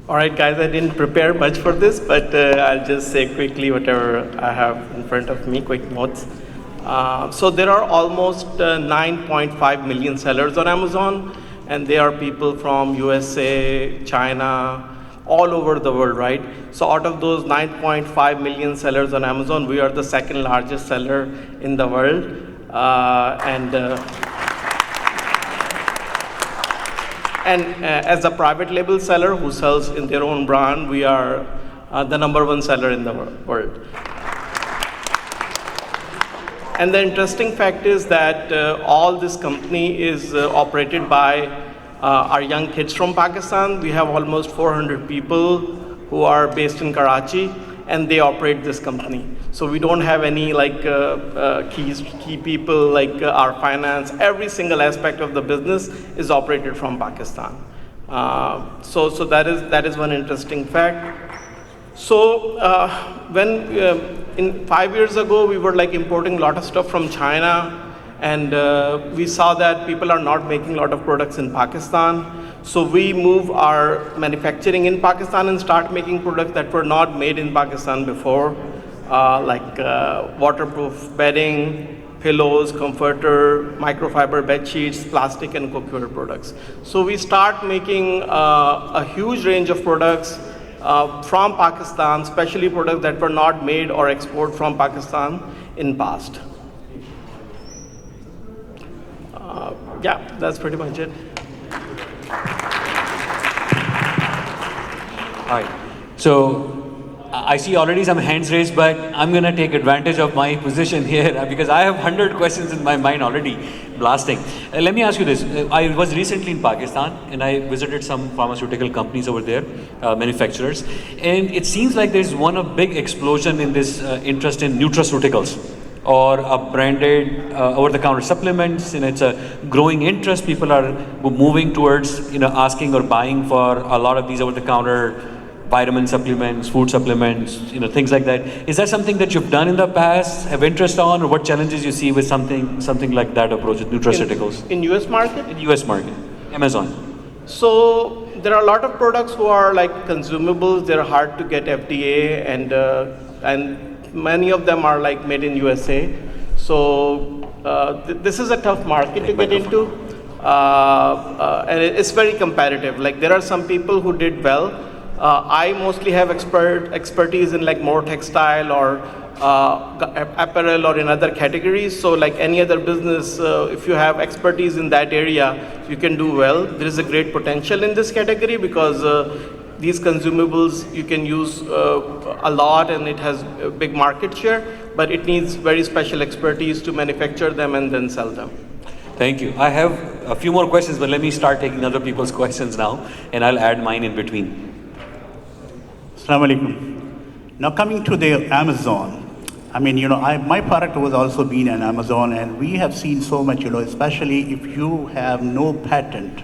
All right, guys, I didn't prepare much for this, but I'll just say quickly whatever I have in front of me, quick notes. So there are almost 9.5 million sellers on Amazon, and they are people from USA, China, all over the world, right? So out of those 9.5 million sellers on Amazon, we are the second largest seller in the world. And as a private label seller who sells in their own brand, we are the #1 seller in the world. And the interesting fact is that all this company is operated by our young kids from Pakistan. We have almost 400 people who are based in Karachi, and they operate this company. So we don't have any key people like our finance. Every single aspect of the business is operated from Pakistan. So that is one interesting fact. So when 5 years ago we were importing a lot of stuff from China, and we saw that people are not making a lot of products in Pakistan. So we move our manufacturing in Pakistan and start making products that were not made in Pakistan before. Waterproof bedding, pillows, comforter, microfiber bed sheets, plastic and cookware products. So we start making a huge range of products from Pakistan, especially products that were not made or exported from Pakistan in past. Yeah, that's pretty much it. All right. So I see already some hands raised, but I'm going to take advantage of my position here because I have 100 questions in my mind already blasting. Let me ask you this. I was recently in Pakistan and I visited some pharmaceutical companies over there, manufacturers, and it seems like there's a big explosion in this interest in nutraceuticals or branded over-the-counter supplements, and it's a growing interest. People are moving towards asking or buying for a lot of these over-the-counter vitamin supplements, food supplements, things like that. Is that something that you've done in the past, have interest on, or what challenges you see with something like that approach with nutraceuticals? In US market? In US market, Amazon. So there are a lot of products who are consumables. They're hard to get FDA, and many of them are made in USA. So this is a tough market to get into, and it's very competitive. There are some people who did well. I mostly have expertise in more textile or apparel or in other categories. So any other business, if you have expertise in that area, you can do well. There is a great potential in this category because these consumables you can use a lot and it has a big market share, but it needs very special expertise to manufacture them and then sell them. Thank you. I have a few more questions, but let me start taking other people's questions now, and I'll add mine in between. Assalamu alaikum. Now coming to the Amazon, my product was also been on Amazon, and we have seen so much, especially if you have no patent.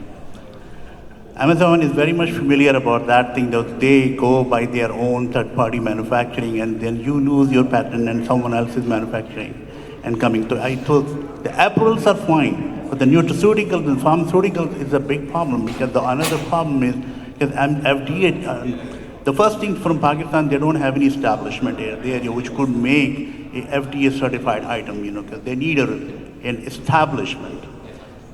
Amazon is very much familiar about that thing, that they go by their own third-party manufacturing, and then you lose your patent and someone else is manufacturing. and coming to. I told the apples are fine, but the nutraceuticals and pharmaceuticals is a big problem because the another problem is because FDA. The first thing from Pakistan, they don't have any establishment area which could make a FDA certified item, because they need an establishment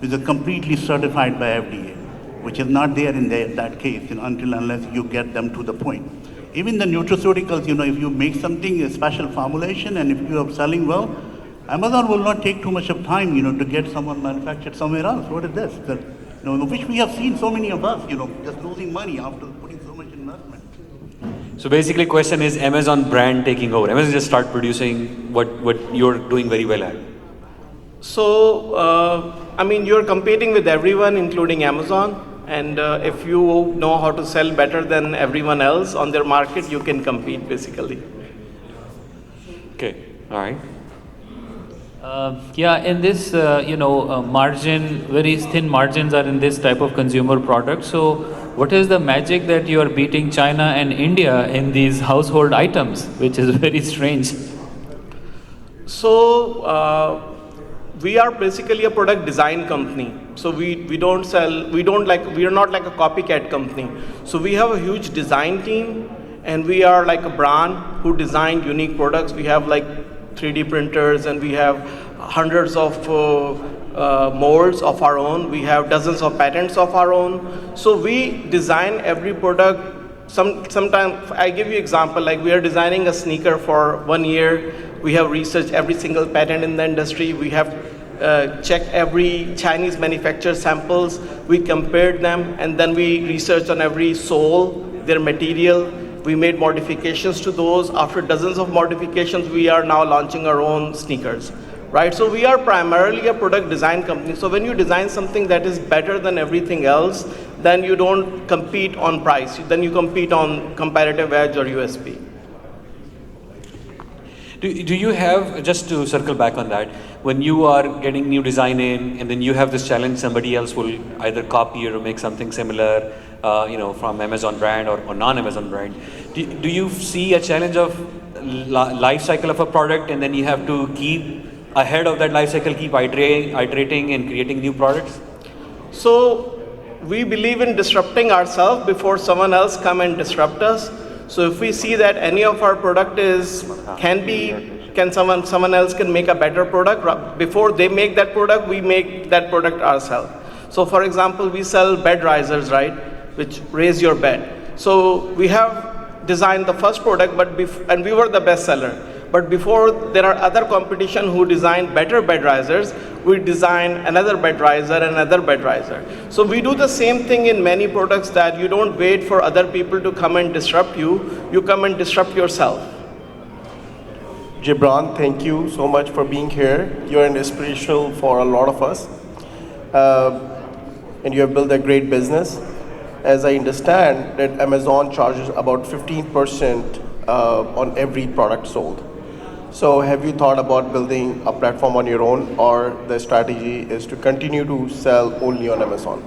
which is completely certified by FDA, which is not there in that case, until unless you get them to the point. Even the nutraceuticals, if you make something, a special formulation, and if you are selling well, Amazon will not take too much of time, to get someone manufactured somewhere else. What is this? Which we have seen so many of us, just losing money after putting so much investment. So basically, question is Amazon brand taking over. Amazon just start producing what you're doing very well at. So, you're competing with everyone, including Amazon. And if you know how to sell better than everyone else on their market, you can compete, basically. Okay, all right. In this, margin, very thin margins are in this type of consumer product. So what is the magic that you are beating China and India in these household items, which is very strange? So we are basically a product design company. So we don't sell, we are not like a copycat company. So we have a huge design team, and we are like a brand who design unique products. We have like 3D printers, and we have hundreds of molds of our own. We have dozens of patents of our own. So we design every product. Sometimes I give you example, like we are designing a sneaker for 1 year. We have researched every single patent in the industry. We have checked every Chinese manufacturer samples. We compared them, and then we researched on every sole, their material. We made modifications to those. After dozens of modifications, we are now launching our own sneakers, right? So we are primarily a product design company. So when you design something that is better than everything else, then you don't compete on price. Then you compete on competitive edge or USP. Do you have, just to circle back on that, when you are getting new design in, and then you have this challenge, somebody else will either copy or make something similar, from Amazon brand or non-Amazon brand. Do you see a challenge of life cycle of a product, and then you have to keep ahead of that life cycle, keep iterating and creating new products? So we believe in disrupting ourselves before someone else come and disrupt us. So if we see that any of our product someone else can make a better product, before they make that product, we make that product ourselves. So for example, we sell bed risers, right, which raise your bed. So we have designed the first product, and we were the best seller. But before, there are other competition who design better bed risers. We design another bed riser and another bed riser. So we do the same thing in many products, that you don't wait for other people to come and disrupt you. You come and disrupt yourself. Gibran, thank you so much for being here. You're an inspirational for a lot of us. And you have built a great business. As I understand that Amazon charges about 15% on every product sold. So have you thought about building a platform on your own, or the strategy is to continue to sell only on Amazon?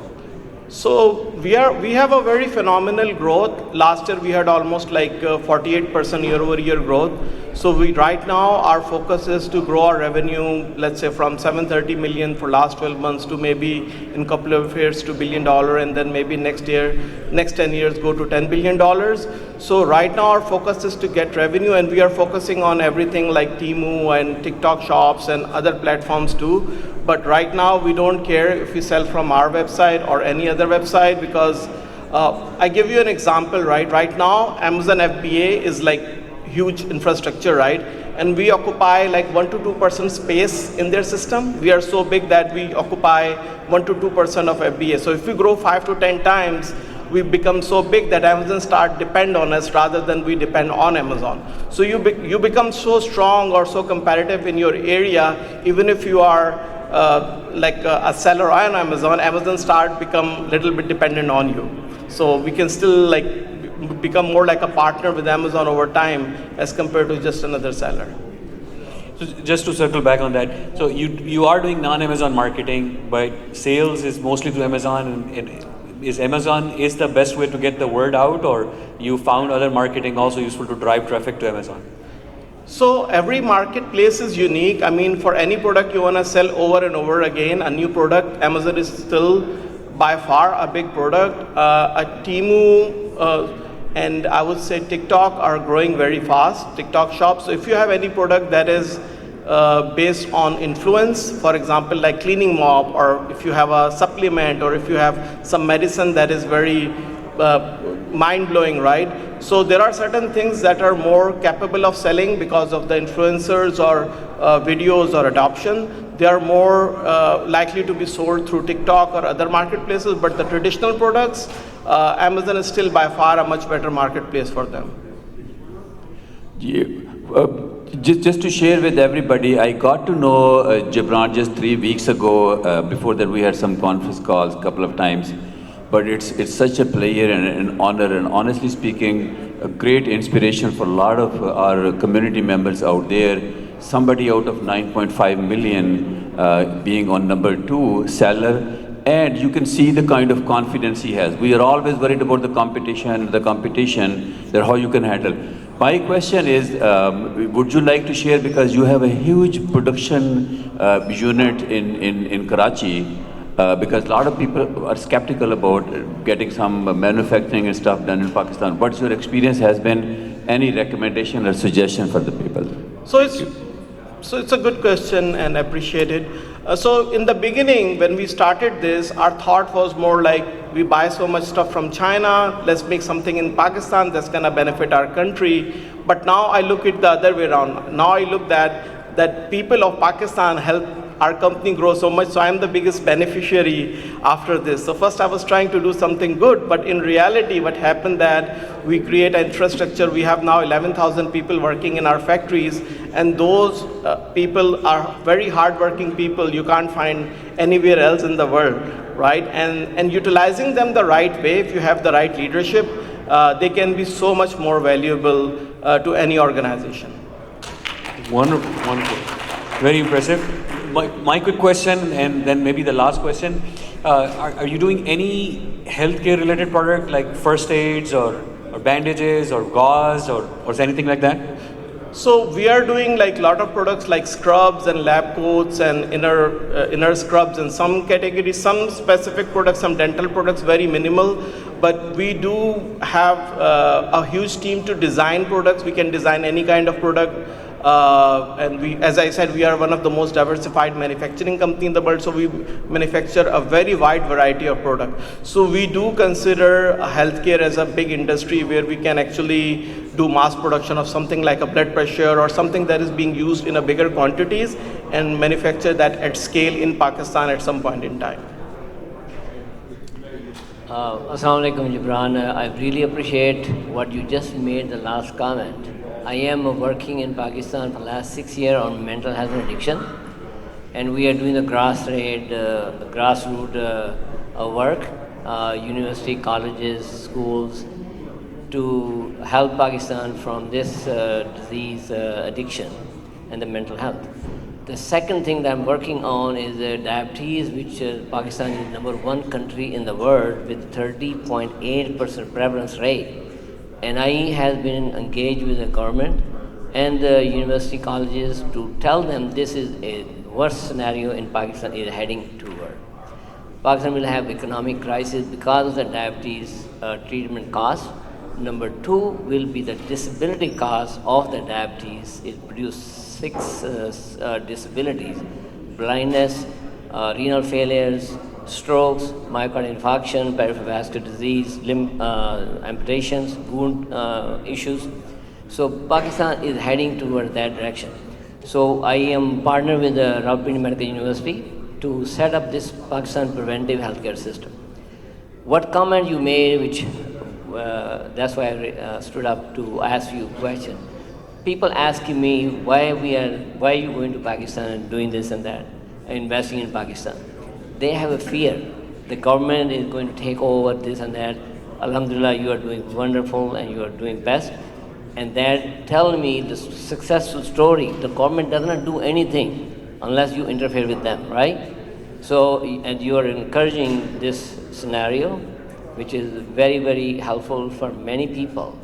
So we have a very phenomenal growth. Last year we had almost like 48% year-over-year growth. So right now our focus is to grow our revenue, let's say from 730 million for last 12 months to maybe in a couple of years to $1 billion, and then maybe next 10 years go to $10 billion. So right now our focus is to get revenue, and we are focusing on everything like Temu and TikTok shops and other platforms too. But right now we don't care if we sell from our website or any other website, because I give you an example, right? Right now Amazon FBA is like huge infrastructure, right? And we occupy like 1 to 2% space in their system. We are so big that we occupy 1 to 2% of FBA. So if we grow 5 to 10 times, we become so big that Amazon start depend on us rather than we depend on Amazon. So you become so strong or so competitive in your area, even if you are like a seller on Amazon, Amazon start become little bit dependent on you. So we can still like become more like a partner with Amazon over time as compared to just another seller. So just to circle back on that, so you are doing non-Amazon marketing, but sales is mostly to Amazon, and is Amazon is the best way to get the word out, or you found other marketing also useful to drive traffic to Amazon? So every marketplace is unique. I mean, for any product you want to sell over and over again, a new product, Amazon is still by far a big product. Temu and I would say TikTok are growing very fast, TikTok shops. So if you have any product that is based on influence, for example, like cleaning mop, or if you have a supplement, or if you have some medicine that is very mind-blowing, right? So there are certain things that are more capable of selling because of the influencers or videos or adoption. They are more likely to be sold through TikTok or other marketplaces, but the traditional products, Amazon is still by far a much better marketplace for them. Just to share with everybody, I got to know Gibran just 3 weeks ago. Before that, we had some conference calls a couple of times. But it's such a pleasure and an honor, and honestly speaking, a great inspiration for a lot of our community members out there. Somebody out of 9.5 million being on number 2 seller, and you can see the kind of confidence he has. We are always worried about the competition, that how you can handle. My question is, would you like to share, because you have a huge production unit in Karachi, because a lot of people are skeptical about getting some manufacturing and stuff done in Pakistan. What's your experience has been? Any recommendation or suggestion for the people? So it's a good question and appreciated. So in the beginning, when we started this, our thought was more like, we buy so much stuff from China, let's make something in Pakistan that's gonna benefit our country. But now I look at the other way around. Now I look that people of Pakistan help our company grow so much, so I'm the biggest beneficiary after this. So first I was trying to do something good, but in reality what happened that we create an infrastructure. We have now 11,000 people working in our factories, and those people are very hardworking people you can't find anywhere else in the world, right? And utilizing them the right way, if you have the right leadership, they can be so much more valuable to any organization. Wonderful, wonderful. Very impressive. My quick question, and then maybe the last question. Are you doing any healthcare related product like first aids or bandages or gauze or anything like that? So we are doing like a lot of products like scrubs and lab coats and inner scrubs in some categories, some specific products, some dental products, very minimal. But we do have a huge team to design products. We can design any kind of product. And we, as I said, we are one of the most diversified manufacturing company in the world, so we manufacture a very wide variety of products. So we do consider healthcare as a big industry where we can actually do mass production of something like a blood pressure or something that is being used in a bigger quantities and manufacture that at scale in Pakistan at some point in time. Assalamu alaikum, Gibran. I really appreciate what you just made, the last comment. I am working in Pakistan for the last 6 years on mental health and addiction, and we are doing the grassroots work, university, colleges, schools, to help Pakistan from this disease, addiction, and the mental health. The second thing that I'm working on is diabetes, which Pakistan is #1 country in the world with 30.8% prevalence rate. And I have been engaged with the government and the university colleges to tell them this is a worst scenario in Pakistan is heading toward. Pakistan will have economic crisis because of the diabetes treatment cost. Number 2 will be the disability cost of the diabetes. It produces 6 disabilities: blindness, renal failures, strokes, myocardial infarction, peripheral vascular disease, limb amputations, wound issues. So Pakistan is heading toward that direction. So I am partnered with the Rawalpindi Medical University to set up this Pakistan preventive healthcare system. What comment you made, which that's why I stood up to ask you a question. People asking me why are you going to Pakistan and doing this and that, investing in Pakistan. They have a fear. The government is going to take over this and that. Alhamdulillah, you are doing wonderful and you are doing best. And they're telling me the successful story. The government does not do anything unless you interfere with them, right? So, and you are encouraging this scenario, which is very, very helpful for many people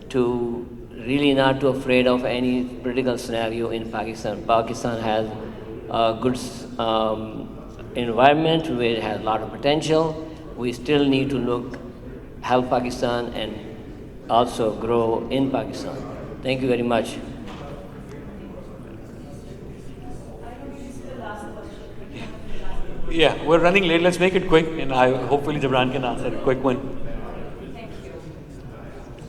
to really not too afraid of any political scenario in Pakistan. Pakistan has a good environment where it has a lot of potential. We still need to help Pakistan and also grow in Pakistan. Thank you very much. Yeah, we're running late. Let's make it quick, and hopefully Jabran can answer a quick one.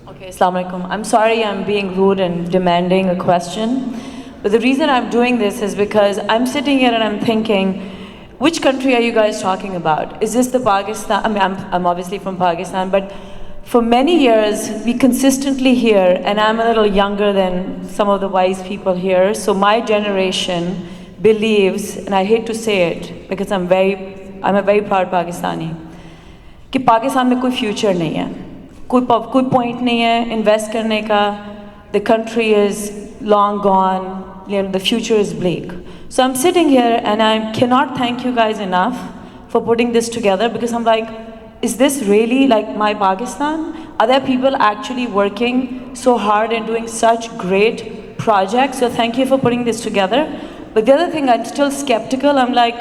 Okay, Assalamu alaikum. I'm sorry I'm being rude and demanding a question, but the reason I'm doing this is because I'm sitting here and I'm thinking, which country are you guys talking about? Is this the Pakistan? I mean, I'm obviously from Pakistan, but for many years we consistently hear, and I'm a little younger than some of the wise people here, so my generation believes, and I hate to say it because I'm a very proud Pakistani, कि पाकिस्तान में कोई future नहीं है, कोई point नहीं है invest करने का, the country is long gone, the future is bleak. So I'm sitting here and I cannot thank you guys enough for putting this together, because I'm like, is this really like my Pakistan? Are there people actually working so hard and doing such great projects? So thank you for putting this together. But the other thing, I'm still skeptical. I'm like,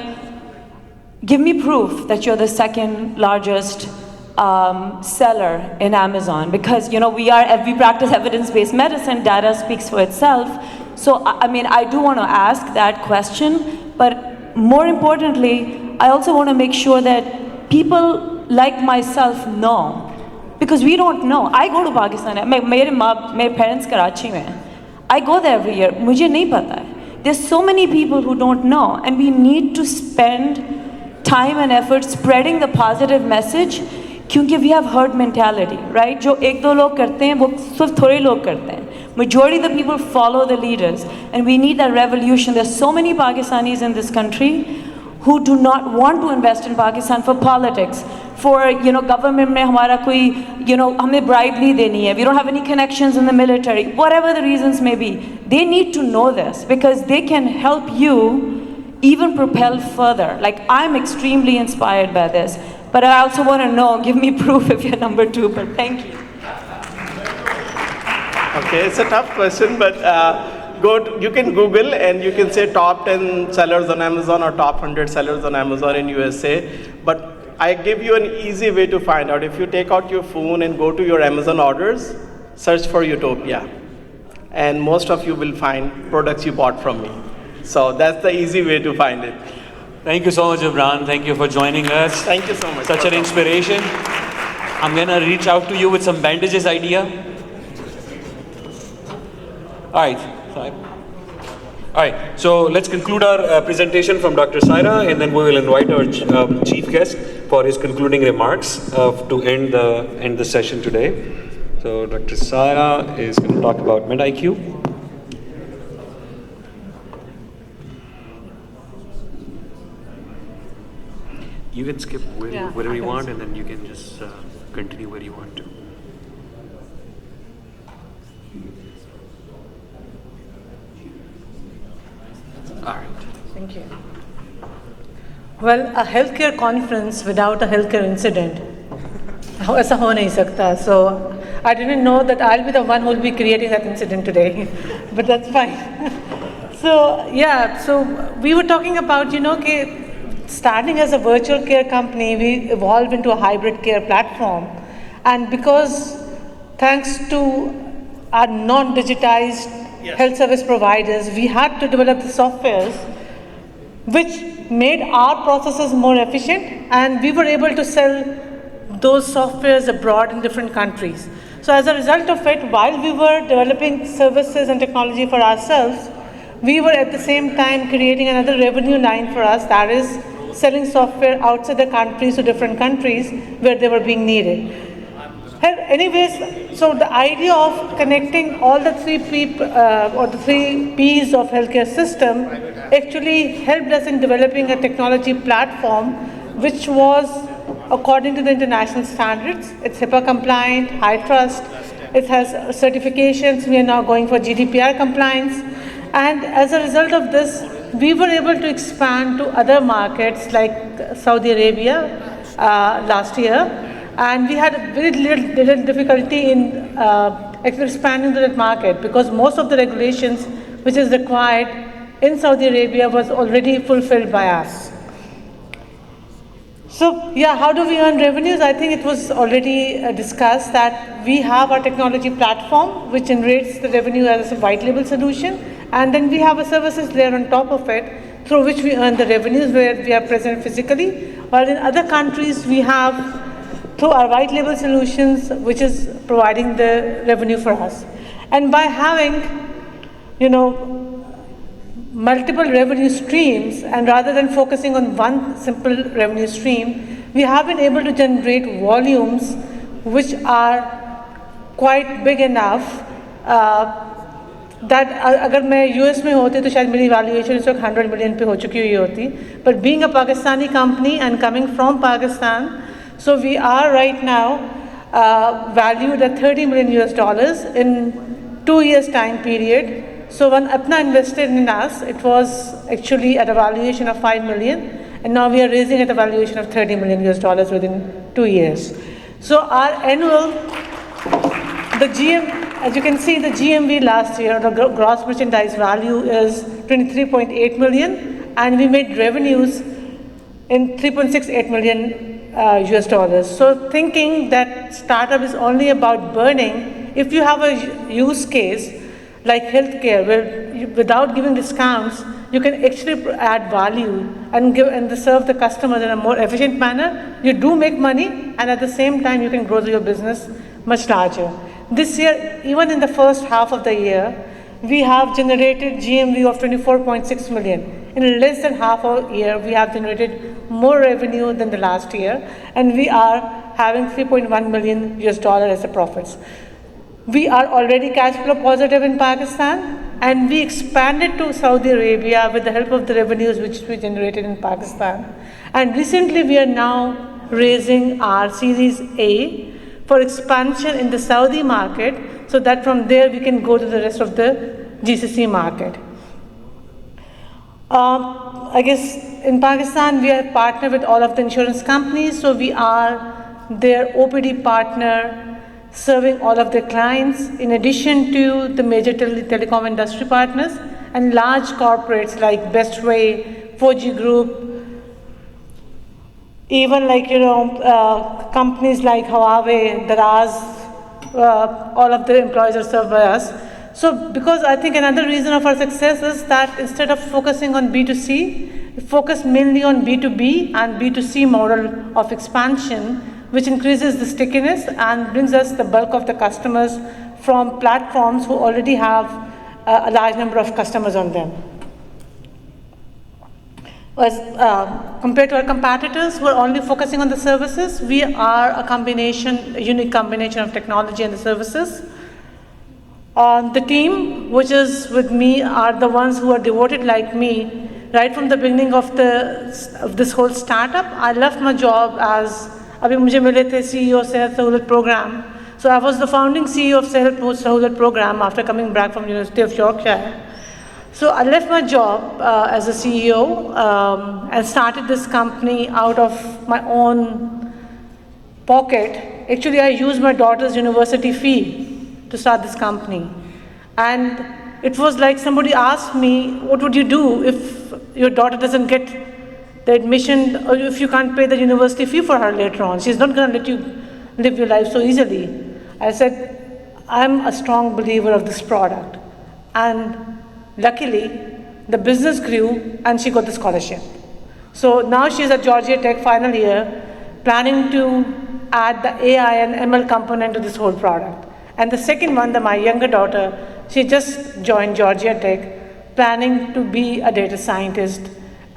give me proof that you're the second largest seller in Amazon, because we practice evidence-based medicine. Data speaks for itself. So I mean, I do want to ask that question, but more importantly, I also want to make sure that people like myself know, because we don't know. I go to Pakistan. My parents Karachi mein. I go there every year. मुझे नहीं पता है. There's so many people who don't know, and we need to spend time and effort spreading the positive message, क्योंकि we have herd mentality, right? जो एक दो लोग करते हैं, वो सिर्फ थोड़े लोग करते हैं. Majority of the people follow the leaders, and we need that revolution. There's so many Pakistanis in this country who do not want to invest in Pakistan for politics, for government में हमारा कोई हमें bribe नहीं देनी है. We don't have any connections in the military. Whatever the reasons may be, they need to know this, because they can help you even propel further. Like, I'm extremely inspired by this, but I also want to know. Give me proof if you're number 2. But thank you. Okay, it's a tough question, but you can Google and you can say top 10 sellers on Amazon or top 100 sellers on Amazon in USA. But I give you an easy way to find out. If you take out your phone and go to your Amazon orders, search for Utopia, and most of you will find products you bought from me. So that's the easy way to find it. Thank you so much, Jabran. Thank you for joining us. Thank you so much. Such an inspiration. I'm gonna reach out to you with some bandages idea. All right, so let's conclude our presentation from Dr. Saira, and then we will invite our chief guest for his concluding remarks to end the session today. So Dr. Saira is going to talk about MedIQ. You can skip wherever you want, and then you can just continue where you want to. All right. Thank you. Well, a healthcare conference without a healthcare incident, ऐसा हो नहीं सकता. So I didn't know that I'll be the one who will be creating that incident today, but that's fine. So we were talking about, starting as a virtual care company, we evolved into a hybrid care platform, and because thanks to our non-digitized health service providers, we had to develop the softwares which made our processes more efficient, and we were able to sell those softwares abroad in different countries. So as a result of it, while we were developing services and technology for ourselves, we were at the same time creating another revenue line for us, that is selling software outside the countries to different countries where they were being needed. Anyways, so the idea of connecting all the three P's of healthcare system actually helped us in developing a technology platform which was according to the international standards. It's HIPAA compliant, high trust. It has certifications. We are now going for GDPR compliance. And as a result of this, we were able to expand to other markets like Saudi Arabia last year. And we had very little difficulty in expanding to that market, because most of the regulations which is required in Saudi Arabia was already fulfilled by us. So yeah, how do we earn revenues? I think it was already discussed that we have our technology platform which generates the revenue as a white label solution, and then we have a services layer on top of it through which we earn the revenues where we are present physically, while in other countries we have through our white label solutions which is providing the revenue for us. And by having, multiple revenue streams, and rather than focusing on one simple revenue stream, we have been able to generate volumes which are quite big enough that अगर मैं US में होती तो शायद मेरी valuation इस वक्त 100 million पे हो चुकी हुई होती. But being a Pakistani company and coming from Pakistan, so we are right now valued at $30 million in 2 years time period. So when APPNA invested in us, it was actually at a valuation of 5 million, and now we are raising at a valuation of $30 million within 2 years. So our annual, as you can see, the GMV last year, the gross merchandise value is 23.8 million, and we made revenues in 3.68 million US dollars. So thinking that startup is only about burning, if you have a use case like healthcare, where without giving discounts, you can actually add value and serve the customers in a more efficient manner, you do make money, and at the same time you can grow your business much larger. This year, even in the first half of the year, we have generated GMV of 24.6 million. In less than half a year, we have generated more revenue than the last year, and we are having 3.1 million US dollar as the profits. We are already cash flow positive in Pakistan, and we expanded to Saudi Arabia with the help of the revenues which we generated in Pakistan. And recently we are now raising our Series A for expansion in the Saudi market, so that from there we can go to the rest of the GCC market. I guess in Pakistan we are partnered with all of the insurance companies, so we are their OPD partner, serving all of their clients, in addition to the major telecom industry partners and large corporates like Bestway, 4G Group, even like, companies like Huawei, Daraz, all of the employees are served by us. So because I think another reason of our success is that instead of focusing on B2C, we focus mainly on B2B and B2C model of expansion, which increases the stickiness and brings us the bulk of the customers from platforms who already have a large number of customers on them. As compared to our competitors who are only focusing on the services, we are a unique combination of technology and the services. The team, which is with me, are the ones who are devoted like me. Right from the beginning of this whole startup, I left my job as अभी मुझे मिले थे CEO of Sehat Sahulat Program. So I was the founding CEO of Sehat Sahulat Program after coming back from University of Yorkshire. So I left my job as a CEO and started this company out of my own pocket. Actually, I used my daughter's university fee to start this company. And it was like somebody asked me, what would you do if your daughter doesn't get the admission, or if you can't pay the university fee for her later on? She's not going to let you live your life so easily. I said, I'm a strong believer of this product. And luckily, the business grew and she got the scholarship. So now she's at Georgia Tech final year, planning to add the AI and ML component to this whole product. And the second one, my younger daughter, she just joined Georgia Tech, planning to be a data scientist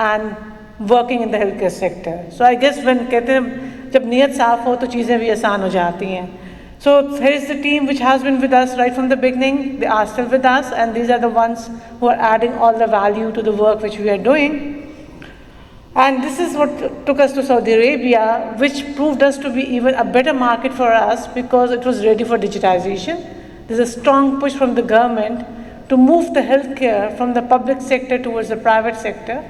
and working in the healthcare sector. So I guess when कहते हैं जब नियत साफ हो तो चीज़ें भी आसान हो जाती हैं. So here is the team which has been with us right from the beginning. They are still with us, and these are the ones who are adding all the value to the work which we are doing. And this is what took us to Saudi Arabia, which proved us to be even a better market for us because it was ready for digitization. There's a strong push from the government to move the healthcare from the public sector towards the private sector,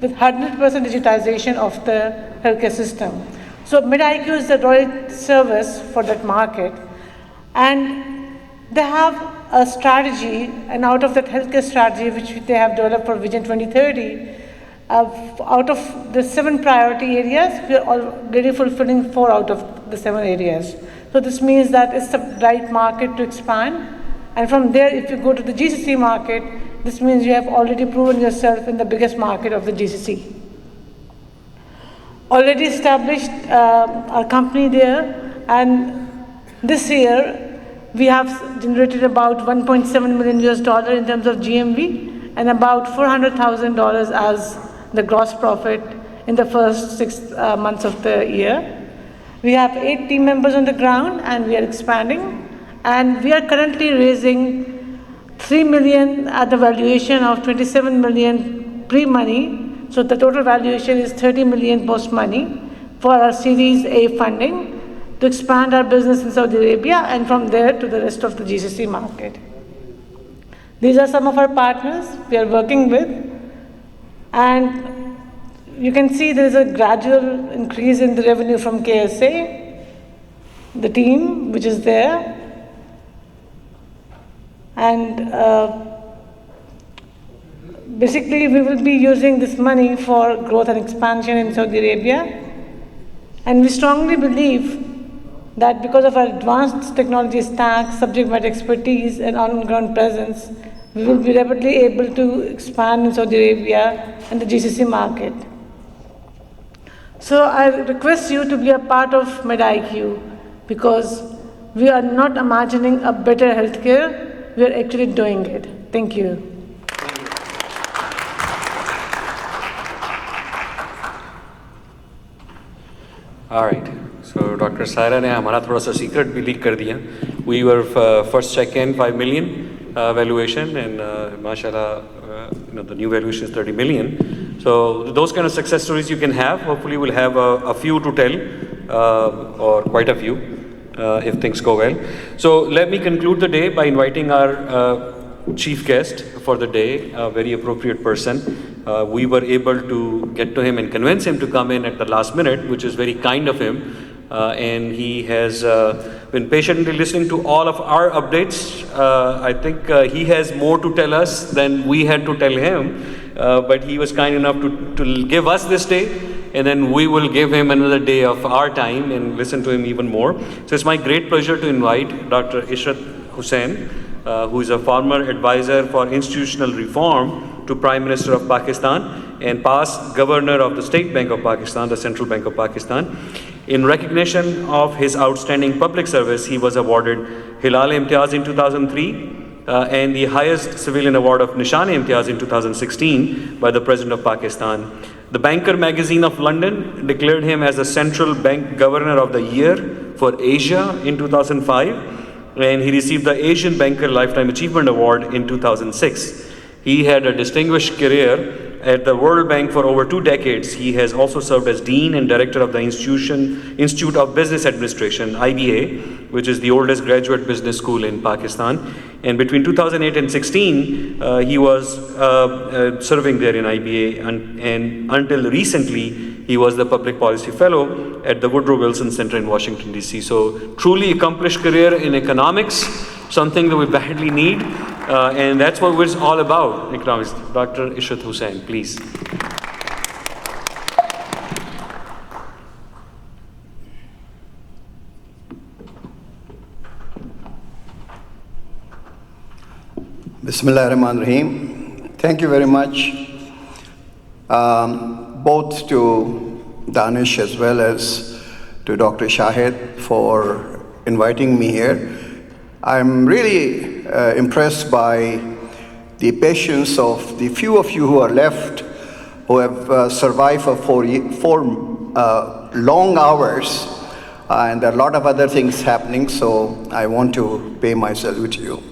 with 100% digitization of the healthcare system. So MidIQ is the right service for that market. And They have a strategy, and out of that healthcare strategy, which they have developed for Vision 2030, out of the 7 priority areas, we are already fulfilling 4 out of the 7 areas. So this means that it's the right market to expand. And from there, if you go to the GCC market, this means you have already proven yourself in the biggest market of the GCC. Already established our company there, and this year we have generated about $1.7 million in terms of GMV and about $400,000 as the gross profit in the first 6 months of the year. We have 8 team members on the ground, and we are expanding, and we are currently raising $3 million at the valuation of $27 million pre-money. So the total valuation is $30 million post-money for our Series A funding to expand our business in Saudi Arabia and from there to the rest of the GCC market. These are some of our partners we are working with, and you can see there is a gradual increase in the revenue from KSA, the team which is there, and basically we will be using this money for growth and expansion in Saudi Arabia, and we strongly believe that because of our advanced technology stack, subject matter expertise, and on-ground presence, we will be rapidly able to expand in Saudi Arabia and the GCC market. So I request you to be a part of MedIQ, because we are not imagining a better healthcare, we are actually doing it. Thank you. All right. So Dr. Saira ने हमारा थोड़ा सा secret भी leak कर दिया. We were first check-in 5 million valuation, and mashallah, the new valuation is 30 million. So those kind of success stories you can have. Hopefully we'll have a few to tell, or quite a few, if things go well. So let me conclude the day by inviting our chief guest for the day, a very appropriate person. We were able to get to him and convince him to come in at the last minute, which is very kind of him. And he has been patiently listening to all of our updates. I think he has more to tell us than we had to tell him, but he was kind enough to give us this day, and then we will give him another day of our time and listen to him even more. So it's my great pleasure to invite Dr. Ishrat Hussain, who is a former advisor for institutional reform to Prime Minister of Pakistan and past governor of the State Bank of Pakistan, the Central Bank of Pakistan. In recognition of his outstanding public service, he was awarded Hilal Imtiaz in 2003 and the highest civilian award of Nishan-e-Imtiaz in 2016 by the President of Pakistan. The Banker magazine of London declared him as the Central Bank Governor of the Year for Asia in 2005, and he received the Asian Banker Lifetime Achievement Award in 2006. He had a distinguished career at the World Bank for over 2 decades. He has also served as Dean and Director of the Institute of Business Administration, IBA, which is the oldest graduate business school in Pakistan. And between 2008 and 16, he was serving there in IBA, and until recently, he was the Public Policy Fellow at the Woodrow Wilson Center in Washington, D.C. So truly accomplished career in economics, something that we badly need. And that's what it's all about, economics. Dr. Ishrat Hussain, please. Bismillah ar-Rahman ar-Rahim. Thank you very much, both to Danish as well as to Dr. Shahid for inviting me here. I'm really impressed by the patience of the few of you who are left, who have survived for 4 long hours, and there are a lot of other things happening, so I want to pay my salute to you.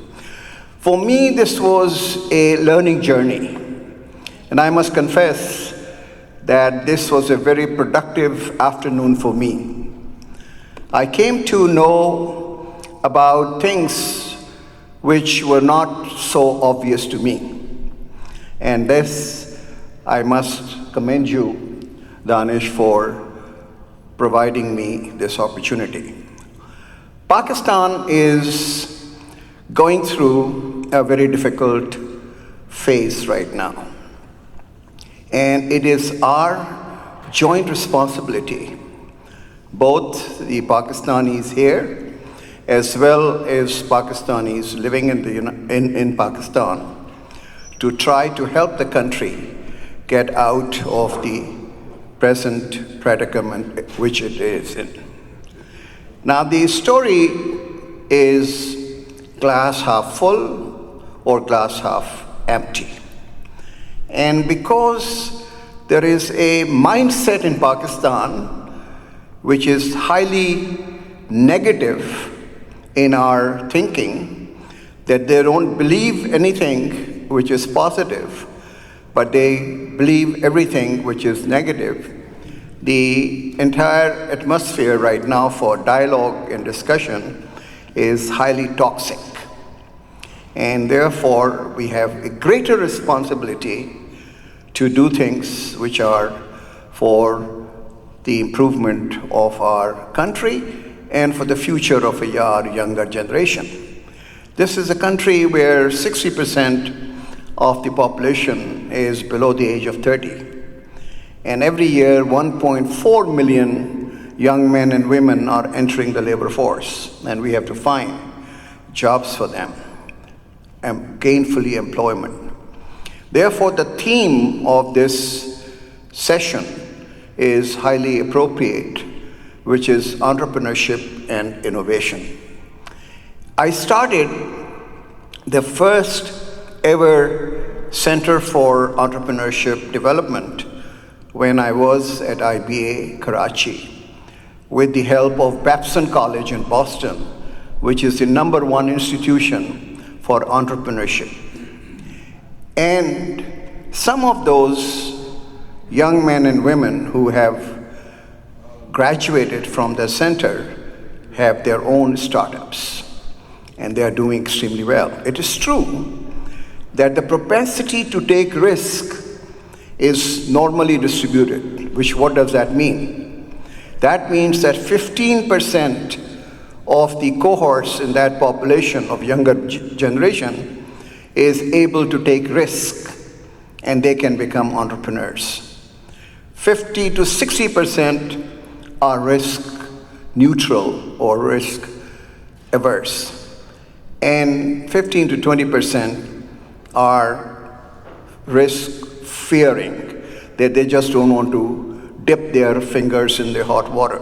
For me, this was a learning journey, and I must confess that this was a very productive afternoon for me. I came to know about things which were not so obvious to me. And this, I must commend you, Danish, for providing me this opportunity. Pakistan is going through a very difficult phase right now. And it is our joint responsibility, both the Pakistanis here as well as Pakistanis living in Pakistan, to try to help the country get out of the present predicament which it is in. Now, the story is glass half full or glass half empty. And because there is a mindset in Pakistan which is highly negative in our thinking, that they don't believe anything which is positive, but they believe everything which is negative, the entire atmosphere right now for dialogue and discussion is highly toxic. And therefore, we have a greater responsibility to do things which are for the improvement of our country and for the future of our younger generation. This is a country where 60% of the population is below the age of 30. And every year, 1.4 million young men and women are entering the labor force, and we have to find jobs for them and gainfully employment. Therefore, the theme of this session is highly appropriate, which is entrepreneurship and innovation. I started the first ever Center for Entrepreneurship Development when I was at IBA Karachi with the help of Babson College in Boston, which is the #1 institution for entrepreneurship. And some of those young men and women who have graduated from the center have their own startups, and they are doing extremely well. It is true that the propensity to take risk is normally distributed, what does that mean? That means that 15% of the cohorts in that population of younger generation is able to take risk, and they can become entrepreneurs. 50 to 60% are risk neutral or risk averse, and 15 to 20% are risk fearing, that they just don't want to dip their fingers in the hot water.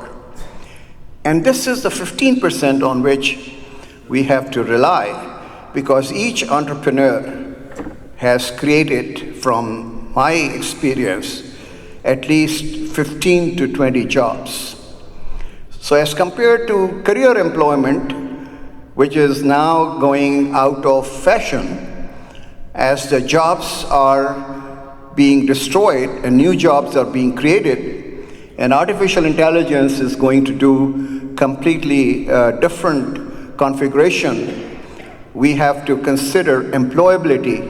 And this is the 15% on which we have to rely, because each entrepreneur has created, from my experience, at least 15 to 20 jobs. So as compared to career employment, which is now going out of fashion, as the jobs are being destroyed and new jobs are being created, and artificial intelligence is going to do completely different configuration, we have to consider employability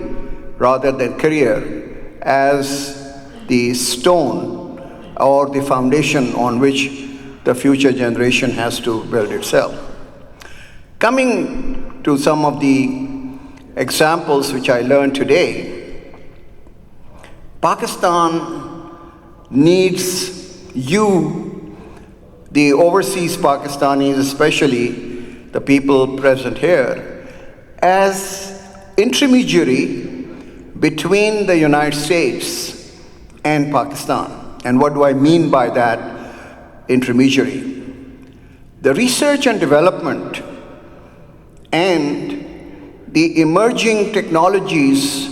rather than career as the stone or the foundation on which the future generation has to build itself. Coming to some of the examples which I learned today, Pakistan needs you, the overseas Pakistanis, especially the people present here, as intermediary between the United States and Pakistan. And what do I mean by that intermediary? The research and development and the emerging technologies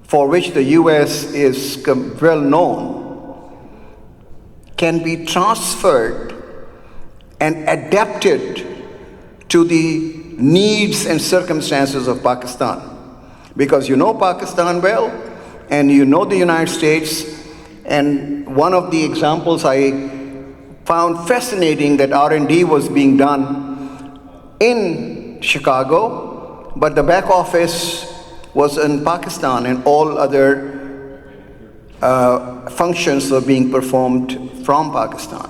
for which the US is well known can be transferred and adapted to the needs and circumstances of Pakistan. Because you know Pakistan well, and you know the United States, and one of the examples I found fascinating, that R&D was being done in Chicago, but the back office was in Pakistan, and all other functions were being performed from Pakistan.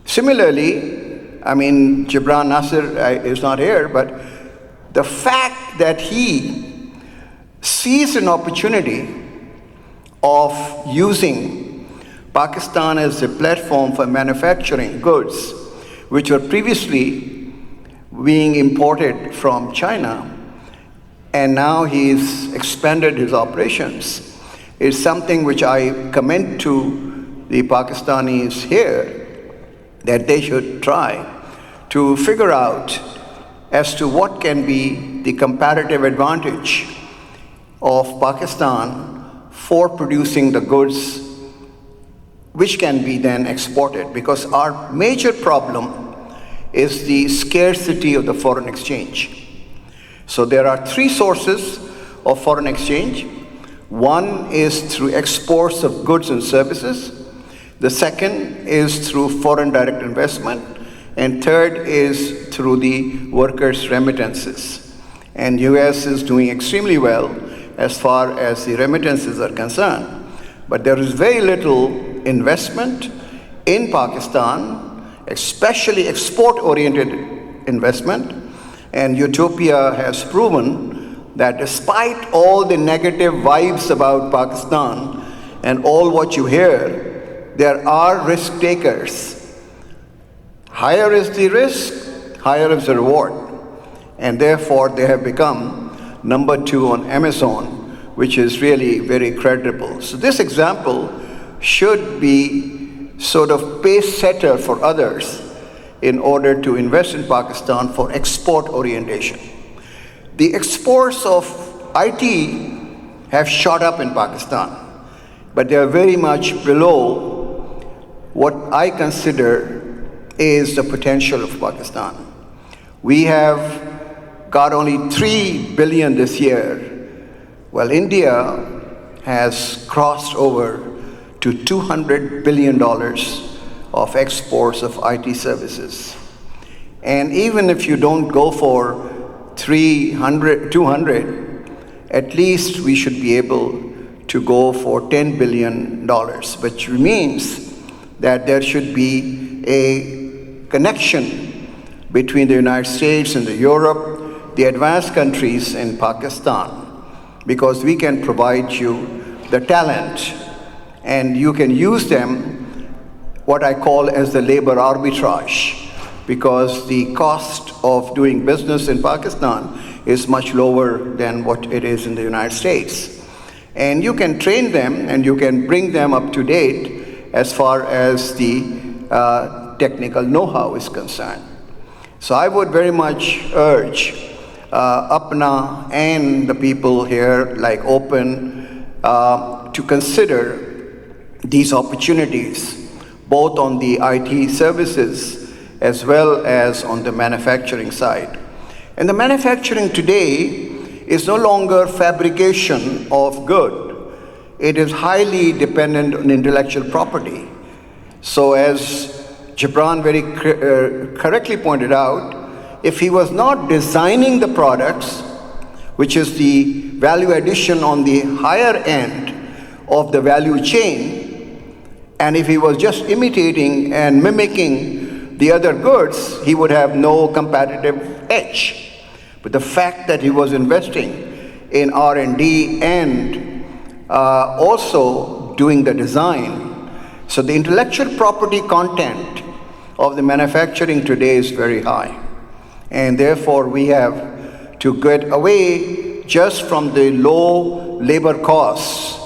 Similarly, I mean, Gibran Nasir is not here, but the fact that he sees an opportunity of using Pakistan as a platform for manufacturing goods, which were previously being imported from China, and now he's expanded his operations, is something which I commend to the Pakistanis here, that they should try to figure out as to what can be the comparative advantage of Pakistan for producing the goods which can be then exported, because our major problem is the scarcity of the foreign exchange. So there are three sources of foreign exchange. One is through exports of goods and services. The second is through foreign direct investment. And third is through the workers' remittances. And US is doing extremely well as far as the remittances are concerned. But there is very little investment in Pakistan, especially export-oriented investment. And Utopia has proven that despite all the negative vibes about Pakistan and all what you hear, there are risk takers. Higher is the risk, higher is the reward. And therefore, they have become number 2 on Amazon, which is really very credible. So this example should be sort of pace setter for others in order to invest in Pakistan for export orientation. The exports of IT have shot up in Pakistan, but they are very much below what I consider is the potential of Pakistan. We have got only 3 billion this year, while India has crossed over to $200 billion of exports of IT services. And even if you don't go for 200, at least we should be able to go for $10 billion, which means that there should be a connection between the United States and Europe, the advanced countries, and Pakistan, because we can provide you the talent and you can use them, what I call as the labor arbitrage, because the cost of doing business in Pakistan is much lower than what it is in the United States. And you can train them and you can bring them up to date as far as the technical know-how is concerned. So I would very much urge APPNA and the people here like Open to consider these opportunities, both on the IT services as well as on the manufacturing side. And the manufacturing today is no longer fabrication of good. It is highly dependent on intellectual property. So as Gibran very correctly pointed out, if he was not designing the products, which is the value addition on the higher end of the value chain, and if he was just imitating and mimicking the other goods, he would have no competitive edge. But the fact that he was investing in R&D and also doing the design, so the intellectual property content of the manufacturing today is very high. And therefore, we have to get away just from the low labor costs.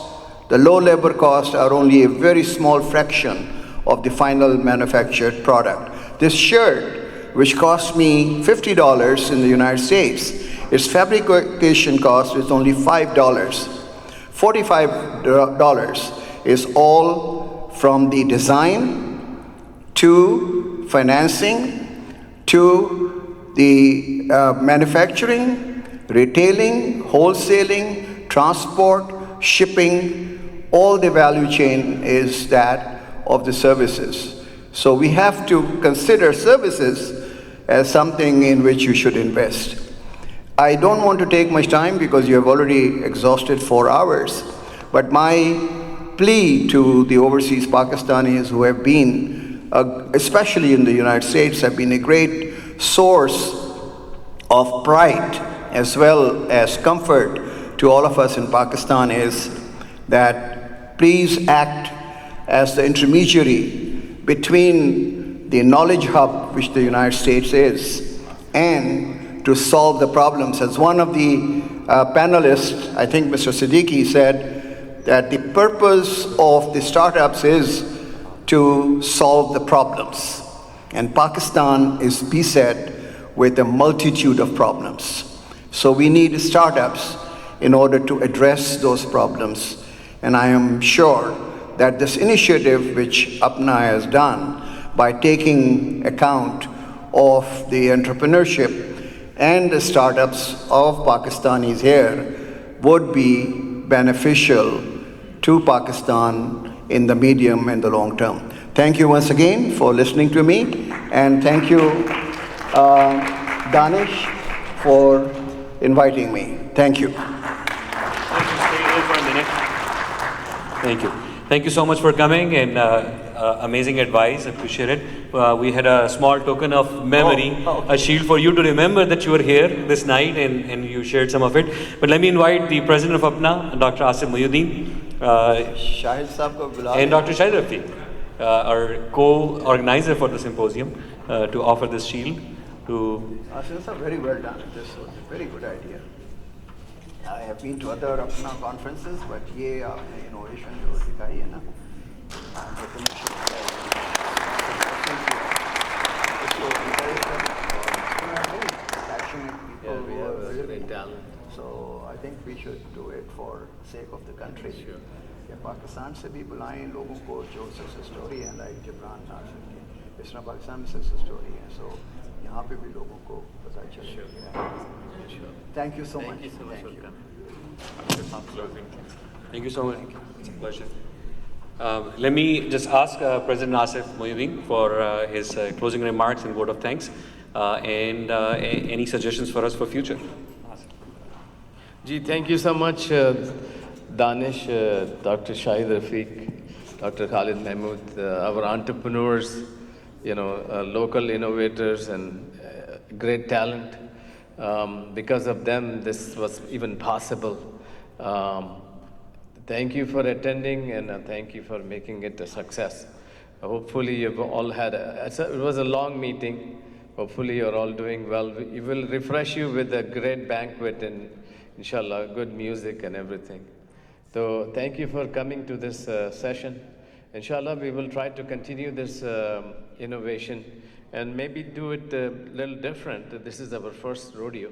The low labor costs are only a very small fraction of the final manufactured product. This shirt, which cost me $50 in the United States, its fabrication cost is only $5. $45 is all from the design to financing to the manufacturing, retailing, wholesaling, transport, shipping. All the value chain is that of the services. So we have to consider services as something in which you should invest. I don't want to take much time because you have already exhausted 4 hours, but my plea to the overseas Pakistanis who have been, especially in the United States, have been a great source of pride as well as comfort to all of us in Pakistan is that please act as the intermediary between the knowledge hub, which the United States is, and to solve the problems. As one of the panelists, I think Mr. Siddiqui, said that the purpose of the startups is to solve the problems. And Pakistan is beset with a multitude of problems. So we need startups in order to address those problems. And I am sure that this initiative which APPNA has done by taking account of the entrepreneurship and the startups of Pakistanis here would be beneficial to Pakistan in the medium and the long term. Thank you once again for listening to me, and thank you, Danish, for inviting me. Thank you. Thank you. Thank you so much for coming, and amazing advice. Appreciate it. We had a small token of memory, a shield for you to remember that you were here this night and you shared some of it. But let me invite the president of APPNA, Dr. Asif Mohyuddin, and Dr. Shahid Rafiq, our co-organizer for the symposium, to offer this shield. Asif, very well done. This was a very good idea. I have been to other APPNA conferences, but ये आपने innovation जो दिखाई है ना, we have a great talent. So I think we should do it for sake of the country. Sure. कि पाकिस्तान से भी बुलाएं लोगों को जो सक्सेस स्टोरी है, लाइक जिब्रान नासिर की, इस तरह पाकिस्तान में सक्सेस स्टोरी है, सो यहाँ पे भी लोगों को पता चले. Thank you so much. Thank you so much for coming. Thank you so much. It's a pleasure. Let me just ask President Asif Mohyuddin for his closing remarks and word of thanks, and any suggestions for us for future. Ji, thank you so much, Danish, Dr. Shahid Rafiq, Dr. Khalid Mahmood, our entrepreneurs, local innovators and great talent. Because of them, this was even possible. Thank you for attending, and thank you for making it a success. Hopefully you've all had, it was a long meeting. Hopefully you're all doing well. We will refresh you with a great banquet and inshallah, good music and everything. So thank you for coming to this session. Inshallah, we will try to continue this innovation and maybe do it a little different. This is our first rodeo.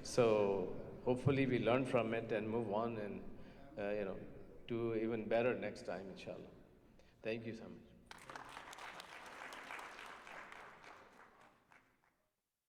So hopefully we learn from it and move on and, do even better next time, inshallah. Thank you so much.